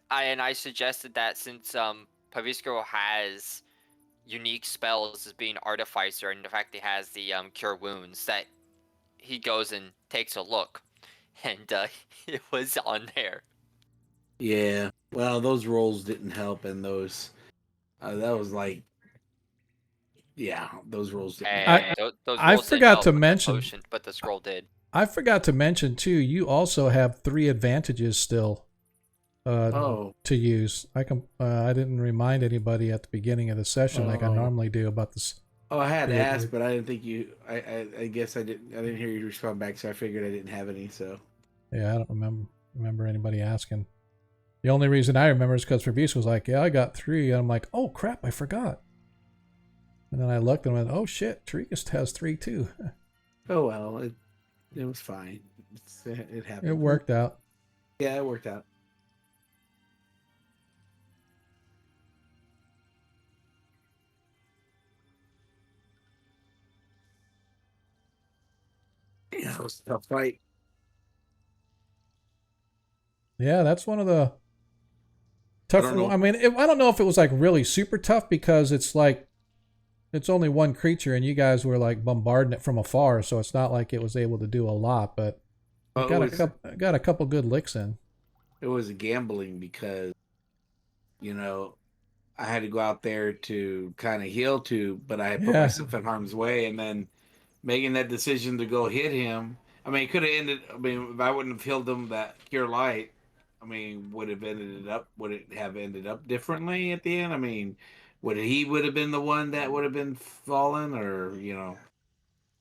I suggested that since Pavisco has unique spells as being artificer, and the fact he has the cure wounds, that he goes and takes a look, and it was on there. Yeah. Well, those rolls didn't help, and those that was like, yeah, those rolls didn't. And those I rolls didn't forgot help to with the mention- potion, but the scroll did. I forgot to mention too, you also have 3 advantages still to use. I didn't remind anybody at the beginning of the session like I normally do about this Oh, I had Yeah, asked, dude. but I didn't think you. I guess I didn't. I didn't hear you respond back, so I figured I didn't have any. So Yeah, I don't remember anybody asking. The only reason I remember is because Fabrice was like, "Yeah, I got 3." And I'm like, "Oh crap, I forgot." And then I looked and went, "Oh shit, Terikus has 3 too." oh well, it was fine. It happened. It worked out. Yeah, it worked out. Yeah, it was a tough fight. Yeah, that's one of the don't tougher. know. I mean, I don't know if it was like really super tough because it's like it's only one creature and you guys were like bombarding it from afar, so it's not like it was able to do a lot. But Well, got a couple good licks in. it was gambling because I had to go out there to kind of heal but I had put Yeah. myself in harm's way, and then making that decision to go hit him. I mean, it could have ended. I mean, if I wouldn't have healed him that cure light, I mean, would it have ended up differently at the end? I mean, would have been the one that would have been fallen, or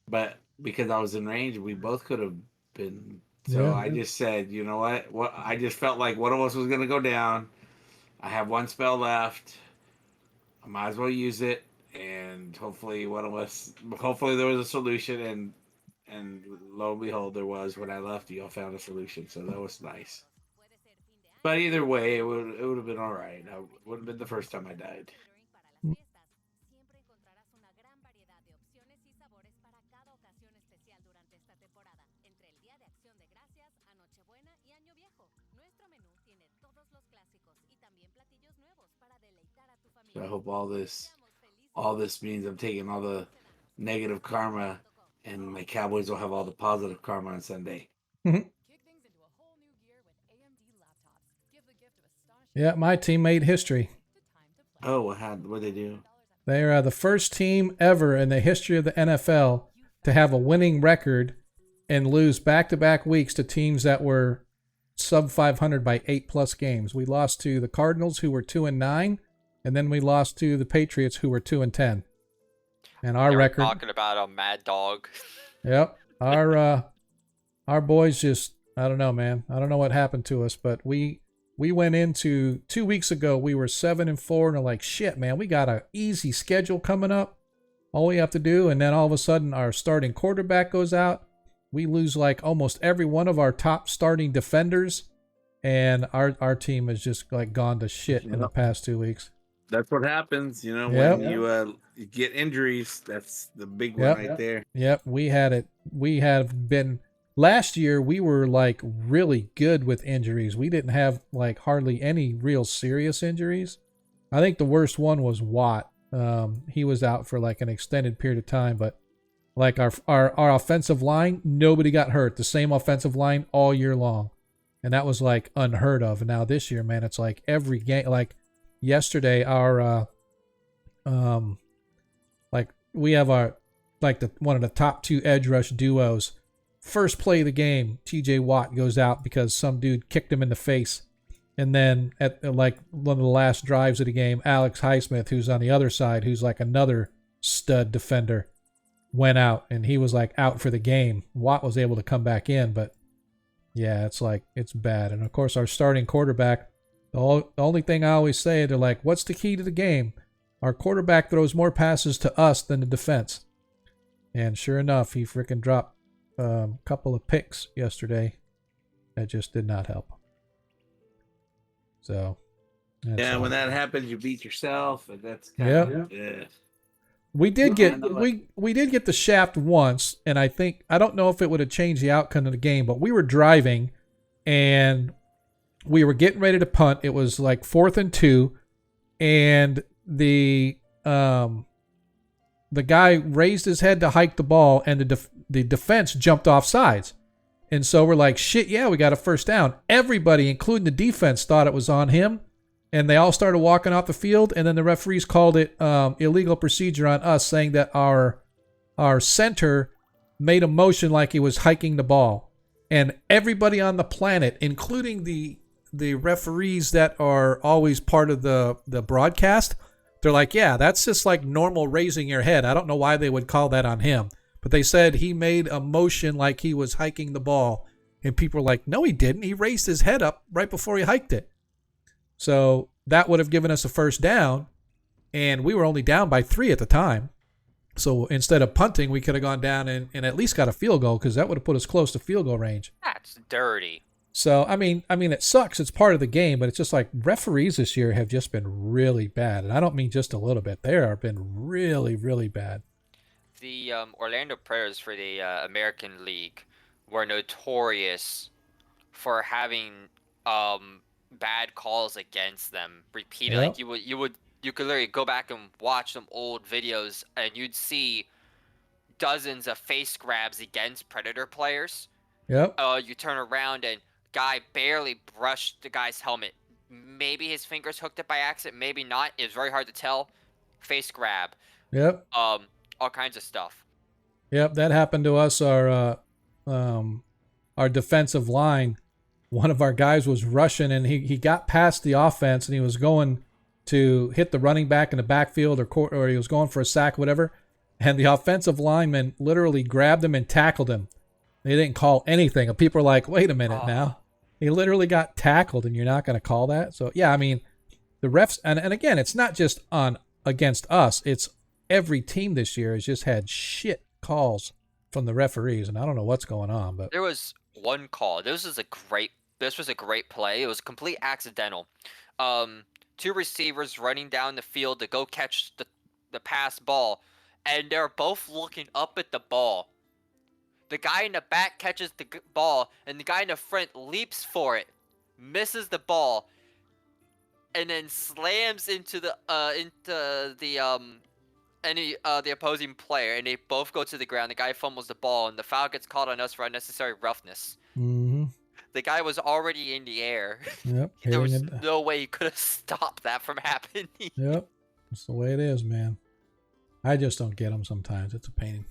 But because I was in range, we both could have been. So Yeah. I just said, you know what? What I just felt like one of us was going to go down. I have one spell left. I might as well use it, and hopefully one of us. Hopefully there was a solution, and lo and behold, there was. When I left, you all found a solution, so that was nice. But either way, it would have been all right. It wouldn't have been the first time I died. So I hope all this means I'm taking all the negative karma, and my Cowboys will have all the positive karma on Sunday. Yeah, my team made history. Oh, what they do? They are the first team ever in the history of the NFL to have a winning record and lose back-to-back weeks to teams that were sub 500 by 8+ games. We lost to the Cardinals, who were 2-9, and then we lost to the Patriots, who were 2-10. And our record. Talking about a mad dog. Yep, our boys just, I don't know, man. I don't know what happened to us, but we went into 2 weeks ago. We were 7-4, and are like, shit, man. We got an easy schedule coming up. All we have to do, and then all of a sudden, our starting quarterback goes out. We lose like almost every one of our top starting defenders, and our team has just like gone to shit in the past 2 weeks. That's what happens, when you get injuries. That's the big one right there. Yep, we had it. We have been last year. We were like really good with injuries. We didn't have like hardly any real serious injuries. I think the worst one was Watt. He was out for like an extended period of time, but like our offensive line, nobody got hurt. The same offensive line all year long, and that was like unheard of. And now this year, man, it's like every game. Like yesterday, our like we have our like one of the top 2 edge rush duos. First play of the game, TJ Watt goes out because some dude kicked him in the face. And then at like one of the last drives of the game, Alex Highsmith, who's on the other side, who's like another stud defender, went out, and he was like out for the game. Watt was able to come back in, but yeah, it's bad. And of course, our starting quarterback, the only thing I always say, they're like, what's the key to the game? Our quarterback throws more passes to us than the defense. And sure enough, he freaking dropped a couple of picks yesterday. That just did not help. So, yeah, when that happens, you beat yourself, and that's kind of, yeah. We did get the shaft once, and I don't know if it would have changed the outcome of the game, but we were driving, and we were getting ready to punt. It was like 4th and 2, and the guy raised his head to hike the ball, and the defense jumped off sides. And so we're like, shit, yeah, we got a first down. Everybody, including the defense, thought it was on him. And they all started walking off the field. And then the referees called it illegal procedure on us, saying that our center made a motion like he was hiking the ball. And everybody on the planet, including the referees that are always part of the broadcast, They're like, yeah, that's just like normal raising your head. I don't know why they would call that on him. But they said he made a motion like he was hiking the ball. And people were like, no, he didn't. He raised his head up right before he hiked it. So that would have given us a first down. And we were only down by 3 at the time. So instead of punting, we could have gone down and at least got a field goal because that would have put us close to field goal range. That's dirty. So, I mean, it sucks. It's part of the game, but it's just like referees this year have just been really bad. And I don't mean just a little bit. They have been really, really bad. The Orlando Prayers for the American League were notorious for having bad calls against them repeated. Yep. Like you could literally go back and watch some old videos and you'd see dozens of face grabs against Predator players. Yep. You turn around and guy barely brushed the guy's helmet. Maybe his fingers hooked it by accident, maybe not. It was very hard to tell. Face grab. Yep. All kinds of stuff. Yep. That happened to us. Our defensive line. One of our guys was rushing and he got past the offense and he was going to hit the running back in the backfield or he was going for a sack, whatever. And the offensive lineman literally grabbed him and tackled him. They didn't call anything. People are like, wait a minute now. He literally got tackled and you're not going to call that? So, yeah, I mean, the refs, and again, it's not just against us. It's every team this year has just had shit calls from the referees, and I don't know what's going on. But there was one call. This was a great play. It was complete accidental. 2 receivers running down the field to go catch the pass ball, and they're both looking up at the ball. The guy in the back catches the ball, and the guy in the front leaps for it, misses the ball, and then slams into the opposing player, and they both go to the ground. The guy fumbles the ball, and the foul gets called on us for unnecessary roughness. mm-hmm. The guy was already in the air. Yep. There was no way you could have stopped that from happening. Yep. That's the way it is, man. I just don't get them sometimes. It's a pain.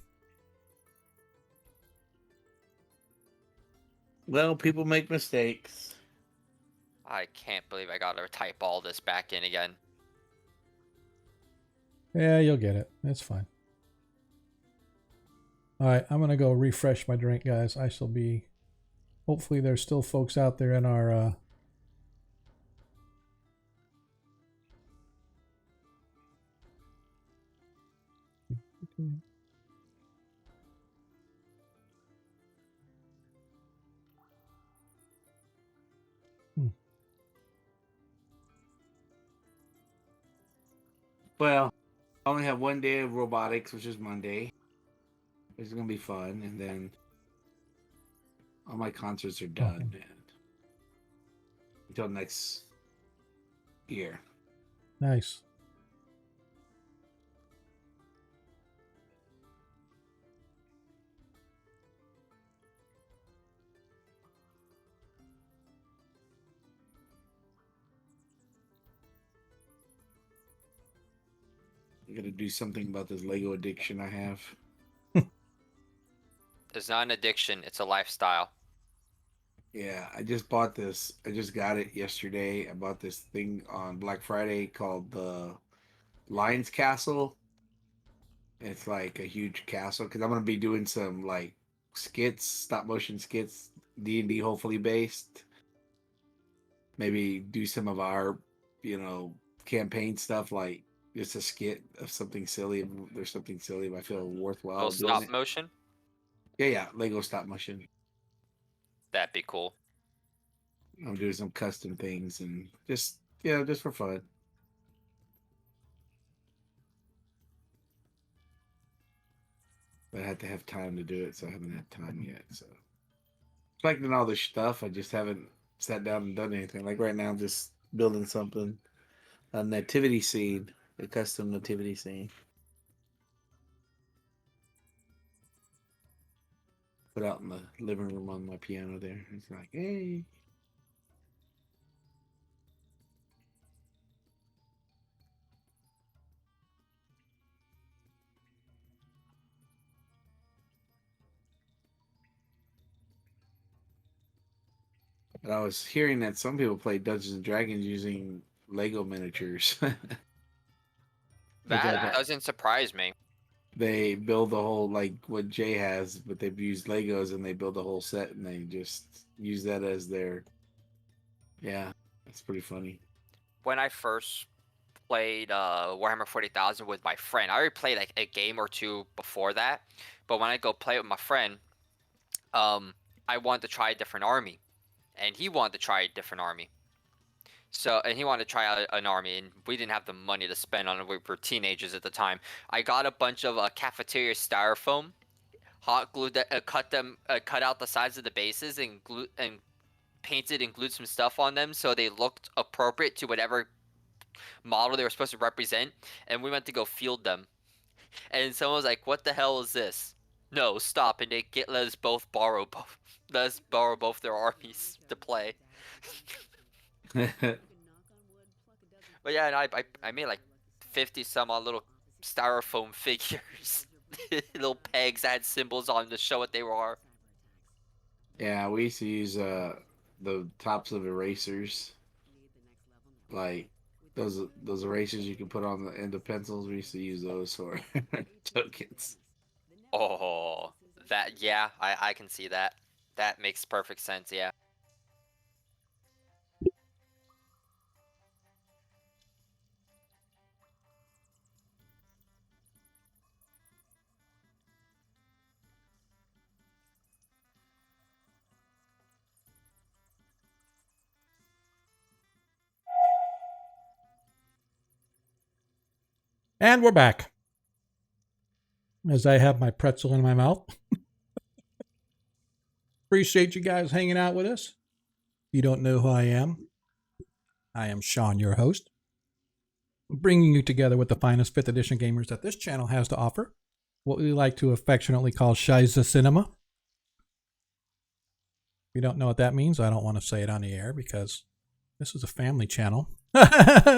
Well, people make mistakes. I can't believe I gotta type all this back in again. Yeah, you'll get it. It's fine. All right, I'm going to go refresh my drink, guys. I shall be... Hopefully there's still folks out there in our... Well, I only have one day of robotics, which is Monday. It's gonna be fun, and then all my concerts are done until next year. Nice. I gotta do something about this Lego addiction I have. It's not an addiction, it's a lifestyle. Yeah, I just bought this. I just got it yesterday. I bought this thing on Black Friday called the Lion's Castle. It's like a huge castle because I'm gonna be doing some like skits, stop motion skits, D&D hopefully based. Maybe do some of our, campaign stuff like just a skit of something silly. If there's something silly, if I feel worthwhile. Oh, doing stop it. motion? Yeah, Lego stop motion. That'd be cool. I'm doing some custom things and just for fun. But I had to have time to do it, so I haven't had time yet. So collecting all this stuff, I just haven't sat down and done anything. Like right now, I'm just building something, a nativity scene, a custom nativity scene. Put out in the living room on my piano there. It's like, hey. But I was hearing that some people play Dungeons and Dragons using Lego miniatures. That doesn't surprise me. They build the whole, like what Jay has, but they've used Legos and they build a whole set and they just use that as their. Yeah, it's pretty funny. When I first played Warhammer 40,000 with my friend, I already played like a game or two before that, but when I go play with my friend, I wanted to try a different army, and he wanted to try a different army. So, and he wanted to try out an army, and we didn't have the money to spend on it. We were teenagers at the time. I got a bunch of cafeteria styrofoam, hot glued that, cut out the sides of the bases, and painted and glued some stuff on them so they looked appropriate to whatever model they were supposed to represent. And we went to go field them, and someone was like, "What the hell is this?" No, stop! And let us both borrow both their armies to play. But yeah, and I made like 50 some odd little styrofoam figures, little pegs that had symbols on them to show what they were. Yeah, we used to use the tops of erasers, like those erasers you can put on the end of pencils. We used to use those for tokens. Oh, that, yeah, I can see that. That makes perfect sense. Yeah. And we're back. As I have my pretzel in my mouth. Appreciate you guys hanging out with us. If you don't know who I am Sean, your host, bringing you together with the finest 5th edition gamers that this channel has to offer. What we like to affectionately call Shiza Cinema. If you don't know what that means, I don't want to say it on the air because this is a family channel.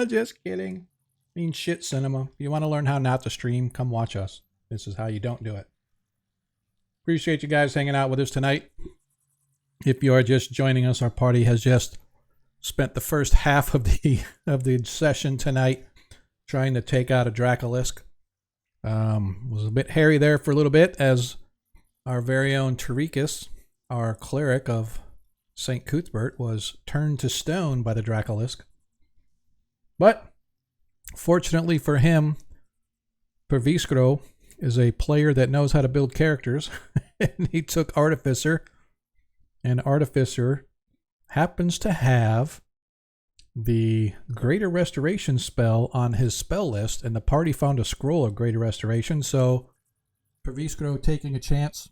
Just kidding. Means shit cinema. If you want to learn how not to stream, come watch us. This is how you don't do it. Appreciate you guys hanging out with us tonight. If you are just joining us, our party has just spent the first half of the session tonight trying to take out a Dracolisk. Was a bit hairy there for a little bit as our very own Terikus, our cleric of St. Cuthbert, was turned to stone by the Dracolisk. But fortunately for him, Perviskro is a player that knows how to build characters, and he took Artificer, and Artificer happens to have the Greater Restoration spell on his spell list, and the party found a scroll of Greater Restoration, so Perviskro, taking a chance,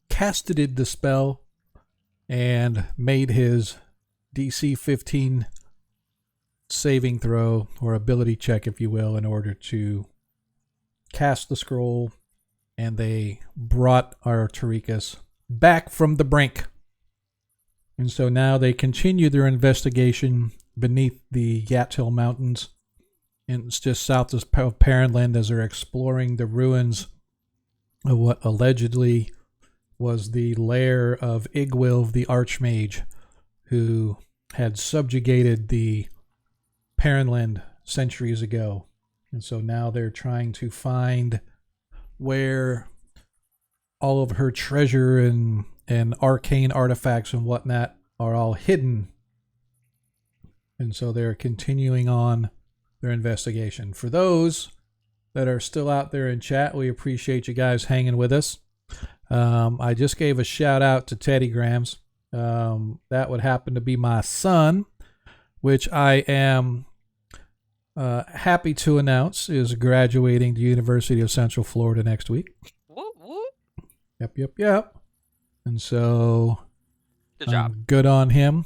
casted the spell and made his DC 15 saving throw, or ability check, if you will, in order to cast the scroll, and they brought our Terikus back from the brink. And so now they continue their investigation beneath the Yathill Mountains, and it's just south of Paranland, as they're exploring the ruins of what allegedly was the lair of Igwilv the Archmage, who had subjugated the Paranland centuries ago. And so now they're trying to find where all of her treasure and arcane artifacts and whatnot are all hidden. And so they're continuing on their investigation. For those that are still out there in chat, we appreciate you guys hanging with us. I just gave a shout out to Teddy Grams. That would happen to be my son, which I am happy to announce is graduating the University of Central Florida next week. Whoop, whoop. Yep. And so, Good job. Good on him.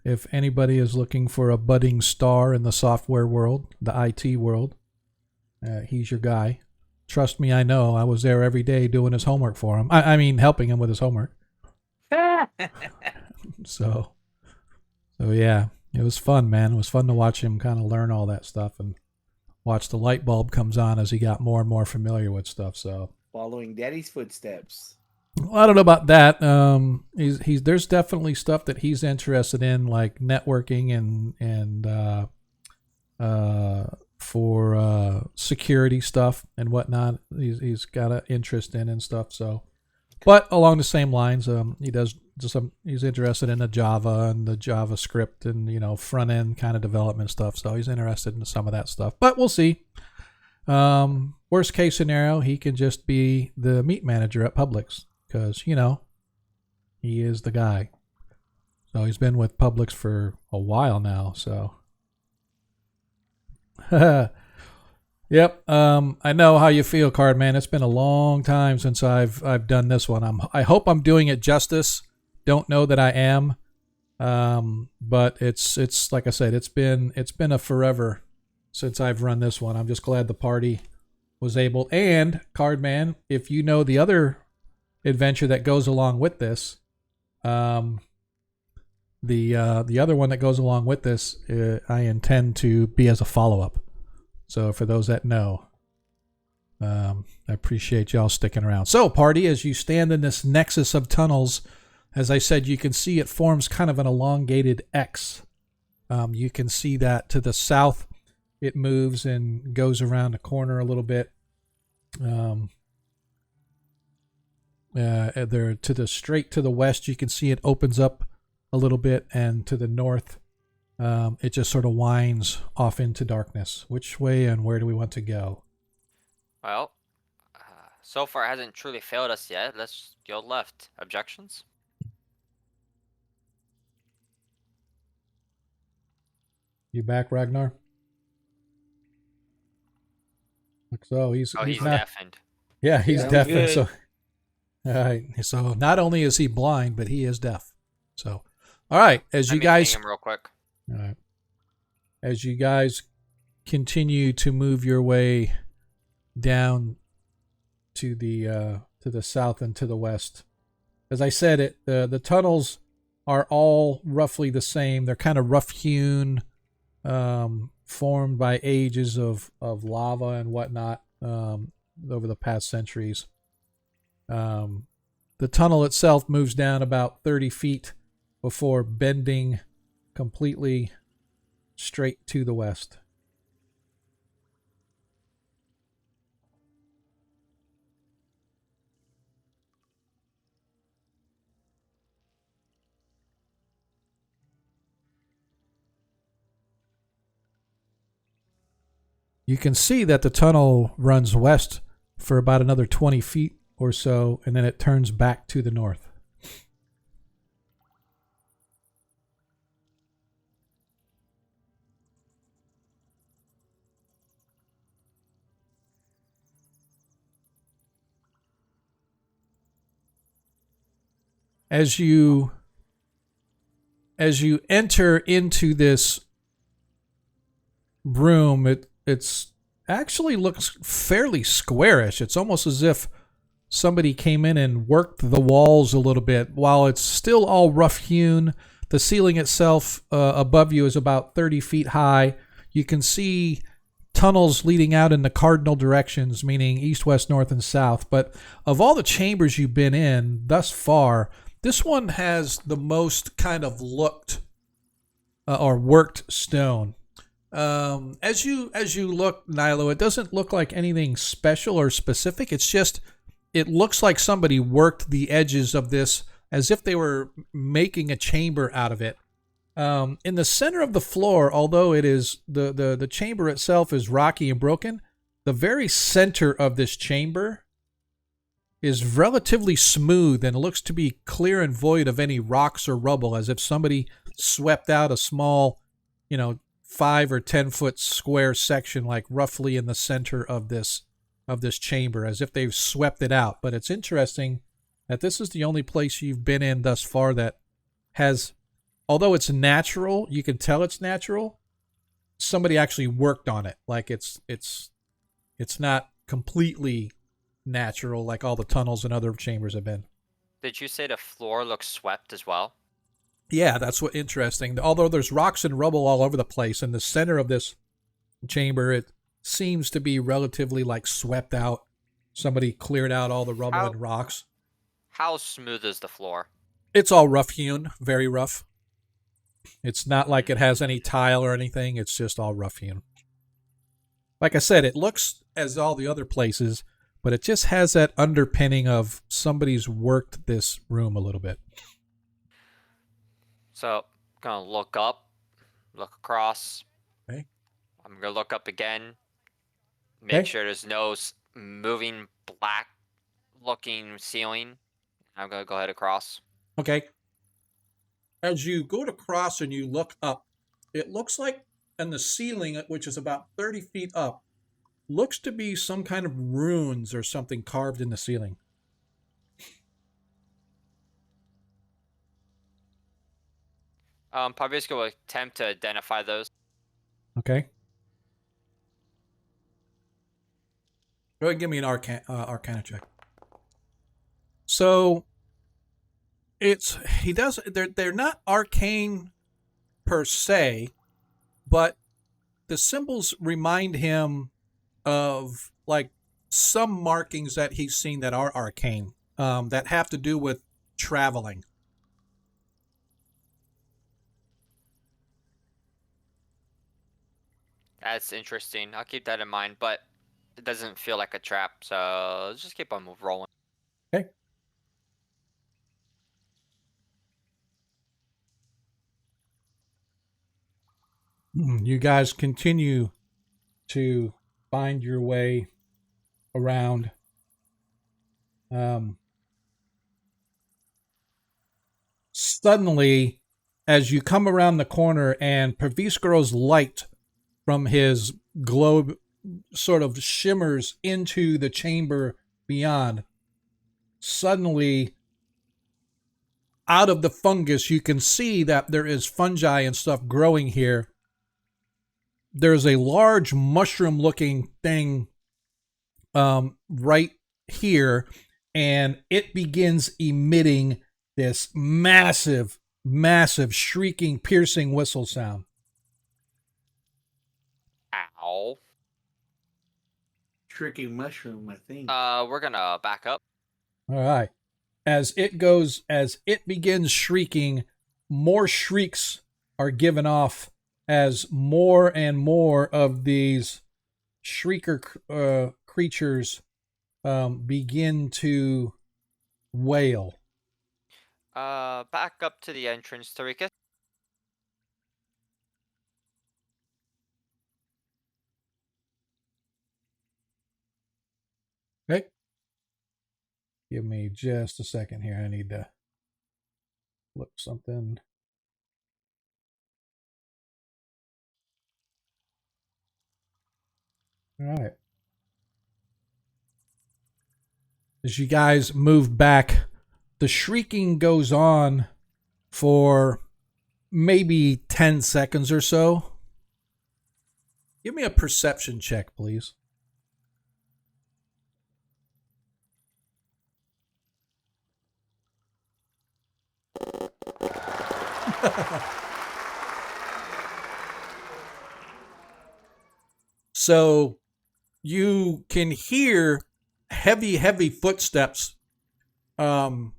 If anybody is looking for a budding star in the software world, the IT world, he's your guy. Trust me, I know. I was there every day doing his homework for him. I mean, helping him with his homework. So yeah, it was fun, man. It was fun to watch him kind of learn all that stuff and watch the light bulb comes on as he got more and more familiar with stuff. So Following Daddy's footsteps. Well, I don't know about that. He's there's definitely stuff that he's interested in, like networking and security stuff and whatnot. He's got an interest in and stuff. So, but along the same lines, he's interested in the Java and the JavaScript and front end kind of development stuff. So he's interested in some of that stuff. But we'll see. Worst case scenario, he can just be the meat manager at Publix because he is the guy. So he's been with Publix for a while now. So. Yep. I know how you feel, Card Man. It's been a long time since I've done this one. I hope I'm doing it justice. Don't know that I am. But it's like I said, it's been a forever since I've run this one. I'm just glad the party was able. And Card Man, if you know the other adventure that goes along with this, the other one that goes along with this, I intend to be as a follow-up. So for those that know, I appreciate y'all sticking around. So party, as you stand in this nexus of tunnels, as I said, you can see it forms kind of an elongated X. You can see that to the south, it moves and goes around the corner a little bit. There to the straight to the west, you can see it opens up a little bit, and to the north, it just sort of winds off into darkness. Which way and where do we want to go? Well, so far it hasn't truly failed us yet. Let's go left. Objections? You back, Ragnar? Looks so. He's not deafened. Yeah, he's Yeah, deafened. good. So not only is he blind, but he is deaf. So, all right, as you guys, him real quick. all right, as you guys continue to move your way down to the south and to the west, as I said, the tunnels are all roughly the same. They're kind of rough hewn, formed by ages of lava and whatnot over the past centuries. The tunnel itself moves down about 30 feet before bending completely straight to the west. You can see that the tunnel runs west for about another 20 feet or so, and then it turns back to the north. As you enter into this room, it's actually looks fairly squarish. It's almost as if somebody came in and worked the walls a little bit. While it's still all rough hewn, the ceiling itself above you is about 30 feet high. You can see tunnels leading out in the cardinal directions, meaning east, west, north, and south. But of all the chambers you've been in thus far, this one has the most kind of looked or worked stone. As you look, Nilo, it doesn't look like anything special or specific. It's just, it looks like somebody worked the edges of this as if they were making a chamber out of it. In the center of the floor, although it is the chamber itself is rocky and broken, the very center of this chamber is relatively smooth and looks to be clear and void of any rocks or rubble, as if somebody swept out a small, 5 or 10 foot square section, like roughly in the center of this chamber, as if they've swept it out. But it's interesting that this is the only place you've been in thus far that has, although it's natural, you can tell it's natural, somebody actually worked on it. Like it's not completely natural like all the tunnels and other chambers have been. Did you say the floor looks swept as well? Yeah, that's what interesting. Although there's rocks and rubble all over the place, in the center of this chamber, it seems to be relatively like swept out. Somebody cleared out all the rubble and rocks. How smooth is the floor? It's all rough hewn, very rough. It's not like it has any tile or anything. It's just all rough hewn. like I said, it looks as all the other places, but it just has that underpinning of somebody's worked this room a little bit. So, gonna look up, look across. Okay. I'm gonna look up again. Make Okay. sure there's no moving black looking ceiling. I'm gonna go ahead across. Okay. As you go to cross and you look up, it looks like in the ceiling, which is about 30 feet up, looks to be some kind of runes or something carved in the ceiling. Probably just go attempt to identify those. Okay. Go ahead and give me an arcana check. So they're not arcane per se, but the symbols remind him of like some markings that he's seen that are arcane, that have to do with traveling. That's interesting. I'll keep that in mind, but it doesn't feel like a trap, so let's just keep on rolling. Okay. You guys continue to find your way around. Suddenly, as you come around the corner and Praviscaro's light from his globe sort of shimmers into the chamber beyond, suddenly out of the fungus you can see that there is fungi and stuff growing here. There's a large mushroom looking thing right here, and it begins emitting this massive shrieking, piercing whistle sound. Ow. Tricky mushroom, I think. We're gonna back up. All right. As it begins shrieking, more shrieks are given off as more and more of these shrieker creatures begin to wail. Back up to the entrance, Terikus. Okay. Give me just a second here. I need to look something. All right. As you guys move back, the shrieking goes on for maybe 10 seconds or so. Give me a perception check, please. So you can hear heavy footsteps from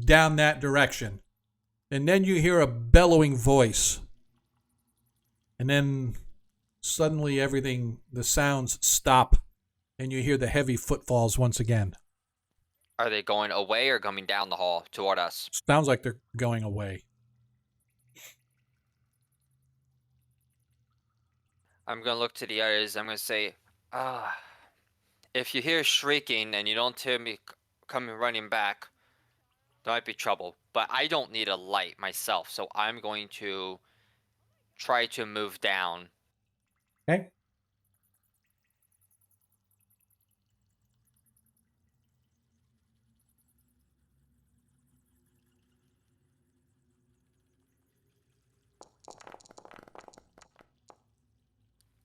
down that direction. And then you hear a bellowing voice. And then suddenly the sounds stop, and you hear the heavy footfalls once again. Are they going away or coming down the hall toward us? Sounds like they're going away. I'm gonna look to the others. I'm gonna say, if you hear shrieking and you don't hear me coming running back, there might be trouble. But I don't need a light myself, so I'm going to try to move down. Okay.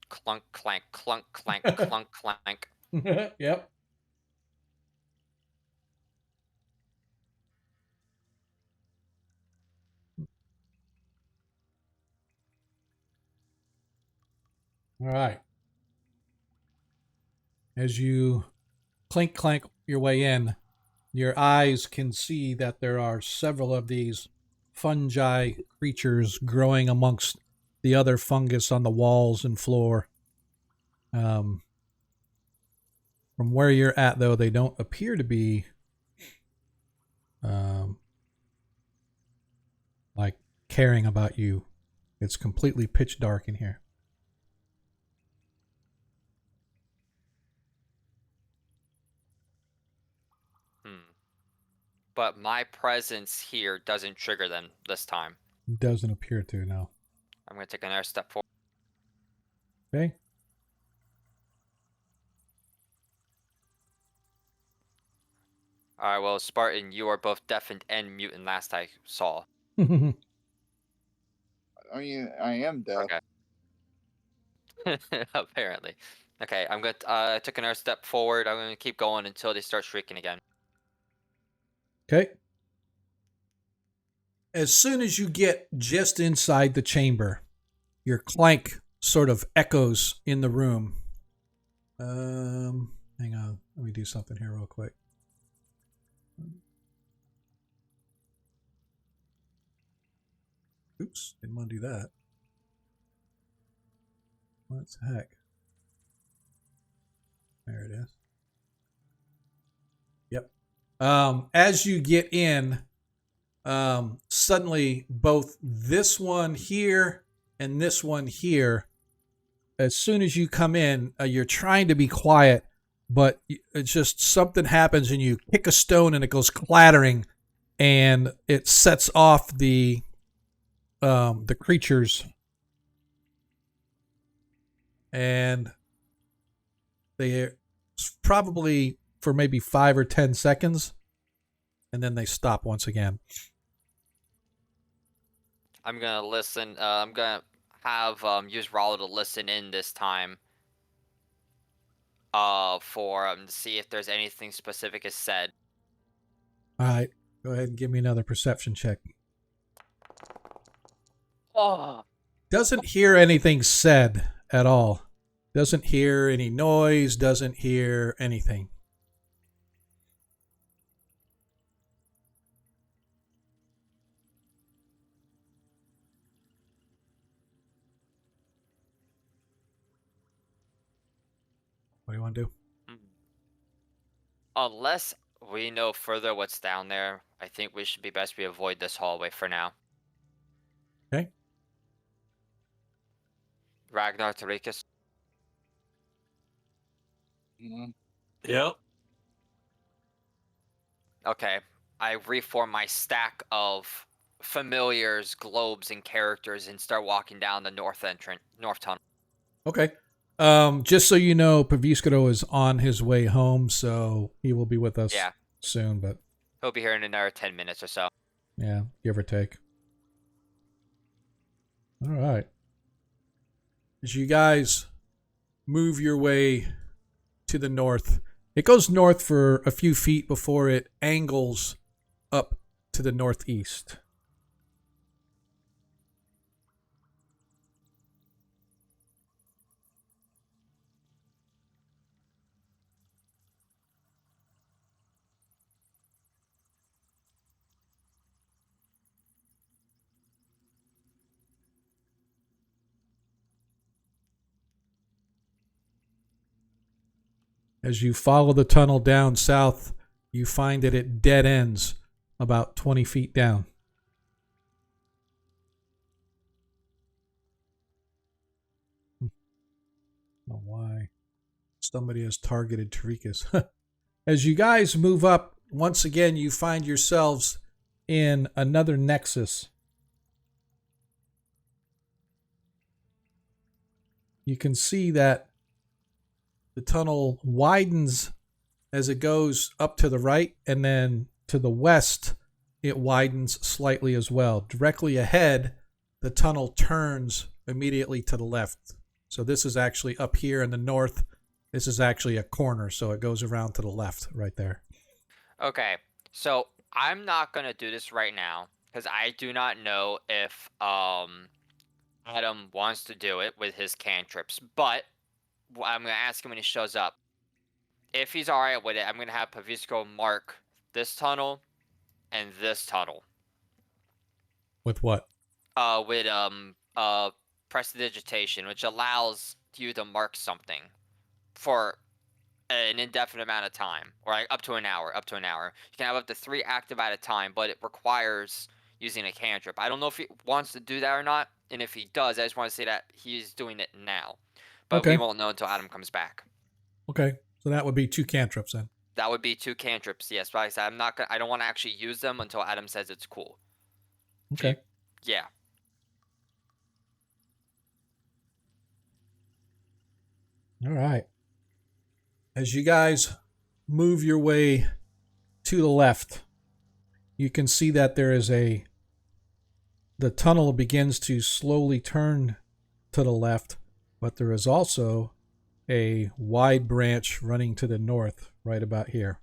Clunk, clank, clunk, clank, clunk, clank. Yep. All right. As you clank your way in, your eyes can see that there are several of these fungi creatures growing amongst the other fungus on the walls and floor. From where you're at, though, they don't appear to be like caring about you. It's completely pitch dark in here. But my presence here doesn't trigger them this time. Doesn't appear to, no. I'm going to take another step forward. Okay. Alright, well, Spartan, you are both deafened and mutant last I saw. I mean, I am deaf. Okay. Apparently. Okay, I'm going to I took another step forward. I'm going to keep going until they start shrieking again. Okay. As soon as you get just inside the chamber, your clank sort of echoes in the room. Hang on. Let me do something here real quick. Oops, didn't want to do that. What the heck? There it is. Yep. As you get in, suddenly both this one here and this one here, as soon as you come in, you're trying to be quiet, but it's just something happens and you kick a stone and it goes clattering and it sets off the creatures, and they probably for maybe 5 or 10 seconds, and then they stop once again. I'm going to listen. I'm going to have use Rollo to listen in this time for to see if there's anything specific is said. All right, go ahead and give me another perception check. Oh. Doesn't hear anything said at all. Doesn't hear any noise, doesn't hear anything. What do you want to do? Unless we know further what's down there, I think we should be best we avoid this hallway for now. Okay. Ragnar, Terikus. Yep. Okay. I reform my stack of familiars, globes, and characters and start walking down the north tunnel. Okay. Just so you know, Paviscaro is on his way home, so he will be with us soon, but He'll be here in another 10 minutes or so. yeah, give or take. All right. As you guys move your way to the north, it goes north for a few feet before it angles up to the northeast. As you follow the tunnel down south, you find that it dead ends about 20 feet down. I don't know why somebody has targeted Terikus. As you guys move up, once again, you find yourselves in another nexus. You can see that the tunnel widens as it goes up to the right, and then to the west, it widens slightly as well. Directly ahead, the tunnel turns immediately to the left. So this is actually up here in the north. This is actually a corner, so it goes around to the left right there. Okay, so I'm not going to do this right now because I do not know if Adam wants to do it with his cantrips, but I'm going to ask him when he shows up. If he's alright with it, I'm going to have Pavisco mark this tunnel and this tunnel. With what? With prestidigitation, which allows you to mark something for an indefinite amount of time, or like up to an hour. Up to an hour. You can have up to 3 active at a time, but it requires using a cantrip. I don't know if he wants to do that or not, and if he does, I just want to say that he's doing it now. But we Okay. won't know until Adam comes back. Okay. So that would be 2 cantrips then. That would be 2 cantrips, yes. But like I said, I'm not gonna. I don't want to actually use them until Adam says it's cool. Okay. Yeah. All right. As you guys move your way to the left, you can see that there is the tunnel begins to slowly turn to the left, but there is also a wide branch running to the north right about here.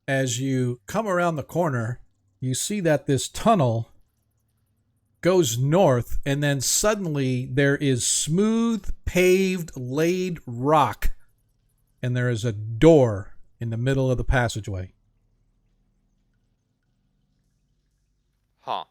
As you come around the corner, you see that this tunnel goes north, and then suddenly there is smooth, paved, laid rock, and there is a door in the middle of the passageway. Huh.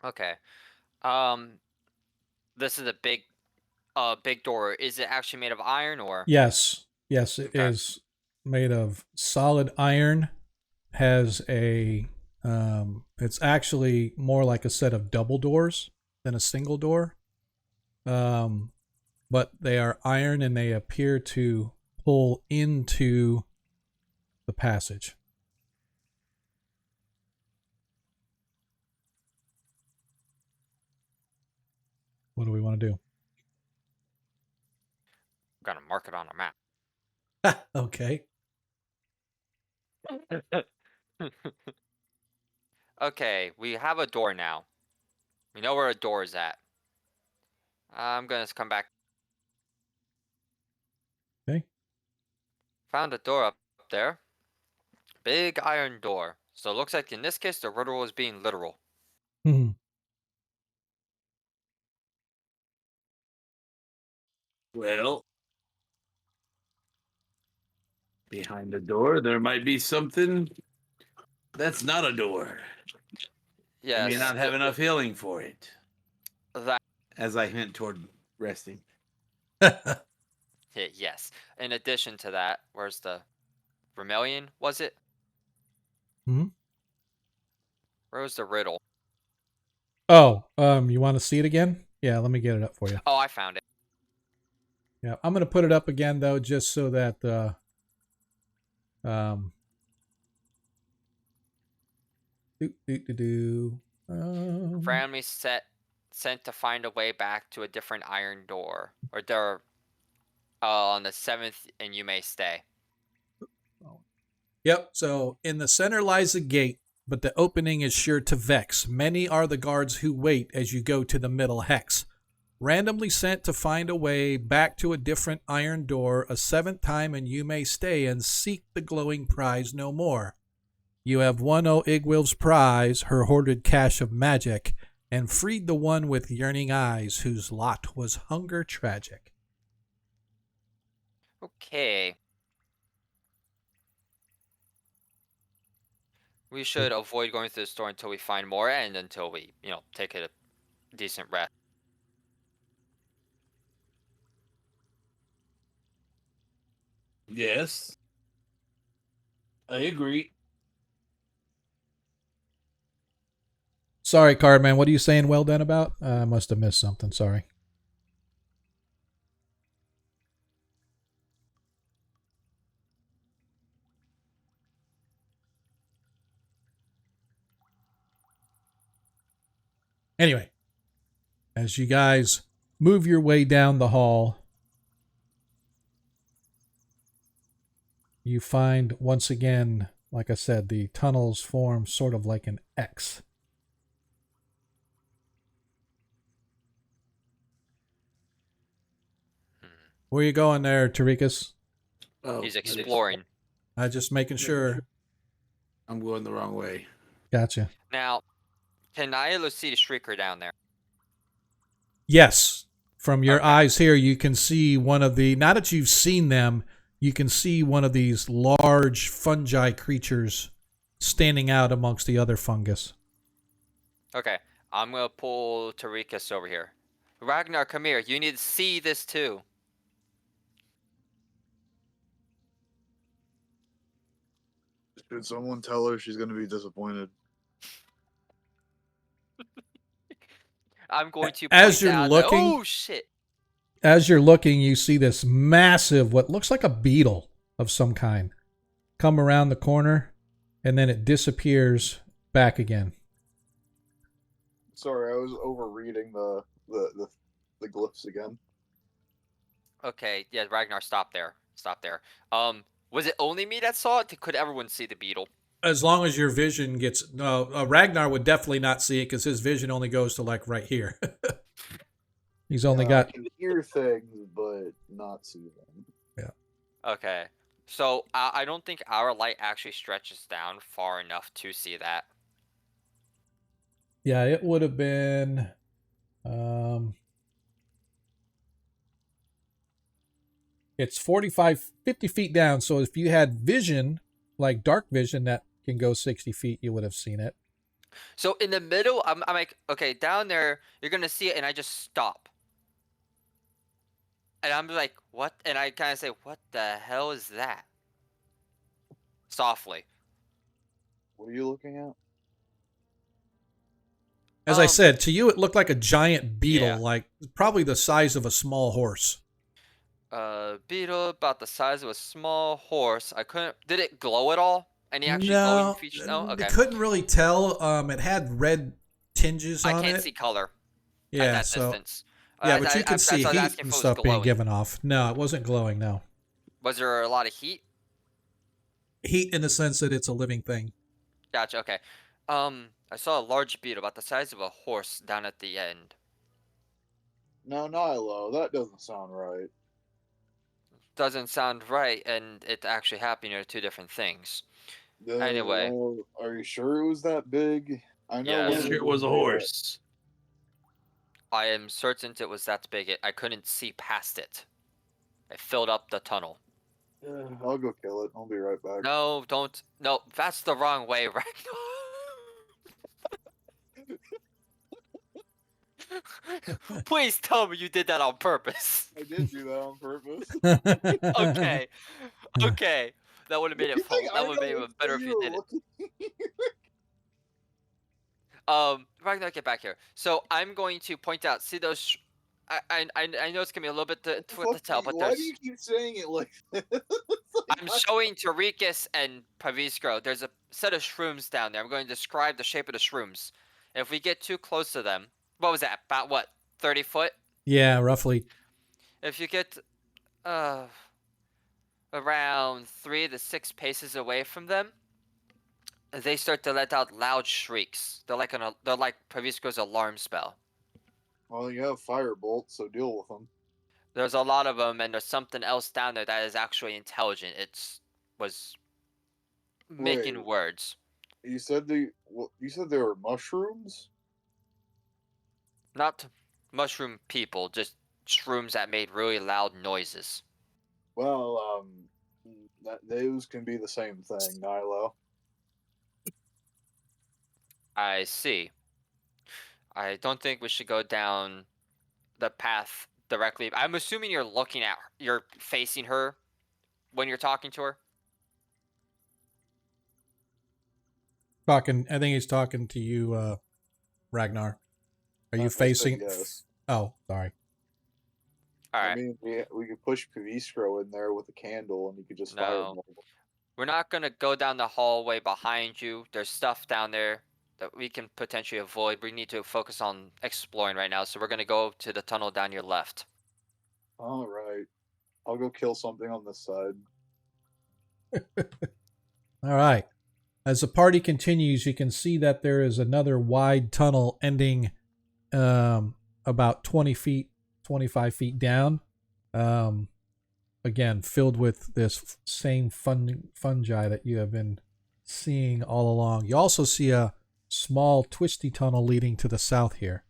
Okay. Um, this is a big door. Is it actually made of iron or? Yes, it Okay. is made of solid iron. Has it's actually more like a set of double doors than a single door. But they are iron and they appear to pull into the passage. What do we want to do? I'm gonna mark it on a map. Okay. Okay, we have a door now. We know where a door is at. I'm gonna come back. Okay. Found a door up there. Big iron door. So it looks like in this case the riddle is being literal. Hmm. Well, behind the door, there might be something that's not a door. Yes. I may not have enough healing for it. That. As I hint toward resting. Yes. In addition to that, where's the Vermilion? Was it? Hmm? Where was the riddle? Oh, you want to see it again? Yeah, let me get it up for you. Oh, I found it. Yeah, I'm gonna put it up again though, just so that Randomly sent to find a way back to a different iron door, or door on the 7th, and you may stay. Yep. So in the center lies a gate, but the opening is sure to vex. Many are the guards who wait as you go to the middle hex. Randomly sent to find a way back to a different iron door a 7th time, and you may stay and seek the glowing prize no more. You have won Igwil's prize, her hoarded cache of magic, and freed the one with yearning eyes, whose lot was hunger tragic. Okay. We should avoid going through the store until we find more, and until we, take a decent rest. Yes. I agree. Sorry, Cardman, what are you saying well done about? I must have missed something, sorry. Anyway, as you guys move your way down the hall, you find, once again, like I said, the tunnels form sort of like an X. Where you going there, Terikus? Oh, He's I just- exploring. I just making sure. I'm going the wrong way. Gotcha. Now, can I see the Shrieker down there? Yes. From your Okay. eyes here, you can see one of the, now that you've seen them, you can see one of these large fungi creatures standing out amongst the other fungus. Okay, I'm gonna pull Terikus over here. Ragnar, come here. You need to see this too. Should someone tell her she's gonna be disappointed? I'm going to As point you're out looking- that, oh shit! As you're looking, you see this massive, what looks like a beetle of some kind, come around the corner, and then it disappears back again. Sorry, I was overreading the glyphs again. Okay, yeah, Ragnar, stop there. Stop there. Was it only me that saw it? Could everyone see the beetle? As long as your vision gets, no, Ragnar would definitely not see it because his vision only goes to like right here. He's only I got, can hear things, but not see them. Okay, so I don't think our light actually stretches down far enough to see that. yeah, it would have been, it's 45, 50 feet down. So if you had vision, like dark vision that can go 60 feet, you would have seen it. So in the middle, I'm like, okay, down there, you're gonna see it, and I just stop. And I'm like, what? And I kind of say, what the hell is that? Softly. What are you looking at? As I said, to you, it looked like a giant beetle, yeah. like probably the size of a small horse. Beetle about the size of a small horse. I couldn't. Did it glow at all? Any actually glowing features? No. Okay. I couldn't really tell. It had red tinges on it. I can't see color Yeah, at that so distance. yeah, but you could see that's why I was heat asking and if it was stuff being glowing. given off. No, it wasn't glowing. No, Was there a lot of heat? heat in the sense that it's a living thing. Gotcha. Okay. I saw a large beetle about the size of a horse down at the end. No, Nilo, that doesn't sound right. Doesn't sound right, and it actually happening are two different things. Anyway. Well, are you sure it was that big? I know. Yes. when Sure, it was a big, horse. I am certain it was that big. I couldn't see past it. I filled up the tunnel. I'll go kill it. I'll be right back. No, don't. No, that's the wrong way, Ragnar. Please tell me you did that on purpose. I did do that on purpose. Okay. Okay. That would have made it fun. That would have made it better if you did it. Ragnar, get back here. So I'm going to point out. See those? I know it's gonna be a little bit difficult to tell, but Why there's. do you keep saying it like this? I'm showing Terikus and Paviskro. There's a set of shrooms down there. I'm going to describe the shape of the shrooms. If we get too close to them, what was that? About what? 30 foot? Yeah, roughly. If you get around 3 to 6 paces away from them, they start to let out loud shrieks. They're like Paviskro's alarm spell. Well, you have firebolt, so deal with them. There's a lot of them, and there's something else down there that is actually intelligent. Was making Wait. words. You said they were mushrooms? Not mushroom people, just shrooms that made really loud noises. Well, those can be the same thing, Nilo. I see. I don't think we should go down the path directly. I'm assuming you're facing her when you're talking to her. I think he's talking to you, Ragnar. Are you I said facing? yes. Oh, sorry. All right. I mean, we could push Pavistro in there with a candle, and you could just No. fireball. We're not gonna go down the hallway behind you. There's stuff down there that we can potentially avoid. We need to focus on exploring right now, so we're gonna go to the tunnel down your left. All right, I'll go kill something on this side. All right. As the party continues, you can see that there is another wide tunnel ending about 20 feet, 25 feet down. Again, filled with this same fungi that you have been seeing all along. You also see a small twisty tunnel leading to the south here.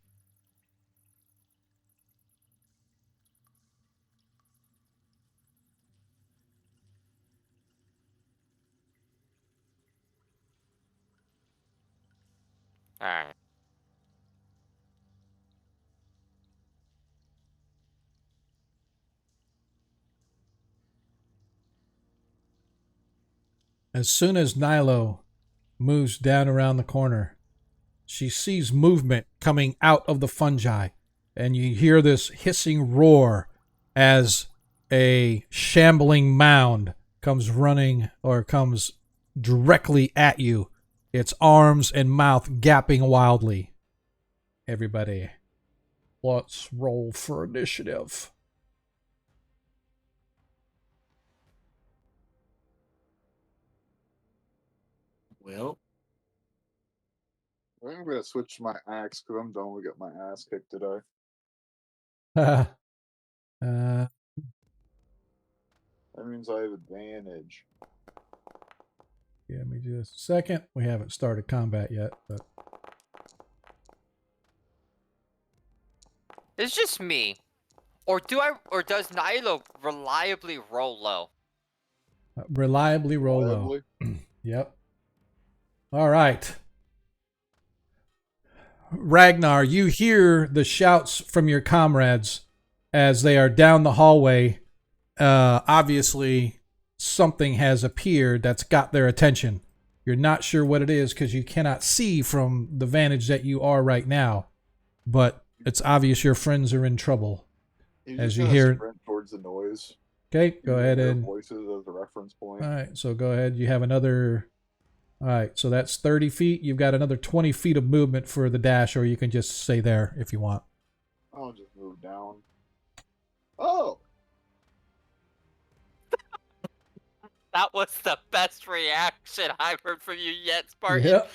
All right. As soon as Nilo moves down around the corner, she sees movement coming out of the fungi, and you hear this hissing roar as a shambling mound comes running or comes directly at you, its arms and mouth gapping wildly. Everybody, let's roll for initiative. Well, I think I'm gonna switch to my axe because I'm done with getting my ass kicked today. uh, That means I have advantage. Give me just a second. We haven't started combat yet, but It's just me. Or does Nilo reliably roll low? reliably roll low. Yep. All right. Ragnar, you hear the shouts from your comrades as they are down the hallway. Obviously, something has appeared that's got their attention. You're not sure what it is because you cannot see from the vantage that you are right now, but it's obvious your friends are in trouble. He's As just you gonna hear- sprint towards the noise. Okay, go using ahead their and... voices as a reference point. All right, so go ahead. You have another... All right, so that's 30 feet. You've got another 20 feet of movement for the dash, or you can just stay there if you want. I'll just move down. Oh, That was the best reaction I've heard from you yet, Spartan. Yep.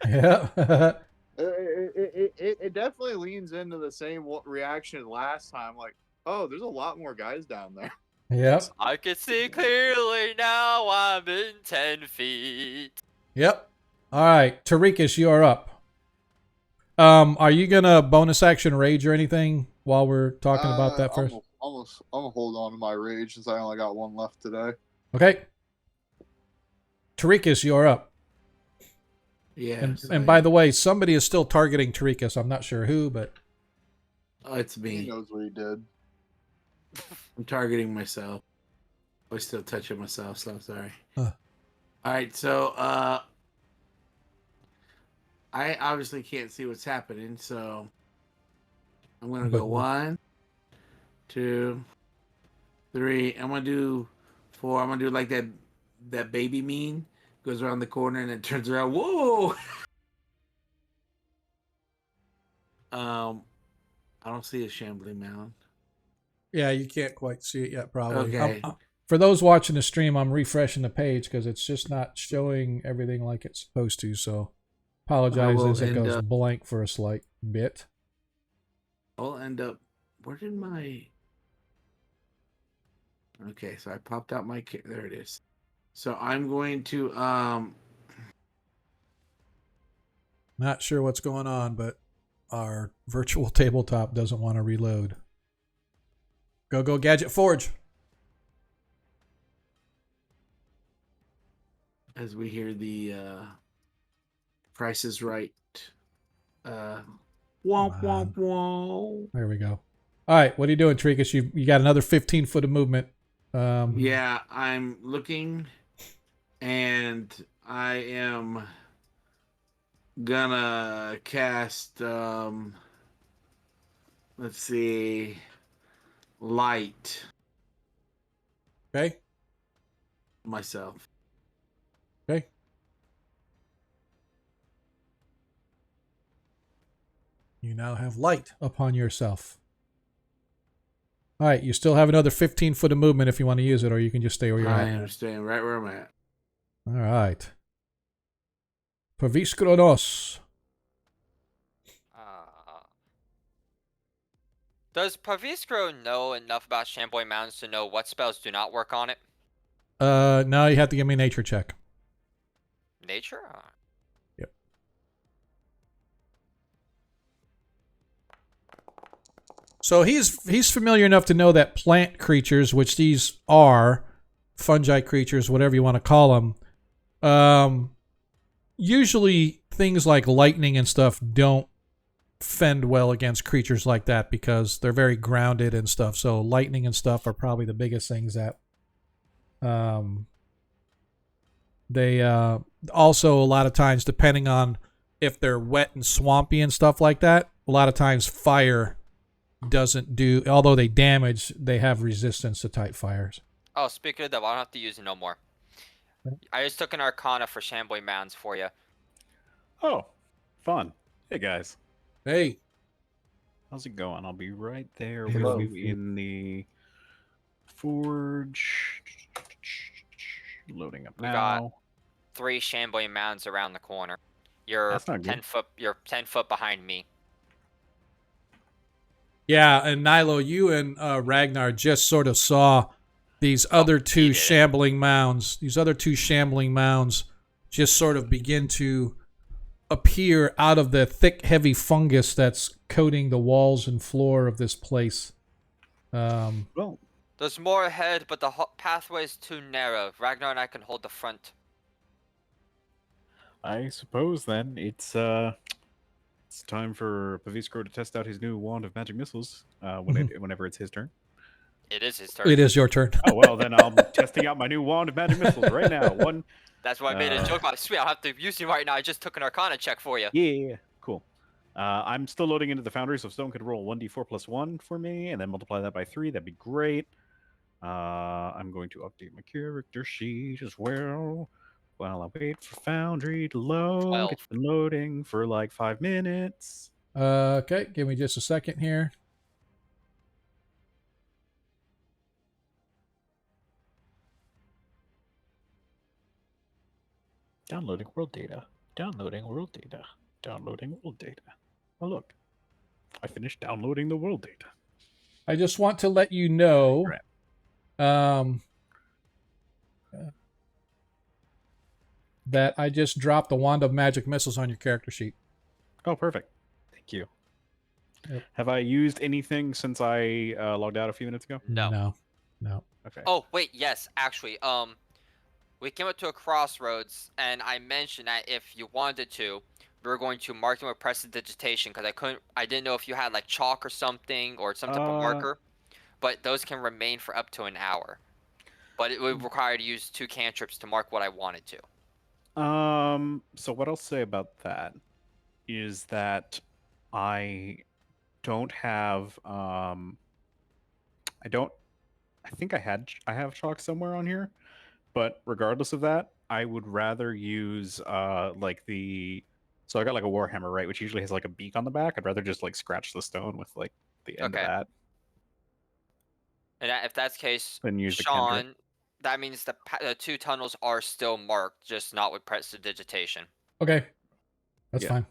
Yep. it definitely leans into the same reaction last time. Like, oh, there's a lot more guys down there. Yep. I can see clearly now. I'm in 10 feet. Yep. All right, Terikus, you are up. Are you gonna bonus action rage or anything while we're talking about that first? I'm gonna hold on to my rage since I only got one left today. Okay. Terikus, you're up. yeah. And by the way, somebody is still targeting Terikus. I'm not sure who, but oh, it's He me. knows what he did. I'm targeting myself. I'm still touching myself, so I'm sorry. Huh. All right, so I obviously can't see what's happening, so I'm gonna go But- 1, 2, 3. I'm gonna do 4. I'm gonna do like that baby meme goes around the corner and it turns around. Whoa! I don't see a shambling mound. yeah, you can't quite see it yet, probably. Okay. For those watching the stream, I'm refreshing the page because it's just not showing everything like it's supposed to. So, apologize will as it end goes up- blank for a slight bit. I'll end up. Where did my? Okay, so I popped out my. There it is. So I'm going to Not sure what's going on, but our virtual tabletop doesn't want to reload. Go, Gadget Forge. as we hear the Price is Right. Womp womp womp. There we go. All right, what are you doing, Terikus? You got another 15 foot of movement. Yeah, I'm looking, and I am gonna cast. Let's see, light Okay. myself. Okay. You now have light upon yourself. All right, you still have another 15 foot of movement if you want to use it, or you can just stay where you're I at. understand right where I'm at. All right. Paviskronos. Does Paviskro know enough about Shamboy Mountains to know what spells do not work on it? Now you have to give me a nature check. Nature? Yep. So he's familiar enough to know that plant creatures, which these are, fungi creatures, whatever you want to call them, usually things like lightning and stuff don't fend well against creatures like that because they're very grounded and stuff. So lightning and stuff are probably the biggest things that they also a lot of times, depending on if they're wet and swampy and stuff like that, a lot of times fire doesn't do, although they damage, they have resistance to type fires. Oh, speaking of that, I don't have to use it no more. I just took an Arcana for Shamboy Mounds for you. Oh, fun. Hey, guys. Hey. How's it going? I'll be right there Hello. with you in the forge. Loading up We now. got 3 Shamboy Mounds around the corner. You're That's not good. 10 foot. You're 10 foot behind me. Yeah, and Nilo, you and Ragnar just sort of saw these other he two did it. shambling mounds. These other two shambling mounds just sort of begin to appear out of the thick, heavy fungus that's coating the walls and floor of this place. Well, There's more ahead, but the pathway is too narrow. Ragnar and I can hold the front. I suppose then it's time for Paviskro to test out his new wand of magic missiles whenever it's his turn. It is his turn. It is your turn. Oh, well, then I'm testing out my new wand of magic missiles right now. One. That's why I made a joke about. Sweet, I don't have to use you right now. I just took an Arcana check for you. Yeah, cool. I'm still loading into the foundry, so if someone could roll 1d4 plus 1 for me, and then multiply that by 3, that'd be great. I'm going to update my character sheet as well while I wait for foundry to load. 12. It's been loading for like 5 minutes. Okay, give me just a second here. Downloading world data. Downloading world data. Downloading world data. Oh, look. I finished downloading the world data. I just want to let you know that I just dropped the Wand of Magic Missiles on your character sheet. Oh, perfect. Thank you. Yep. Have I used anything since I logged out a few minutes ago? No. No. Okay. Oh wait, yes, actually, we came up to a crossroads, and I mentioned that if you wanted to, we were going to mark them with prestidigitation because I didn't know if you had like chalk or something or some type of marker, but those can remain for up to an hour. But it would require to use 2 cantrips to mark what I wanted to. So what I'll say about that is that I don't have I think I have chalk somewhere on here, but regardless of that, I would rather use so I got like a warhammer, right, which usually has like a beak on the back. I'd rather just like scratch the stone with like the end Okay. of that. And if that's the case, Then use the cantrip. Sean, that means the 2 tunnels are still marked, just not with prestidigitation. Okay. That's Yeah. fine.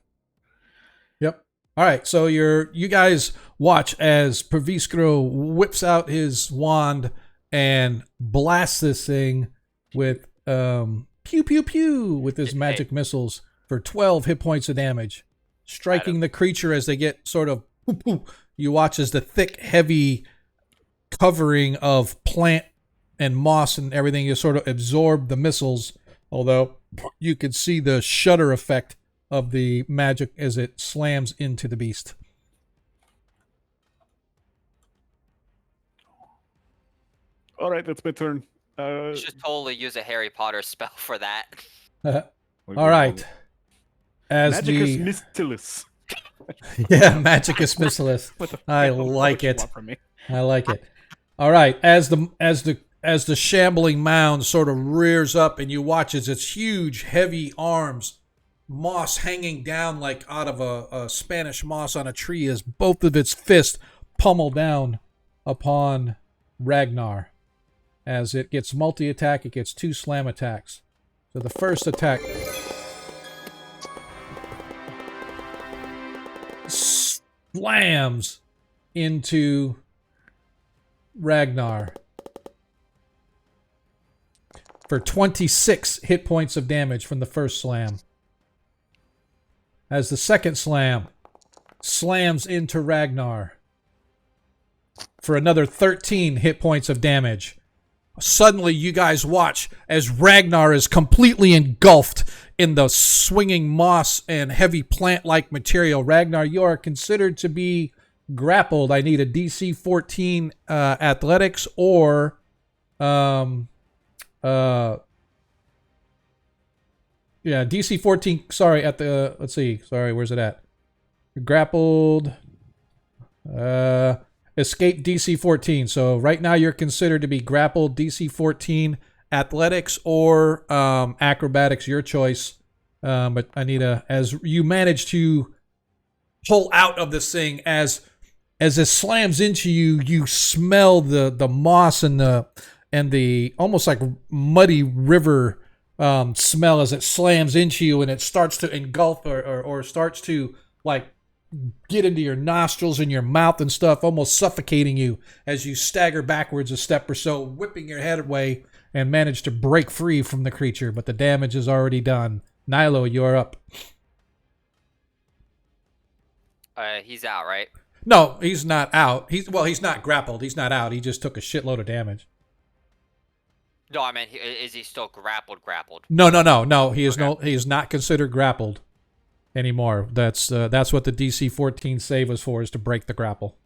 Yep. All right. So you guys watch as Paviskro whips out his wand and blasts this thing with pew pew pew with his magic missiles for 12 hit points of damage, striking the creature as they get sort of poof, poof. You watch as the thick, heavy covering of plant and moss and everything is sort of absorb the missiles, although you could see the shudder effect of the magic as it slams into the beast. All right, that's my turn. You should totally use a Harry Potter spell for that. All right. As Magicus the Mystilis. yeah, Magicus Mystilis. What the I fuck like you it. want from me? I like it. All right, as the shambling mound sort of rears up, and you watch as its huge, heavy arms, moss hanging down like out of a Spanish moss on a tree, as both of its fists pummel down upon Ragnar. As it gets multi-attack, it gets 2 slam attacks. So the first attack slams into Ragnar for 26 hit points of damage from the first slam. As the second slam slams into Ragnar for another 13 hit points of damage. Suddenly, you guys watch as Ragnar is completely engulfed in the swinging moss and heavy plant-like material. Ragnar, you are considered to be grappled. I need a DC 14 athletics or DC 14. Sorry, at the let's see. Sorry, where's it at? You're grappled. Escape DC 14. So right now you're considered to be grappled. DC 14 athletics or acrobatics, your choice. But I need as you manage to pull out of this thing as it slams into you, you smell the moss and the almost like muddy river smell as it slams into you, and it starts to engulf or starts to like get into your nostrils and your mouth and stuff, almost suffocating you as you stagger backwards a step or so, whipping your head away and manage to break free from the creature, but the damage is already done. Nilo, you're up. He's out, right? No, he's not out. He's not grappled. He's not out. He just took a shitload of damage. No, I mean, is he still grappled? No. He is Okay. He is not considered grappled anymore. That's what the DC 14 save was for, is to break the grapple.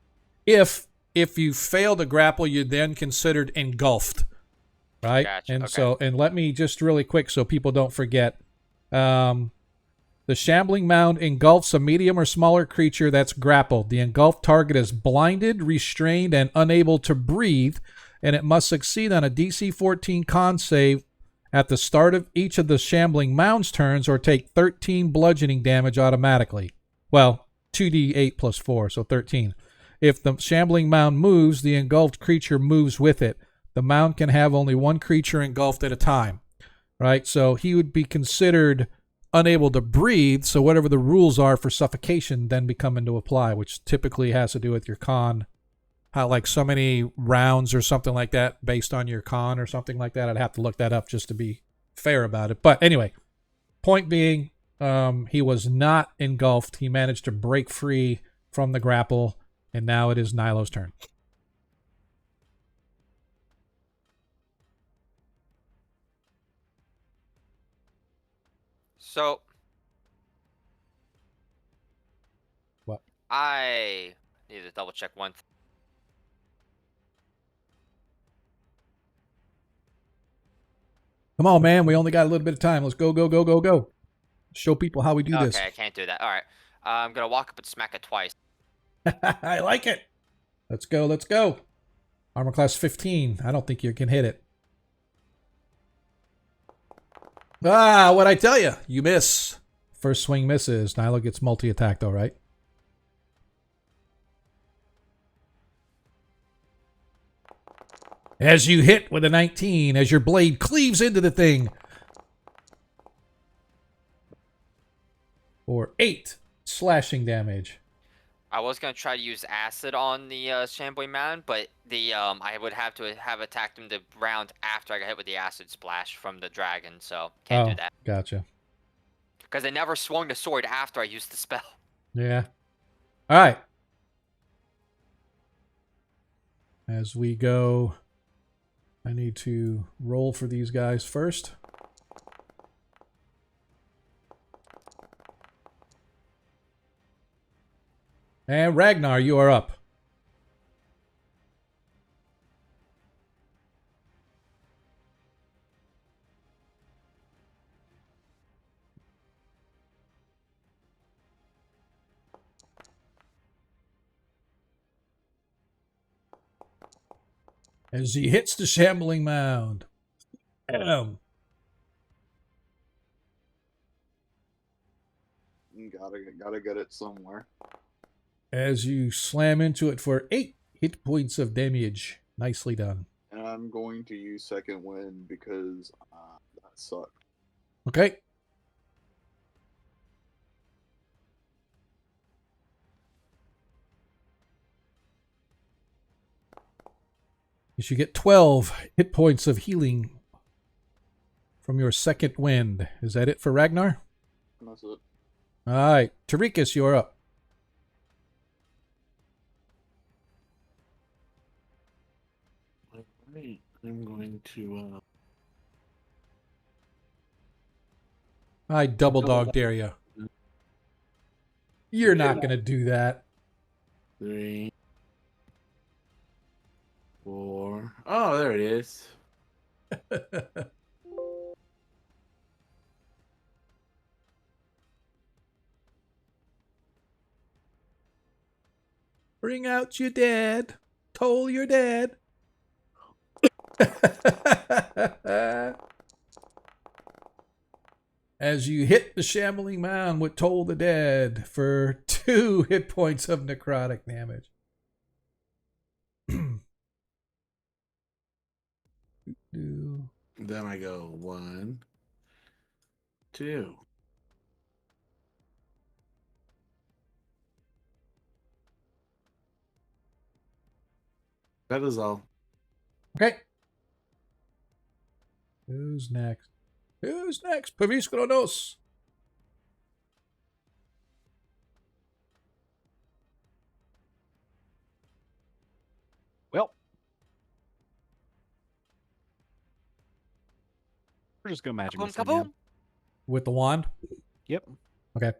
If you fail to grapple, you're then considered engulfed, right? Gotcha. And Okay. and let me just really quick so people don't forget. The shambling mound engulfs a medium or smaller creature that's grappled. The engulfed target is blinded, restrained, and unable to breathe, and it must succeed on a DC 14 con save at the start of each of the shambling mound's turns or take 13 bludgeoning damage automatically. Well, 2d8 plus 4, so 13. If the shambling mound moves, the engulfed creature moves with it. The mound can have only one creature engulfed at a time, right? So he would be considered unable to breathe, so whatever the rules are for suffocation then become into apply, which typically has to do with your con. How, like, so many rounds or something like that based on your con or something like that. I'd have to look that up just to be fair about it. But anyway, point being, he was not engulfed. He managed to break free from the grapple, and now it is Nilo's turn. So What? I need to double check one thing. Come on, man. We only got a little bit of time. Let's go. Show people how we do this. Okay, I can't do that. All right. I'm going to walk up and smack it twice. I like it. Let's go. Armor class 15. I don't think you can hit it. Ah, what'd I tell you? You miss. First swing misses. Nyla gets multi-attack though, right? As you hit with a 19, as your blade cleaves into the thing. For 8 slashing damage. I was going to try to use acid on the shambling man, but I would have to have attacked him the round after I got hit with the acid splash from the dragon, so can't do that. Gotcha. Because I never swung the sword after I used the spell. Yeah. All right. As we go, I need to roll for these guys first. And Ragnar, you are up. As he hits the shambling mound. Gotta get it somewhere. As you slam into it for 8 hit points of damage. Nicely done. And I'm going to use second wind because that sucked. Okay. You should get 12 hit points of healing from your second wind. Is that it for Ragnar? That's it. All right. Terikus, you're up. Alright, I'm going to I double dog dare you. You're not going to do that. 3, 4. Oh, there it is. Bring out your dad. Toll your dad. As you hit the shambling mound with Toll the Dead for 2 hit points of necrotic damage. Then I go 1, 2. That is all. Okay. Who's next? Who's next? Pavis Kronos. Well, we're just going to magic Kaboom, this thing, kaboom. With the wand? Yep. Okay.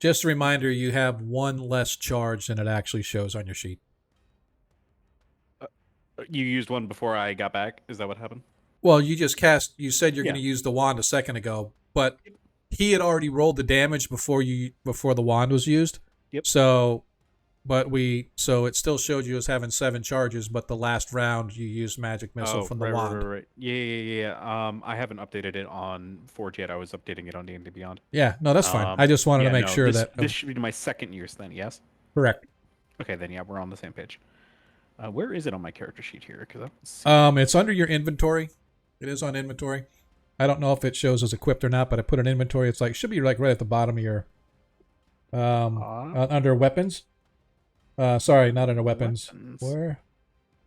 Just a reminder, you have 1 less charge than it actually shows on your sheet. You used one before I got back. Is that what happened? Well, you just cast. You said you're Yeah. going to use the wand a second ago, but he had already rolled the damage before the wand was used. Yep. So it still showed you as having 7 charges, but the last round you used magic missile from the wand. Right. Yeah. I haven't updated it on Forge yet. I was updating it on D&D Beyond. Yeah, no, that's fine. I just wanted to make sure this, that this should be my second use then. Yes. correct. Okay, then yeah, we're on the same page. Where is it on my character sheet here? Because I don't see It's under your inventory. It is on inventory. I don't know if it shows as equipped or not, but I put an inventory. It's should be right at the bottom of your under weapons. Sorry, not under weapons. Where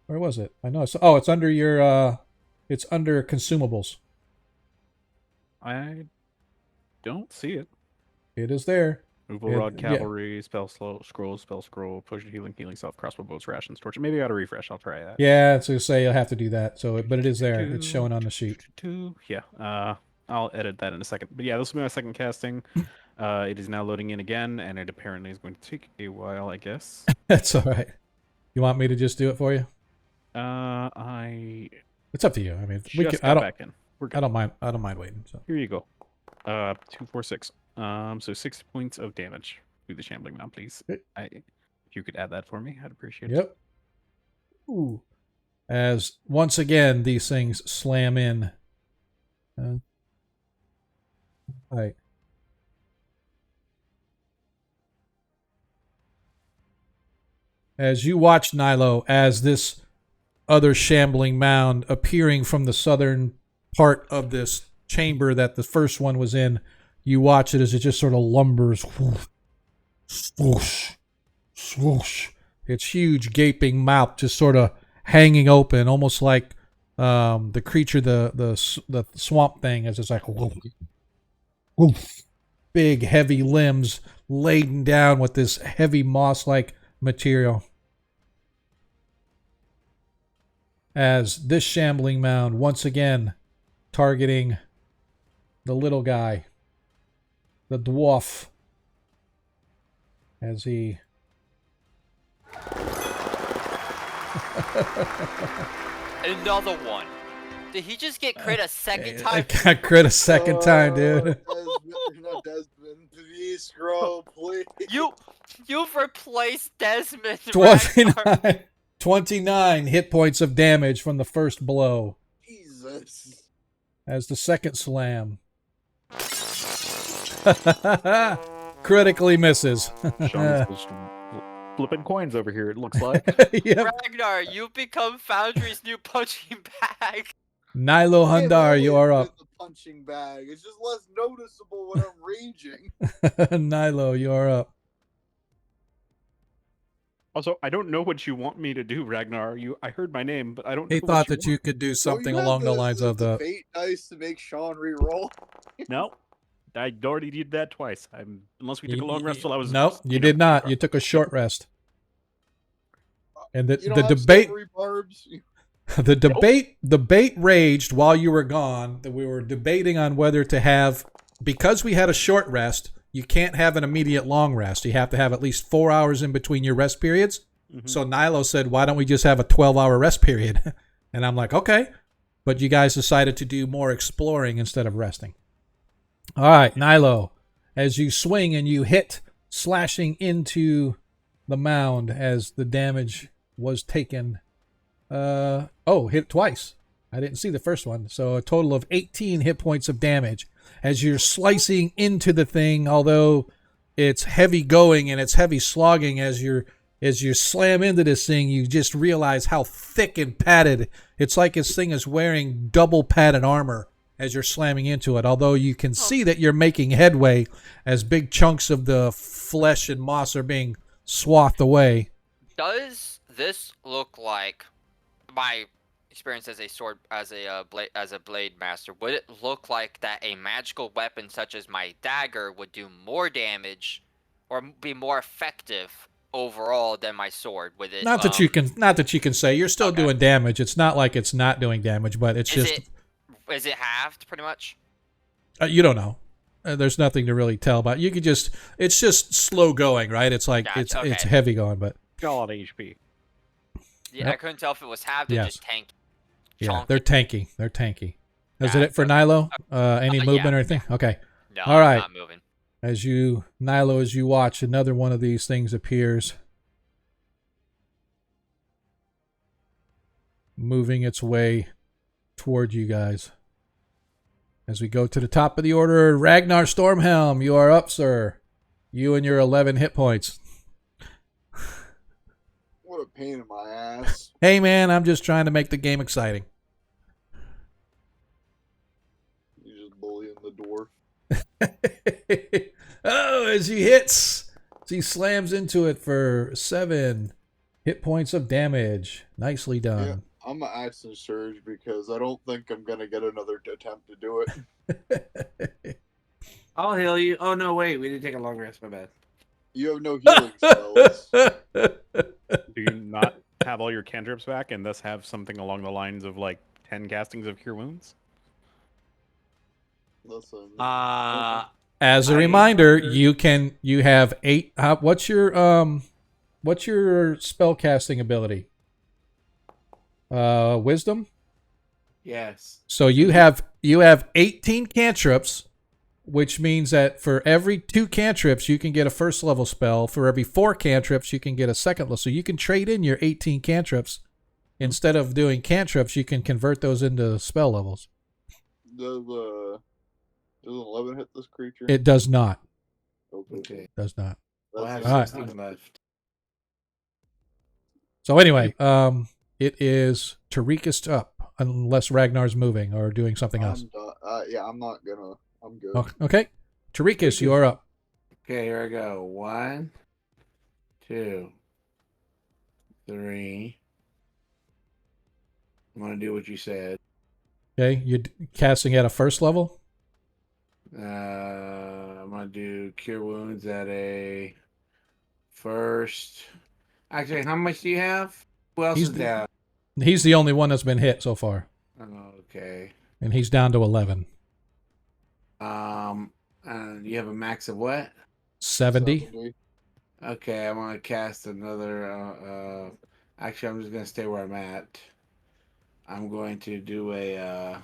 was it? I know. It's under your it's under consumables. I don't see it. It is there. Movable rod, cavalry, spell scroll, potion healing self, crossbow bolts, rations, torch. Maybe I got to refresh. I'll try that. Yeah, it's gonna say you'll have to do that. But it is there. It's showing on the sheet. Yeah. I'll edit that in a second. But yeah, this will be my second casting. It is now loading in again, and it apparently is going to take a while, I guess. That's all right. You want me to just do it for you? It's up to you. I mean, we can, back in. I don't mind. I don't mind waiting. So here you go. 2, 4, 6. So 6 points of damage through the shambling mound, please. If you could add that for me, I'd appreciate it. Yep. Ooh. As once again these things slam in. Right. As you watch, Nilo, as this other shambling mound appearing from the southern part of this chamber that the first one was in, you watch it as it just sort of lumbers. Swoosh, swoosh. Its huge gaping mouth just sort of hanging open, almost like the creature, the swamp thing, as it's like woof, woof. Big, heavy limbs laden down with this heavy moss-like material. As this shambling mound once again targeting the little guy, the dwarf, as he Another one. Did he just get crit a second time? I got crit a second time, dude. Not Desmond. Please scroll, please. You've replaced Desmond. 29, 29 hit points of damage from the first blow. Jesus. As the second slam critically misses. Sean's supposed to flipping coins over here. It looks like. Yep. Ragnar, you've become Foundry's new punching bag. Nilo I've Hundar, you always are been up. the punching bag. It's just less noticeable when I'm raging. Nilo, you are up. Also, I don't know what you want me to do, Ragnar. I heard my name, but I don't know He what thought you that you could do Don't something you have along the lines of the. fate dice to make Sean re-roll. No. I already did that twice. Unless we took a long rest while I was. No, you did not. You took a short rest. And the, You don't the have debate, silvery barbs. the debate raged while you were gone. That we were debating on whether to have, because we had a short rest. You can't have an immediate long rest. You have to have at least 4 hours in between your rest periods. Mhm. So Nilo said, "Why don't we just have a 12-hour rest period?" And I'm like, "Okay," but you guys decided to do more exploring instead of resting. All right, Nilo, as you swing and you hit, slashing into the mound as the damage was taken. Hit twice. I didn't see the first one. So a total of 18 hit points of damage as you're slicing into the thing, although it's heavy going and it's heavy slogging as you slam into this thing, you just realize how thick and padded. It's like this thing is wearing double padded armor as you're slamming into it, although you can see that you're making headway as big chunks of the flesh and moss are being swathed away. Does this look like my experience as a blade master? Would it look like that a magical weapon such as my dagger would do more damage or be more effective overall than my sword? Would it? Not that you can say you're still Okay. doing damage. It's not like it's not doing damage, but it's just Is it halved pretty much? you don't know. There's nothing to really tell about. You could just it's just slow going, right? It's like Gotcha, it's okay. heavy going, but Call it HP. Yeah, Yep. I couldn't tell if it was halved or Yes. just tank. yeah, chonky. they're tanky. They're tanky. Is Yeah, it for okay. Nilo? Any Yeah. movement or anything? Okay. No, All right. not moving. As you watch, another one of these things appears, moving its way toward you guys. As we go to the top of the order, Ragnar Stormhelm, you are up, sir. You and your 11 hit points. What a pain in my ass. Hey, man, I'm just trying to make the game exciting. You just bullying the dwarf. Oh, as he hits, he slams into it for 7 hit points of damage. Nicely Yeah, done. I'm gonna action surge because I don't think I'm gonna get another attempt to do it. I'll heal you. Oh no, wait, we didn't take a long rest. My bad. You have no healing spells. Do you not have all your cantrips back and thus have something along the lines of like 10 castings of Cure Wounds? Listen. As a reminder, you have 8. What's your spell casting ability? Wisdom. Yes. So you have 18 cantrips, which means that for every 2 cantrips you can get a first level spell. For every 4 cantrips you can get a second level. So you can trade in your 18 cantrips. Instead of doing cantrips, you can convert those into spell levels. Does 11 hit this creature? It does not. Okay. Does not. We'll have All right. 16 left. So anyway, it is Terikus up, unless Ragnar's moving or doing something else. Yeah, I'm not gonna. I'm good. Okay. Terikus, you are up. Okay, here I go. 1, 2, 3. I'm gonna do what you said. Okay, you're casting at a first level. I'm gonna do Cure Wounds at a first. Actually, how much do you have? Who else is down? He's the only one that's been hit so far, Okay. and he's down to 11. You have a max of what? 70. Okay, I'm gonna cast another. Actually, I'm just gonna stay where I'm at. I'm going to do a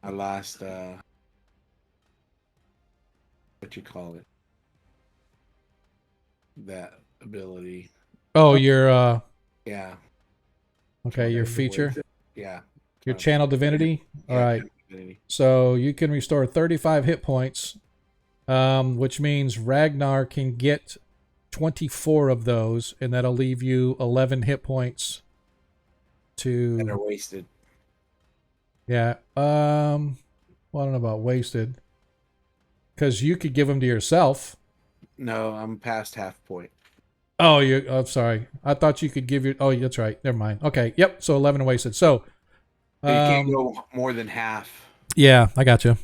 last. What you call it? That ability. Oh, your Yeah. okay, your feature, Yeah. your channel divinity. All Yeah, right. divinity. So you can restore 35 hit points, which means Ragnar can get 24 of those, and that'll leave you 11 hit points That are to... wasted. Yeah. Well, I don't know about wasted. Because you could give them to yourself. No, I'm past half point. Oh, I'm sorry. I thought you could give your... Oh, that's right. Never mind. Okay. Yep. So 11 wasted. So... So you can't go more than half. Yeah, I got you.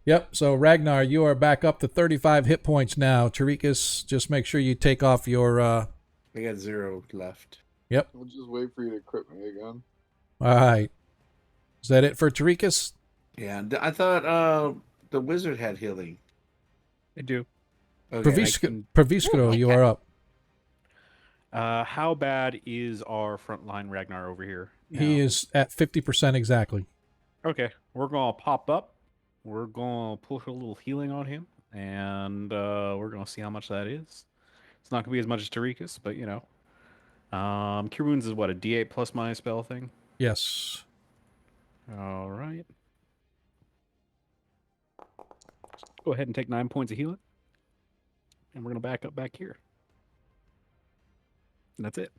Yep. So Ragnar, you are back up to 35 hit points now. Terikus, just make sure you take off your... I got 0 left. Yep. We'll just wait for you to crit me again. All right. Is that it for Terikus? Yeah, I thought the wizard had healing. I do. Okay, Praviskro, you are up. How bad is our frontline Ragnar over here? He now? is at 50% exactly. Okay, we're gonna pop up. We're gonna push a little healing on him, and we're gonna see how much that is. It's not gonna be as much as Terikus, but you know. Cure Wounds is what, a D8 plus my spell thing? Yes. All right. Go ahead and take 9 points of healing, and we're gonna back up back here. And that's it.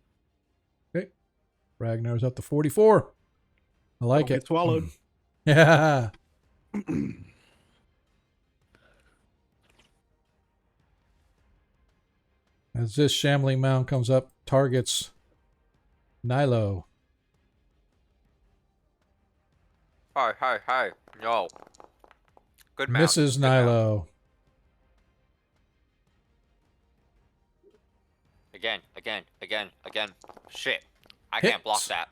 Okay. Ragnar's up to 44. I like Don't it. get swallowed. Yeah. As this shambling mound comes up, targets Nilo. Hi. No. Good mount. Mrs. Good mount. Nilo. Again. Shit. I Hits. can't block that.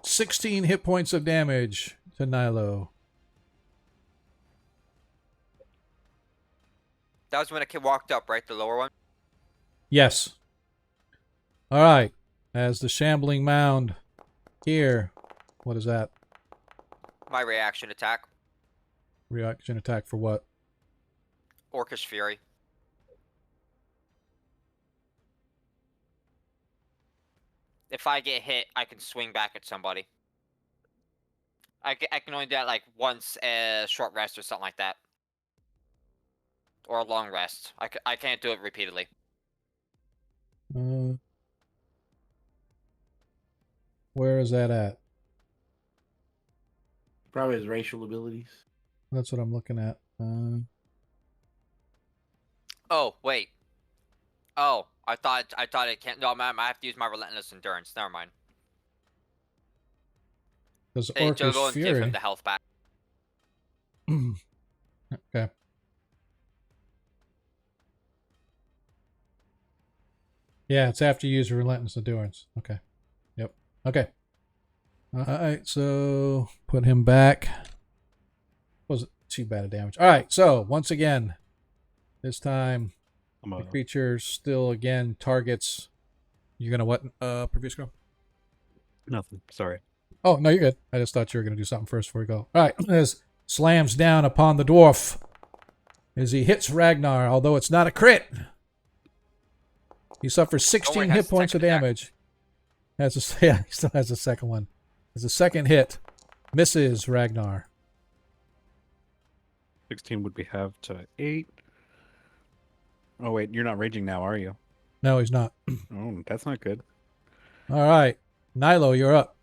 16 hit points of damage to Nilo. That was when a kid walked up, right? The lower one? Yes. All right. As the shambling mound here. What is that? My reaction attack. Reaction attack for what? Orcish Fury. If I get hit, I can swing back at somebody. I can only do that like once a short rest or something like that. Or a long rest. I can't do it repeatedly. Where is that at? Probably his racial abilities. That's what I'm looking at. Oh, wait. Oh, I thought it can't. No, I have to use my relentless endurance. Never mind. Because It'll go Orcish and give him Fury. the health back. Okay. Yeah, it's after you use your relentless endurance. Okay. Yep. Okay. All right, so put him back. Wasn't too bad of damage. All right, so once again, this time the creature still again targets. You're gonna what? Previous girl. Nothing. Sorry. Oh no, you're good. I just thought you were gonna do something first before we go. All right, as slams down upon the dwarf as he hits Ragnar, although it's not a crit. He suffers 16 hit points of damage. Yeah, he still has a second one. As a second hit, misses Ragnar. 16 would be halved to 8. Oh, wait, you're not raging now, are you? No, he's not. Oh, that's not good. All right. Nilo, you're up.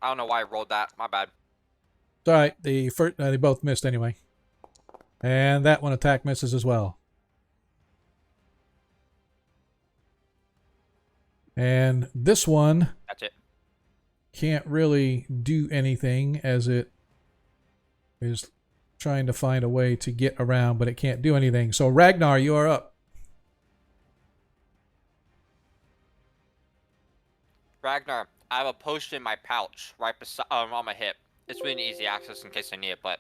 I don't know why I rolled that. My bad. It's all right. They both missed anyway. And that one attack misses as well. And this one That's it. can't really do anything as it is trying to find a way to get around, but it can't do anything. So Ragnar, you are up. Ragnar, I have a potion in my pouch right beside on my hip. It's really easy access in case I need it, but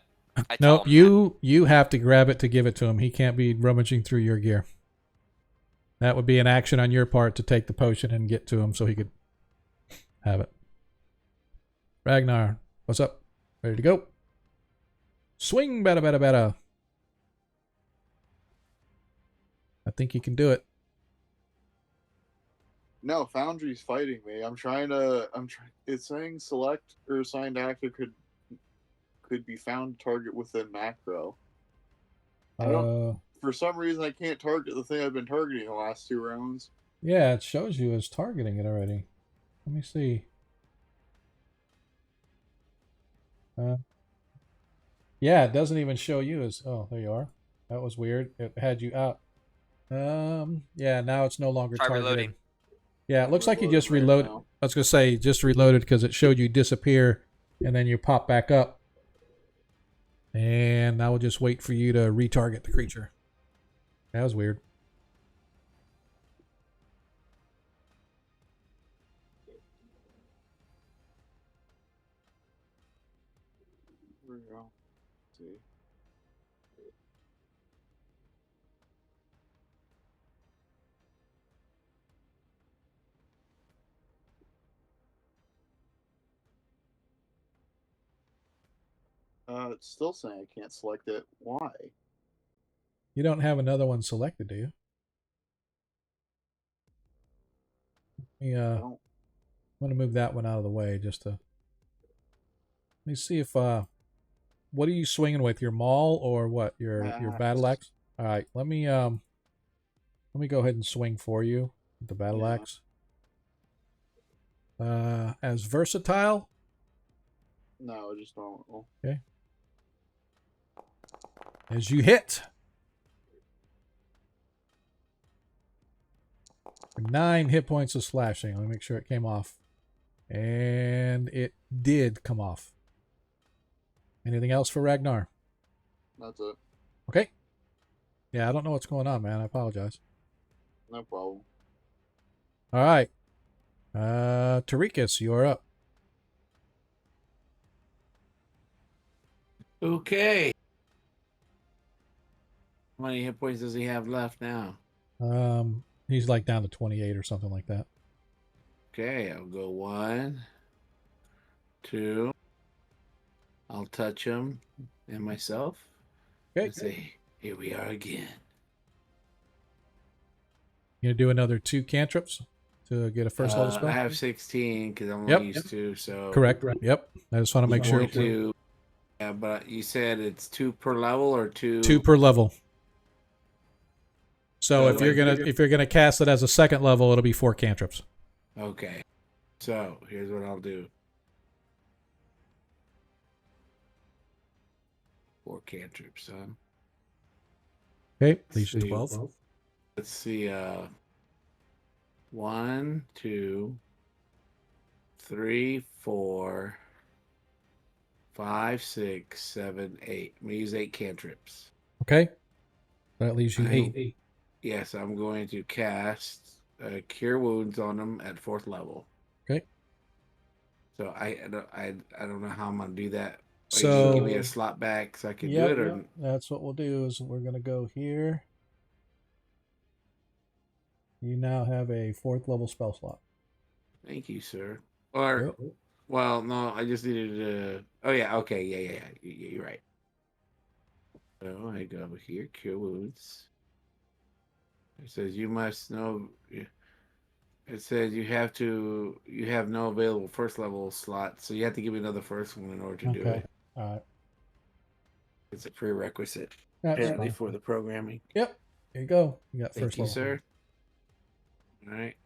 I tell Nope, him you have to grab it to give it to him. He can't be rummaging through your gear. That would be an action on your part to take the potion and get to him so he could have it. Ragnar, what's up? Ready to go? Swing, bada. I think he can do it. No, Foundry's fighting me. I'm trying to. It's saying select or assigned actor could be found target within macro. I don't. For some reason, I can't target the thing I've been targeting the last 2 rounds. Yeah, it shows you as targeting it already. Let me see. Yeah, it doesn't even show you as. Oh, there you are. That was weird. It had you out. Yeah, now it's no longer Try targeting. reloading. Yeah, it I'm looks like you reloading just right reloaded. now. I was gonna say just reloaded because it showed you disappear, and then you pop back up. And I will just wait for you to retarget the creature. That was weird. Here we go. Let's see. It's still saying I can't select it. Why? You don't have another one selected, do you? I I'm don't. gonna move that one out of the way just to. Let me see if what are you swinging with? Your maul or what? Your battle axe? All right, let me go ahead and swing for you with the battle Yeah. axe. As versatile. No, just normal. Okay. As you hit. 9 hit points of slashing. Let me make sure it came off. And it did come off. Anything else for Ragnar? That's it. Okay. Yeah, I don't know what's going on, man. I apologize. No problem. All right. Terikus, you're up. Okay. How many hit points does he have left now? He's like down to 28 or something like that. Okay, I'll go 1, 2. I'll touch him and myself. Okay. And say, here we are again. You gonna do another 2 cantrips to get a first level spell? I have 16 because I'm Yep. only used to. So Correct. Yep. I just want to make sure. Yeah, but you said it's 2 per level or 2? 2 per level. So So if you're gonna cast it as a second level, it'll be 4 cantrips. Okay. So here's what I'll do. 4 cantrips, huh? Okay. Leash 12. Let's see. 1, 2, 3, 4, 5, 6, 7, 8. I'm gonna use 8 cantrips. Okay. That leaves you 8. Yes, I'm going to cast Cure Wounds on them at 4th level. Okay. So I don't know how I'm gonna do that. So give me a slot back so I can do it, or that's what we'll do. Is we're gonna go here. You now have a 4th level spell slot. Thank you, sir. Or well, no, I just needed to. Oh yeah, okay, yeah. You're right. So I go over here, Cure Wounds. It says you must know. It says you have no available first level slot, so you have to give me another first one in order to do it. All right. It's a prerequisite That's apparently fine. for the programming. Yep. Here you go. You got Thank first you, level. sir. All right.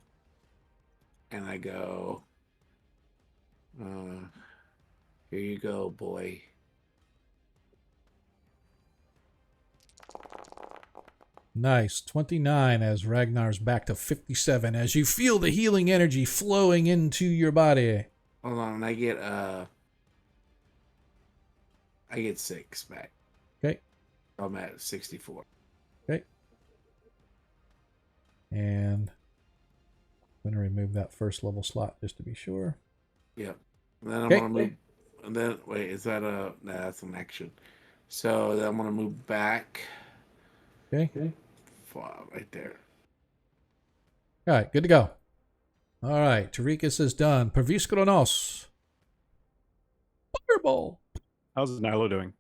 And I go, here you go, boy. Nice. 29 as Ragnar's back to 57 as you feel the healing energy flowing into your body. Hold on, I get 6 back. Okay. I'm at 64. Okay. And I'm going to remove that first level slot just to be sure. Yep. And then I'm Okay. gonna move. And then wait, is that a? Nah, that's an action. So then I'm gonna move back. Okay. Right there. All right. Good to go. All right. Terikus is done. Pervis Kronos. Fireball. How's Nylo doing?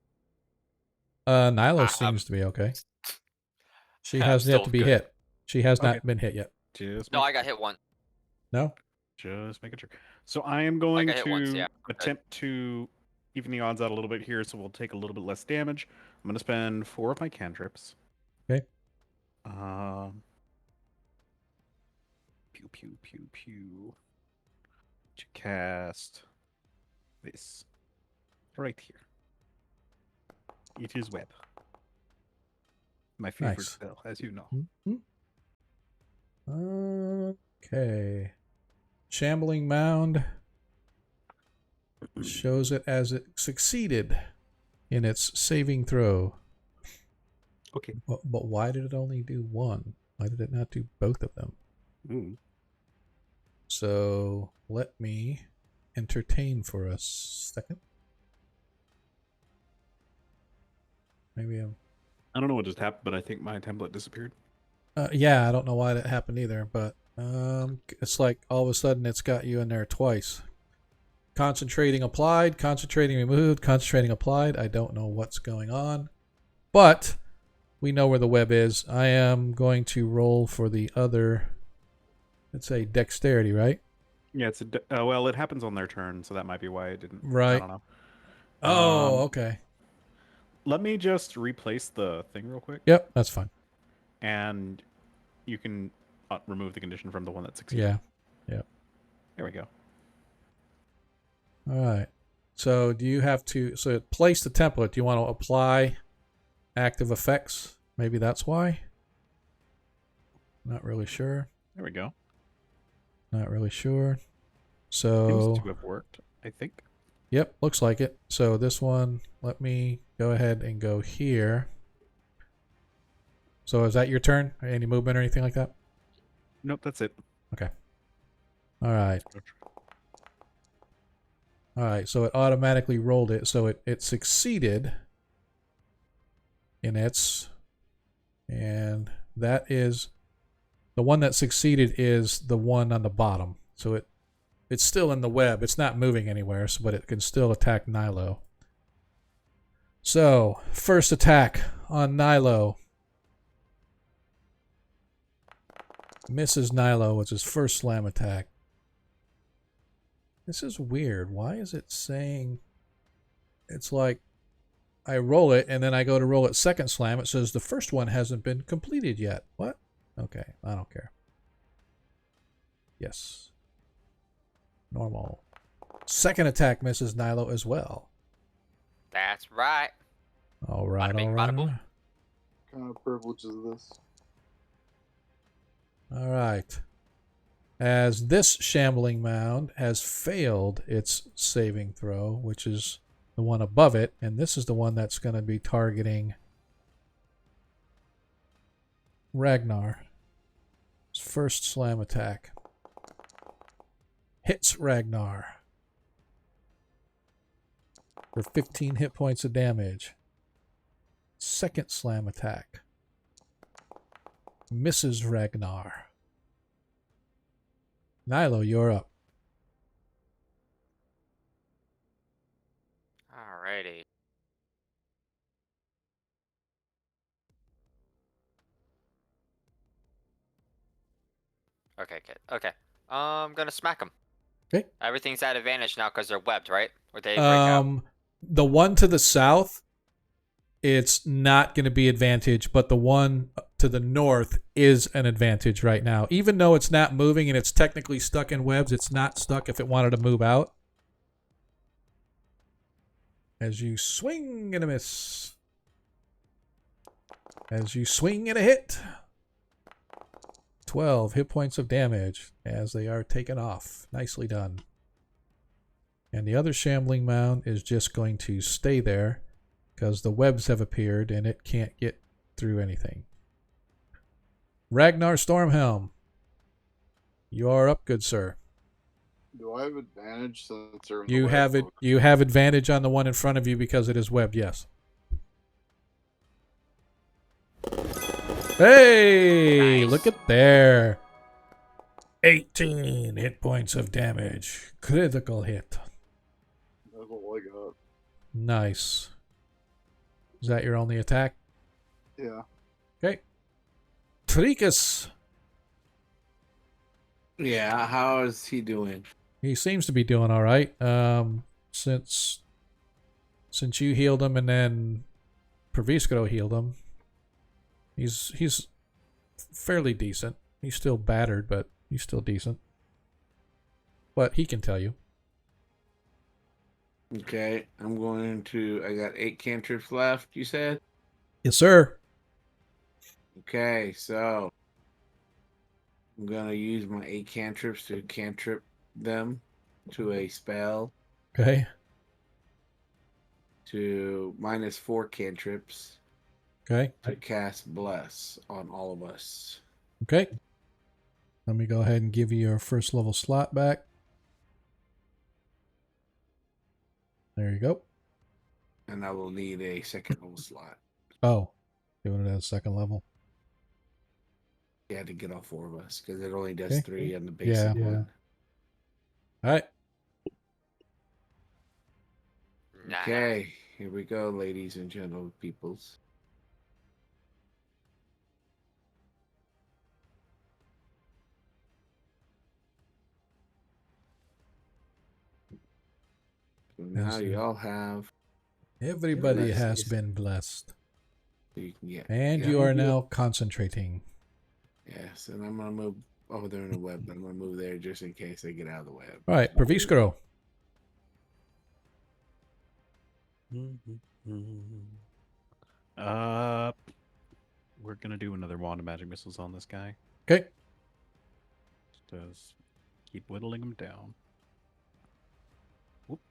Nyla seems to be okay. She I'm hasn't yet still to be good. hit. She has Okay. not been hit yet. Just No, I got hit 1. No? Just making sure. So I am going I hit to once, yeah. attempt to even the odds out a little bit here, so we'll take a little bit less damage. I'm going to spend 4 of my cantrips. Okay. Pew, pew, pew, pew. To cast this right here. It is web. My favorite Nice. spell, as you know. Okay. Shambling Mound shows it as it succeeded in its saving throw. Okay. But why did it only do one? Why did it not do both of them? So let me entertain for a second. Maybe I don't know what just happened, but I think my template disappeared. yeah, I don't know why that happened either, but it's like all of a sudden it's got you in there twice. Concentrating applied, concentrating removed, concentrating applied. I don't know what's going on, but we know where the web is. I am going to roll for the other, let's say dexterity, right? Yeah, it's a well, it happens on their turn, so that might be why it didn't. Right. I don't know. Oh, okay. Let me just replace the thing real quick. Yep, that's fine. And you can remove the condition from the one that succeeded. Yeah. Yep. There we go. All right. So do you have to, so place the template. Do you want to apply active effects? Maybe that's why. Not really sure. There we go. Not really sure. So, Seems to have worked, I think. yep, looks like it. So this one, let me go ahead and go here. So is that your turn? Any movement or anything like that? Nope, that's it. Okay. All right. All right, so it automatically rolled it. So it succeeded in its, and that is, the one that succeeded is the one on the bottom. So it's still in the web. It's not moving anywhere, so, but it can still attack Nilo. So, first attack on Nilo. Misses Nilo with his first slam attack. This is weird. Why is it saying... It's like I roll it, and then I go to roll it second slam. It says the first one hasn't been completed yet. What? Okay, I don't care. Yes. Normal. Second attack misses Nilo as well. That's right. All right, Bada bing, all right. bada boom. All right. What kind of privilege is this? All right. As this shambling mound has failed its saving throw, which is the one above it, and this is the one that's going to be targeting Ragnar. His first slam attack hits Ragnar for 15 hit points of damage. Second slam attack misses Ragnar. Nilo, you're up. Alrighty. Okay, good. Okay. I'm gonna smack them. Okay. Everything's at advantage now because they're webbed, right? Or they break out. The one to the south, it's not going to be advantage, but the one to the north is an advantage right now. Even though it's not moving and it's technically stuck in webs, it's not stuck if it wanted to move out. As you swing and a miss. As you swing and a hit. 12 hit points of damage as they are taken off. Nicely done. And the other shambling mound is just going to stay there because the webs have appeared and it can't get through anything. Ragnar Stormhelm, you are up, good sir. Do I have advantage since they're in the You web? have it. You have advantage on the one in front of you because it is webbed. Yes. Hey, Nice. look at there. 18 hit points of damage. Critical hit. That's all I got. Nice. Is that your only attack? Yeah. Okay. Terikus. Yeah, how is he doing? He seems to be doing all right. Since you healed him and then Praviskro healed him, he's fairly decent. He's still battered, but he's still decent. But he can tell you. Okay, I got 8 cantrips left, you said? Yes, sir. Okay, so I'm gonna use my 8 cantrips to cantrip them to a spell Okay. to -4 cantrips Okay. to cast Bless on all of us. Okay. Let me go ahead and give you your first level slot back. There you go. And I will need a second level slot. Oh, doing it at a second level. You had to get all 4 of us because it only does Okay. 3 on the basic one. All right. Nah. Okay, here we go, ladies and gentle peoples. So now you all have. Everybody Bless has is- been blessed. You can get, And yeah, you are now concentrating. Yes, and I'm gonna move over there in the web, but I'm gonna move there just in case I get out of the web. All right, Praviskro. We're gonna do another wand of magic missiles on this guy. Okay. Just keep whittling him down. Whoop.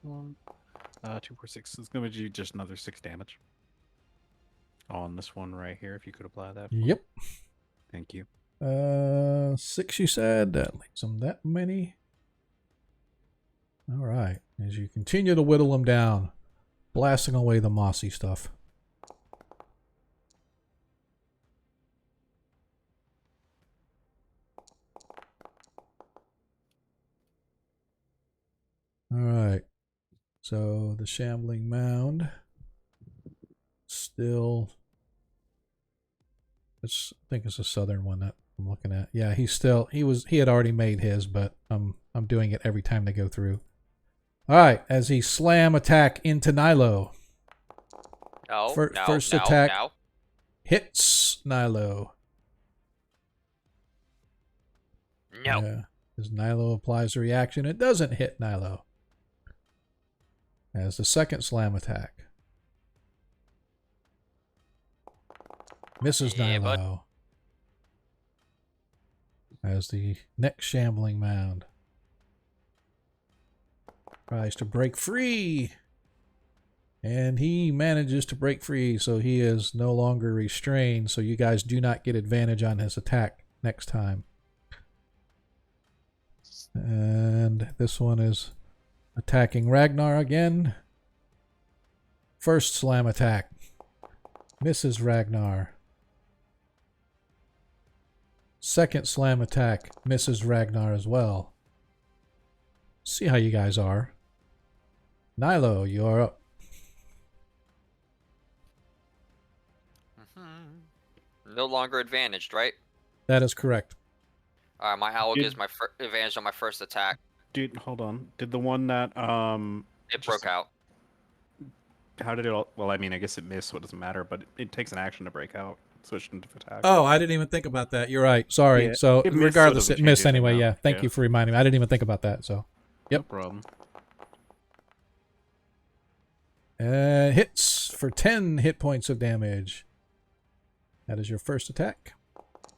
2, 4, 6. It's gonna be just another 6 damage on this one right here. If you could apply that. Yep. Thank you. 6 you said. That leaves them that many. All right. As you continue to whittle them down, blasting away the mossy stuff. All right. So the shambling mound still. I think it's a southern one that I'm looking at. Yeah, he had already made his, but I'm doing it every time they go through. All right, as he slam attack into Nilo. No, First no, attack no. hits Nilo. No. As Nilo applies a reaction, it doesn't hit Nilo. As the second slam attack misses Yeah, bud. Nilo. As the next shambling mound tries to break free. And he manages to break free, so he is no longer restrained, so you guys do not get advantage on his attack next time. And this one is attacking Ragnar again. First slam attack misses Ragnar. Second slam attack misses Ragnar as well. See how you guys are. Nilo, you are up. No longer advantaged, right? That is correct. Alright, my owl Did- gives my advantage on my first attack. Dude, hold on. Did the one that It broke out. How did it all? Well, I mean, I guess it missed, so it doesn't matter. But it takes an action to break out. Switch into attack. Oh, I didn't even think about that. You're right. Sorry. Yeah, So it missed, so regardless, doesn't it change missed anything anyway. now. Yeah. Thank Yeah. you for reminding me. I didn't even think about that. So No yep. problem. Hits for 10 hit points of damage. That is your first attack.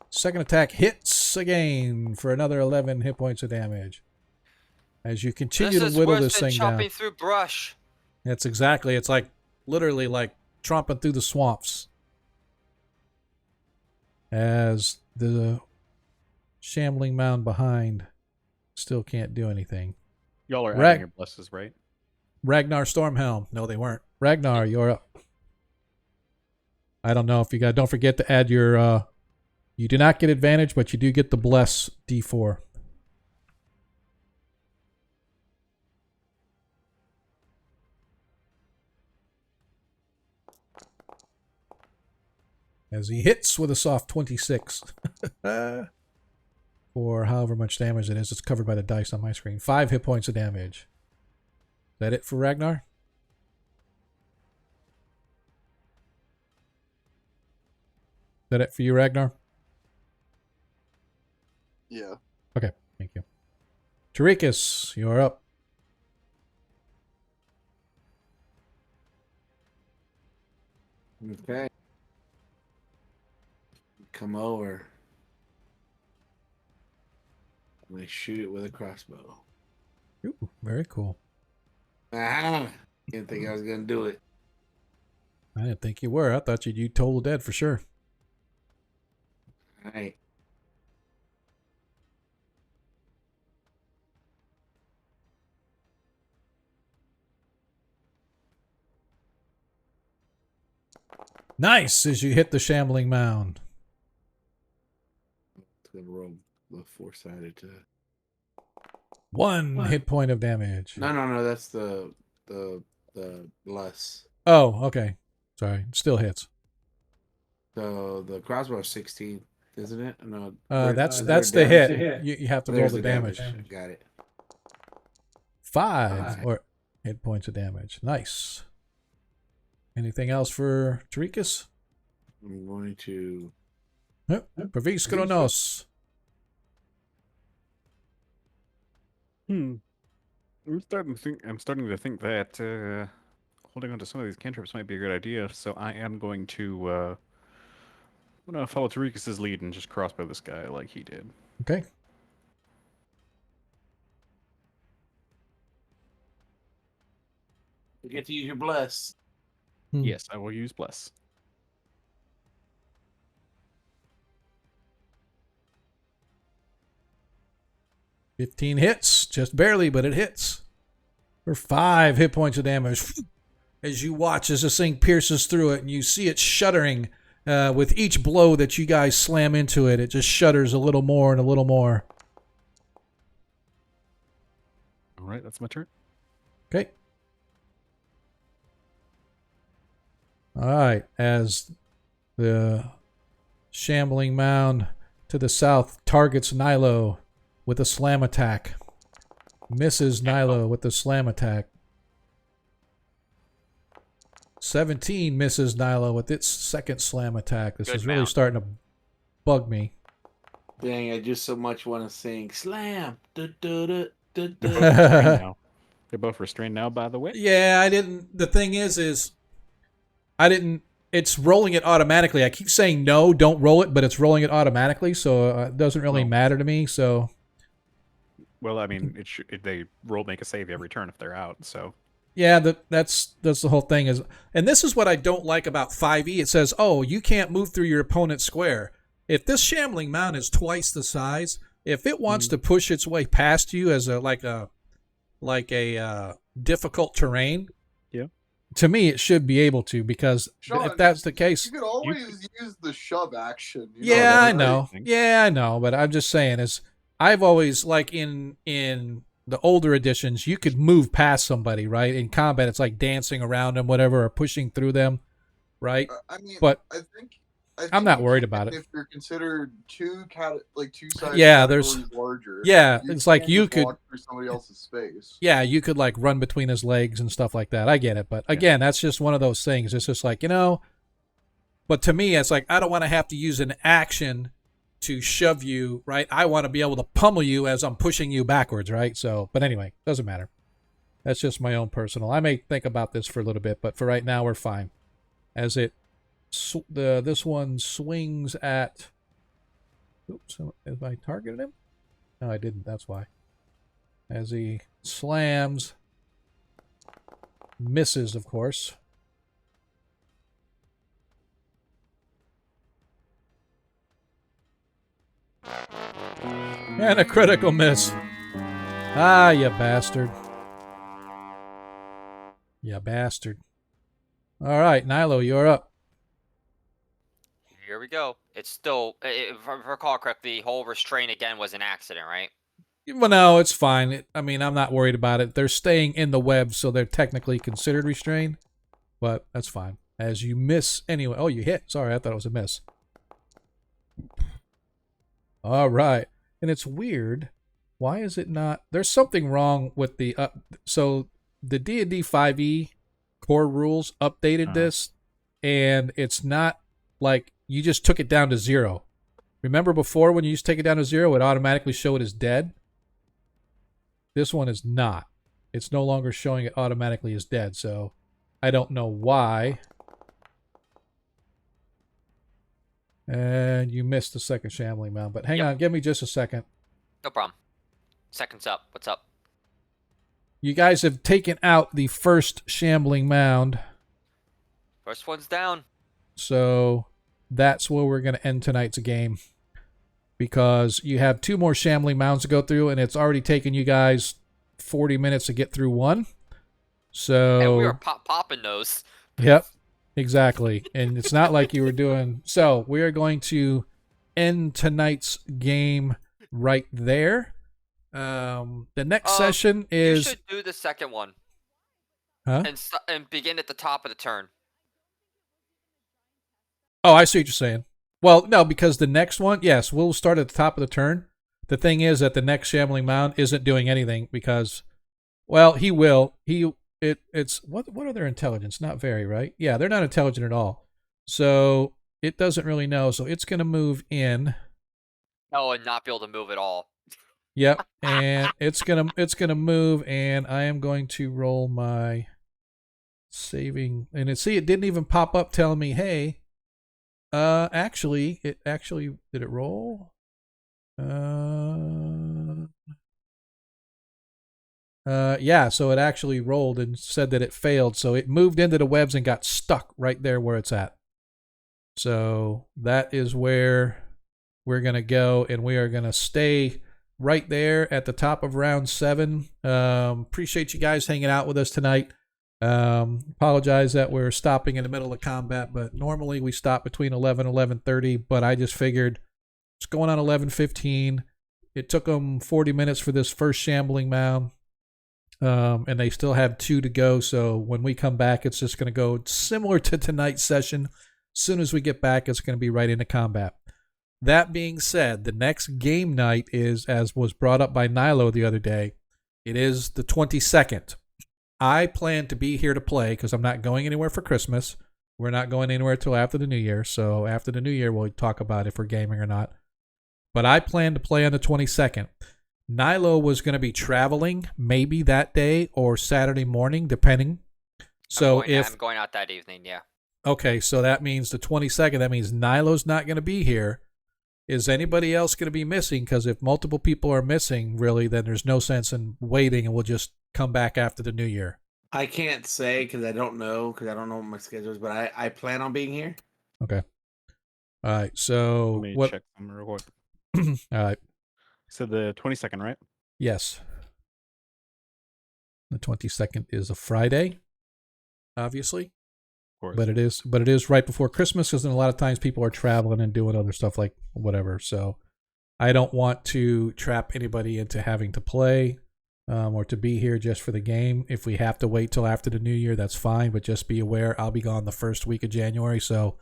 Second attack hits again for another 11 hit points of damage. As you continue This to is whittle worse this than thing down. chopping through brush. It's exactly. It's like literally like tromping through the swamps. As the shambling mound behind still can't do anything. Y'all are Rag- adding your blesses, right? Ragnar Stormhelm. No, they weren't. Ragnar, you're up. I don't know if you got. Don't forget to add your. You do not get advantage, but you do get the bless D4. As he hits with a soft 26. or however much damage it is. It's covered by the dice on my screen. 5 hit points of damage. Is that it for Ragnar? Is that it for you, Ragnar? Yeah. Okay, thank you. Terikus, you're up. Okay. Come over. And I shoot it with a crossbow. Ooh, very cool. Ah! Didn't think I was gonna do it. I didn't think you were. I thought you'd total dead for sure. Alright. Nice as you hit the shambling mound. It's gonna roll the 4-sided to. One What? hit point of damage. No, that's the less. Oh, okay. Sorry, still hits. So the crossbow is 16, isn't it? No. That's there's the damage. hit. You have to roll There's the damage. Got it. 5 or hit points of damage. Nice. Anything else for Terikus? I'm going to. Pravis Kronos. I'm starting to think that holding on to some of these cantrips might be a good idea. So I am going to follow Terikus' lead and just crossbow this guy like he did. Okay. You get to use your bless. Yes, I will use bless. 15 hits, just barely, but it hits. For 5 hit points of damage. As you watch as this thing pierces through it and you see it shuddering with each blow that you guys slam into it. It just shudders a little more and a little more. All right, that's my turn. Okay. All right, as the shambling mound to the south targets Nilo with a slam attack. Misses Nilo with the slam attack. 17 misses Nilo with its second slam attack. This Good is really mount. starting to bug me. Dang, I just so much want to sing slam. Du, du, du, du, They're du. both restrained now. They're both restrained now, by the way. Yeah, I didn't. The thing is I didn't. It's rolling it automatically. I keep saying no, don't roll it, but it's rolling it automatically, so it doesn't really Well. matter to me. So Well, I mean, they make a save every turn if they're out. So yeah, that's the whole thing is, and this is what I don't like about 5e. It says, oh, you can't move through your opponent's square. If this shambling mound is twice the size, if it wants to push its way past you as a difficult terrain, yeah, to me it should be able to, because Sean, if that's the case, You could always use the shove action. You yeah, that, I right? know. Yeah, I know. But I'm just saying, is I've always, like in the older editions, you could move past somebody, right? In combat, it's like dancing around them, whatever, or pushing through them, right? I mean, But I think I'm not you worried can about it. If you're considered two sides, Yeah, there's- larger. yeah, it's like can you just could- walk through somebody else's space. Yeah, you could like run between his legs and stuff like that. I get it, but again, that's just one of those things. It's just like, but to me, it's like I don't want to have to use an action to shove you, right? I want to be able to pummel you as I'm pushing you backwards, right? So, but anyway, doesn't matter. That's just my own personal. I may think about this for a little bit, but for right now, we're fine. As this one swings at. Oops, have I targeted him? No, I didn't. That's why. As he slams, misses, of course. And a critical miss. Ah, you bastard. You bastard. All right, Nilo, you're up. Here we go. It's still, if I recall correctly, the whole restraint again was an accident, right? Well, no, it's fine. I mean, I'm not worried about it. They're staying in the web, so they're technically considered restrained. But that's fine. As you miss anyway. Oh, you hit. Sorry, I thought it was a miss. All right. And it's weird. Why is it not? There's something wrong with the so the D&D 5e core rules updated this, and it's not like you just took it down to 0. Remember before when you used to take it down to 0, it automatically showed it as dead? This one is not. It's no longer showing it automatically as dead, so I don't know why. And you missed the second shambling mound, but hang on, give me just a second. No problem. Seconds up. What's up? You guys have taken out the first shambling mound, First one's down. so that's where we're going to end tonight's game. Because you have 2 more shambling mounds to go through, and it's already taken you guys 40 minutes to get through one. So And we were popping those. Yep, exactly. And it's not like you were doing... So we are going to end tonight's game right there. The next session You is... should do the second one. Huh? And begin at the top of the turn. Oh, I see what you're saying. Well, no, because the next one, yes, we'll start at the top of the turn. The thing is that the next shambling mound isn't doing anything because, well, he will. It's what are their intelligence? Not very, right? Yeah, they're not intelligent at all. So it doesn't really know. So it's going to move in. Oh, and not be able to move at all. Yep, and it's gonna move, and I am going to roll my saving. And it didn't even pop up telling me, hey. Actually, did it roll? Yeah, so it actually rolled and said that it failed. So it moved into the webs and got stuck right there where it's at. So that is where we're going to go, and we are going to stay right there at the top of round 7. Appreciate you guys hanging out with us tonight. Apologize that we're stopping in the middle of combat, but normally we stop between 11 and 11:30, but I just figured it's going on 11:15. It took them 40 minutes for this first shambling mound, and they still have 2 to go, so when we come back, it's just going to go similar to tonight's session. As soon as we get back, it's going to be right into combat. That being said, the next game night is, as was brought up by Nilo the other day, it is the 22nd. I plan to be here to play because I'm not going anywhere for Christmas. We're not going anywhere till after the New Year. So after the New Year, we'll talk about if we're gaming or not. But I plan to play on the 22nd. Nilo was going to be traveling maybe that day or Saturday morning, depending. So I'm going out that evening, yeah. Okay, so that means the 22nd. That means Nilo's not going to be here. Is anybody else going to be missing? Because if multiple people are missing, really, then there's no sense in waiting, and we'll just come back after the New Year. I can't say because I don't know what my schedule is, but I plan on being here. Okay. All right. So Let me what? check them real quick. All right. So the 22nd, right? Yes. The 22nd is a Friday, obviously. Of course. But it is right before Christmas, because then a lot of times people are traveling and doing other stuff like whatever. So I don't want to trap anybody into having to play or to be here just for the game. If we have to wait till after the New Year, that's fine. But just be aware, I'll be gone the first week of January. So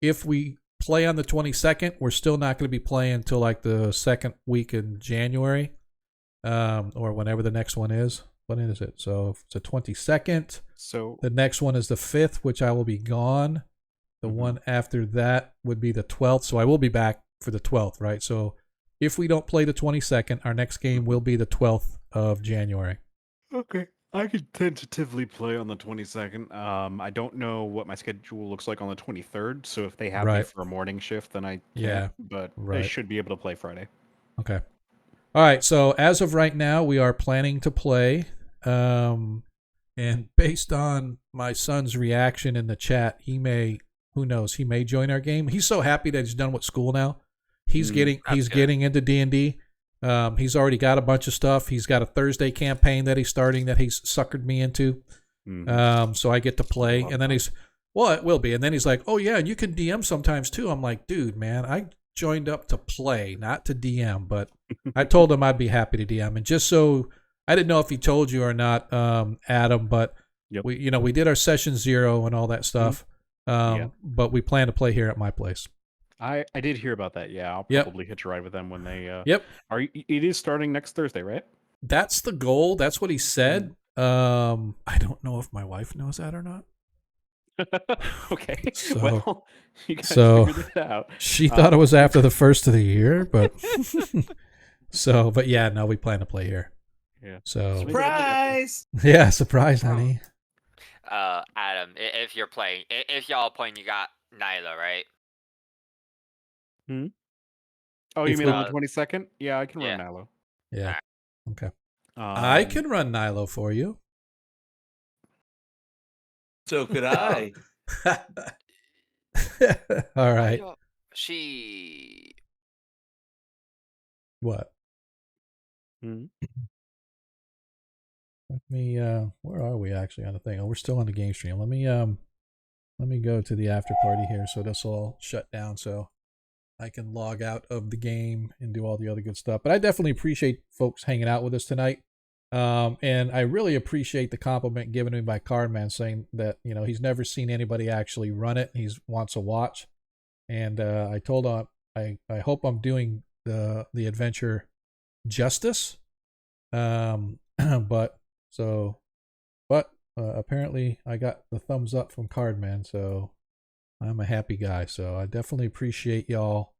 if we play on the 22nd, we're still not going to be playing until like the second week in January or whenever the next one is. When is it? So it's the 22nd. So The next one is the 5th, which I will be gone. The one after that would be the 12th. So I will be back for the 12th, right? So if we don't play the 22nd, our next game will be the 12th of January. okay, I could tentatively play on the 22nd. I don't know what my schedule looks like on the 23rd. So if they have me Right. for a morning shift, then I can't. Yeah, But I right. should be able to play Friday. Okay. All right. So as of right now, we are planning to play. And based on my son's reaction in the chat, he may join our game. He's so happy that he's done with school now. He's getting into D&D. He's already got a bunch of stuff. He's got a Thursday campaign that he's starting that he's suckered me into. So I get to play. And then it will be. And then he's like, oh yeah, and you can DM sometimes too. I'm like, dude, man, I joined up to play, not to DM. But I told him I'd be happy to DM. And just so, I didn't know if he told you or not, Adam, but we did our session 0 and all that stuff. But we plan to play here at my place. I did hear about that. Yeah, I'll Yep. probably hitch a ride with them when they. Yep. It is starting next Thursday, right? That's the goal. That's what he said. I don't know if my wife knows that or not. Okay. So- Well, you guys so figured it out. She thought it was after the first of the year, but but yeah, no, we plan to play here. Yeah. So Surprise! yeah, surprise, honey. Adam, if you're playing, if y'all playing, you got Nyla, right? Oh, If you mean we- on the 22nd? Yeah, I can run Yeah. Nalo. Yeah. Okay. I can run Nilo for you. So could I. All right. She. What? Hmm? Let me where are we actually on the thing? Oh, we're still on the game stream. Let me go to the after party here so this will all shut down so I can log out of the game and do all the other good stuff. But I definitely appreciate folks hanging out with us tonight. And I really appreciate the compliment given to me by Cardman saying that, he's never seen anybody actually run it. He wants to watch. And I told him I hope I'm doing the adventure justice. But apparently I got the thumbs up from Cardman, so I'm a happy guy. So I definitely appreciate y'all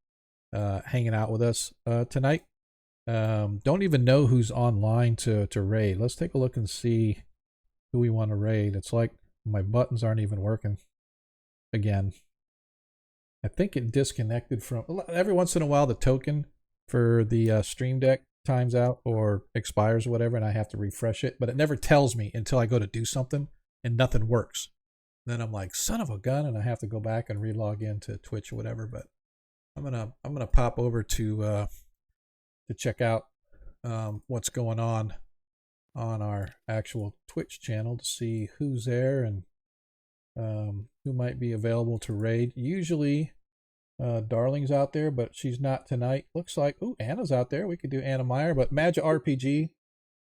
hanging out with us tonight. Don't even know who's online to raid. Let's take a look and see who we want to raid. It's like my buttons aren't even working again. I think it disconnected from every once in a while the token for the Stream Deck times out or expires or whatever, and I have to refresh it, but it never tells me until I go to do something and nothing works. Then I'm like, son of a gun, and I have to go back and relog into Twitch or whatever. But I'm gonna pop over to check out what's going on our actual Twitch channel to see who's there and who might be available to raid. Usually Darling's out there, but she's not tonight. Looks like Anna's out there. We could do Anna Meyer, but Magic RPG,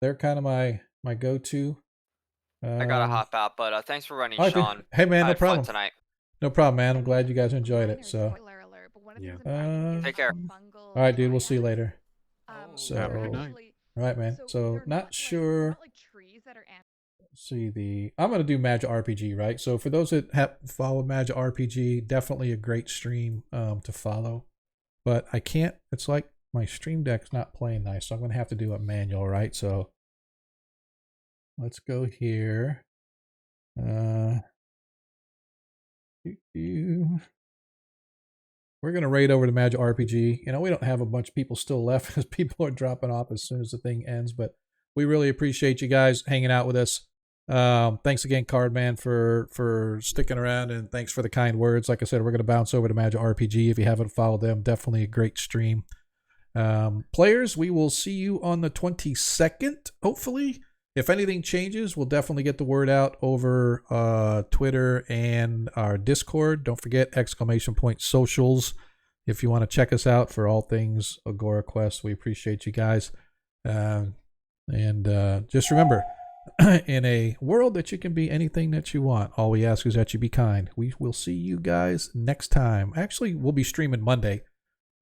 they're kind of my go-to. I gotta hop out, but thanks for running, okay. Sean. Hey man, I no had fun problem. tonight. No problem, man. I'm glad you guys enjoyed it. So Yeah. Take care. all right, dude. We'll see you later. So Have a good night. all right, man. So not sure. See I'm gonna do Magic RPG, right? So for those that have followed Magic RPG, definitely a great stream to follow. But I can't. It's like my Stream Deck's not playing nice, so I'm gonna have to do a manual, right? So let's go here. We're gonna raid over to Magic RPG. We don't have a bunch of people still left because people are dropping off as soon as the thing ends. But we really appreciate you guys hanging out with us. Thanks again, Cardman, for sticking around, and thanks for the kind words. Like I said, we're gonna bounce over to Magic RPG. If you haven't followed them, definitely a great stream. Players, we will see you on the 22nd, hopefully. If anything changes, we'll definitely get the word out over Twitter and our Discord. Don't forget !socials if you want to check us out for all things Agora Quest. We appreciate you guys. And just remember, in a world that you can be anything that you want, all we ask is that you be kind. We will see you guys next time. Actually, we'll be streaming Monday.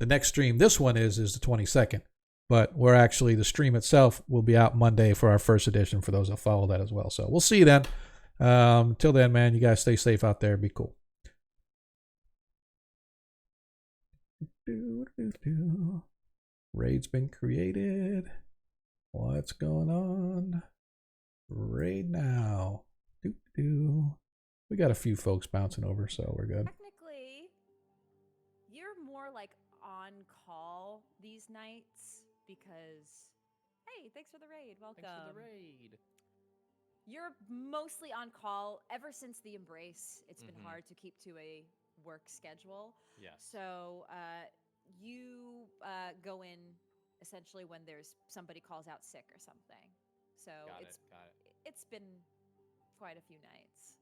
The next stream, this one is the 22nd. But we're actually, the stream itself will be out Monday for our first edition for those that follow that as well. So we'll see you then. Till then, man, you guys stay safe out there. Be cool. Raid's been created. What's going on? Raid now. We got a few folks bouncing over, so we're good. Technically, you're more like on call these nights because, hey, thanks for the raid. Welcome. Thanks for the raid. You're mostly on call ever since the Embrace. It's been hard to keep to a work schedule. Yes. So you go in essentially when there's somebody calls out sick or something. So Got it. It's been quite a few nights.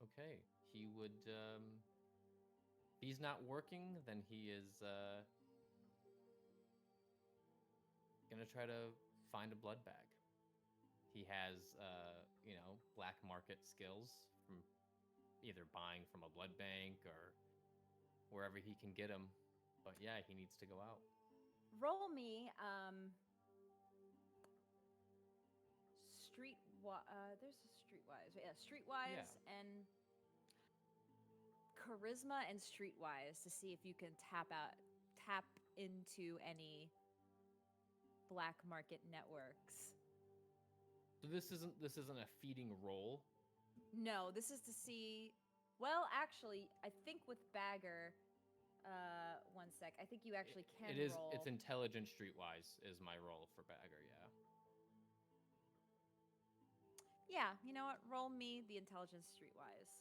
Okay. He would. If he's not working, then he is gonna try to find a blood bag. He has, black market skills from either buying from a blood bank or wherever he can get them. But yeah, he needs to go out. Roll me there's a streetwise. Yeah, streetwise and charisma and streetwise to see if you can tap into any black market networks. So this isn't a feeding roll. No, this is to see. Well, actually, I think with Bagger, one sec. I think you actually can roll. It's intelligent streetwise is my roll for Bagger. Yeah. Yeah, you know what? Roll me the intelligence streetwise.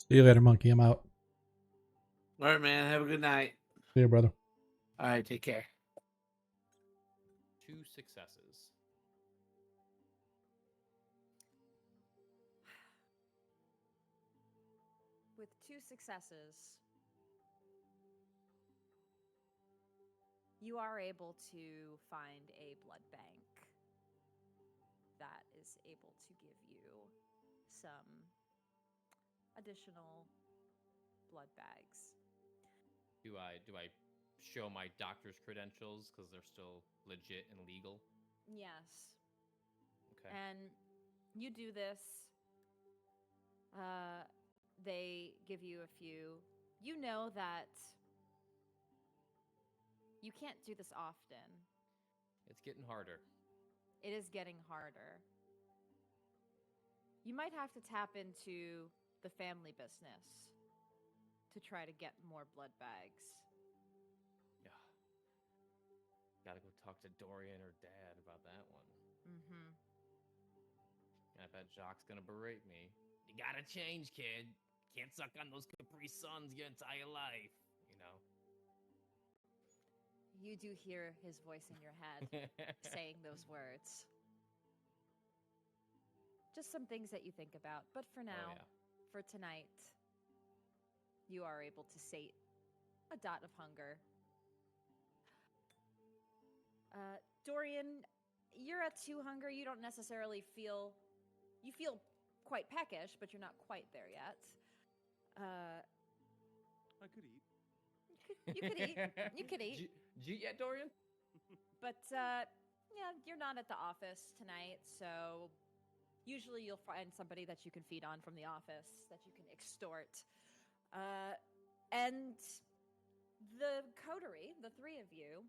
See you later, monkey. I'm out. All right, man. Have a good night. See you, brother. All right, take care. 2 successes. With 2 successes, you are able to find a blood bank that is able to give you some additional blood bags. Do I show my doctor's credentials because they're still legit and legal? Yes. Okay. And you do this. They give you a few. You know that you can't do this often. It's getting harder. It is getting harder. You might have to tap into the family business to try to get more blood bags. Yeah. Gotta go talk to Dorian or Dad about that one. Mm-hmm. I bet Jacques gonna berate me. You gotta change, kid. Can't suck on those Capri Suns your entire life. You know. You do hear his voice in your head saying those words. Just some things that you think about. But for now, for tonight, you are able to sate a dot of hunger. Dorian, you're at 2 hunger. You don't necessarily feel... You feel quite peckish, but you're not quite there yet. I could eat. You could eat. You could eat. Did you eat yet, Dorian? But, yeah, you're not at the office tonight, so usually you'll find somebody that you can feed on from the office, that you can extort. And the coterie, the 3 of you,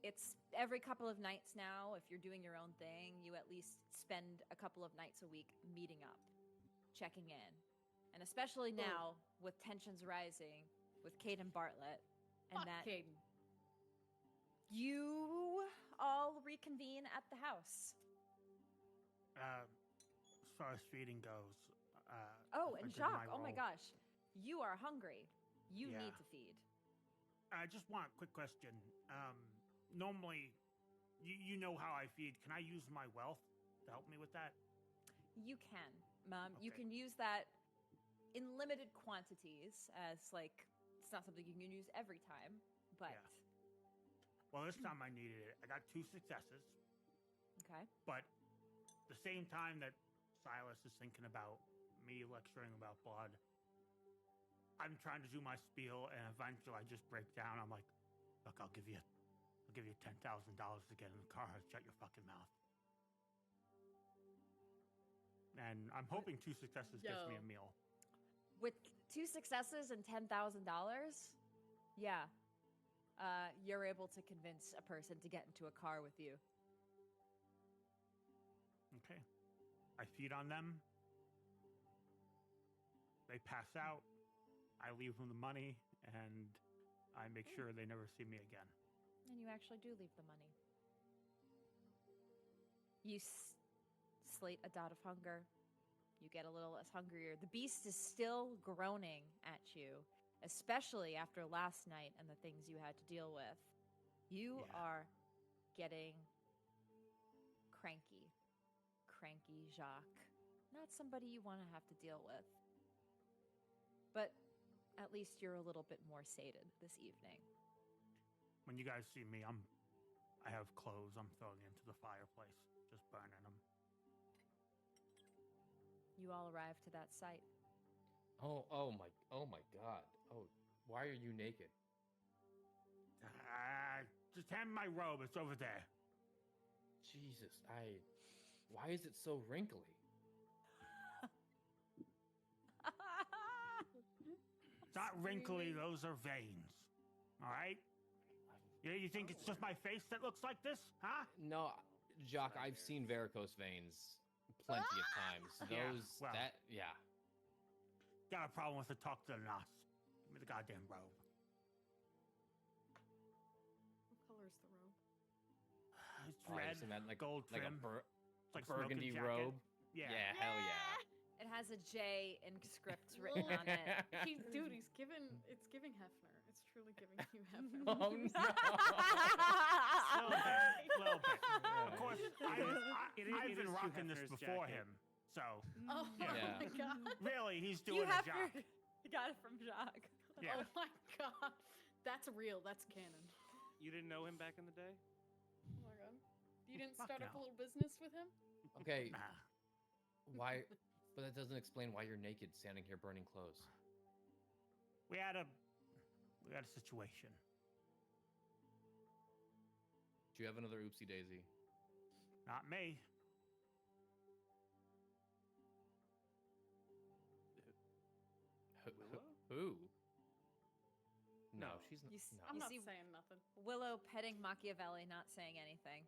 it's every couple of nights now. If you're doing your own thing, you at least spend a couple of nights a week meeting up, checking in. And especially now, with tensions rising, with Caden Bartlett, and that Caden. You all reconvene at the house. As far as feeding goes. Oh, I and did Jacques, oh my roll. gosh. You are hungry. You Yeah. need to feed. I just want a quick question. Normally, you know how I feed. Can I use my wealth to help me with that? You can. You Okay. can use that in limited quantities as, like, it's not something you can use every time, but... Yeah. Well, this time I needed it. I got 2 successes, Okay. but the same time that Silas is thinking about me lecturing about blood, I'm trying to do my spiel, and eventually I just break down. I'm like, look, I'll give you $10,000 to get in the car. Shut your fucking mouth. And I'm hoping 2 successes gets me a meal. With 2 successes and $10,000, yeah, you're able to convince a person to get into a car with you. Okay. I feed on them. They pass out. I leave them the money, and I make sure they never see me again. And you actually do leave the money. You slate a dot of hunger. You get a little less hungrier. The beast is still groaning at you, especially after last night and the things you had to deal with. You are getting cranky. Cranky Jacques. Not somebody you want to have to deal with. But at least you're a little bit more sated this evening. When you guys see me, I have clothes I'm throwing into the fireplace, just burning them. You you all arrive to that site. Oh my God. Oh, why are you naked? Just hand me my robe. It's over there. Jesus, why is it so wrinkly? It's not wrinkly. Those are veins. All right? You think it's just my face that looks like this? Huh? No, Jock, I've seen varicose veins plenty of times. Yeah, Those, well. yeah. Got a problem with it, talk to the Nos. Give me the goddamn robe. What color is the robe? It's Oh, red, you've seen that, gold like trim. a It's like smoking burgundy jacket. robe. Yeah. Hell yeah. It has a J in script written on it. Dude, it's giving Hefner. It's truly giving you Hefner. Oh no. Little bit. Yeah. Of course, I've been rocking this before him, so Oh Yeah. my god. really, he's You doing a have job. got it from Jacques. Yeah. Oh my god. That's real. That's canon. You didn't know him back in the day? Oh my god. You didn't Fuck start up a no. little business with him? Okay, Nah. why? But that doesn't explain why you're naked, standing here burning clothes. We had a situation. Do you have another oopsie daisy? Not me. Who? No, No. she's not. You No. I'm You not see- saying nothing. Willow petting Machiavelli, not saying anything.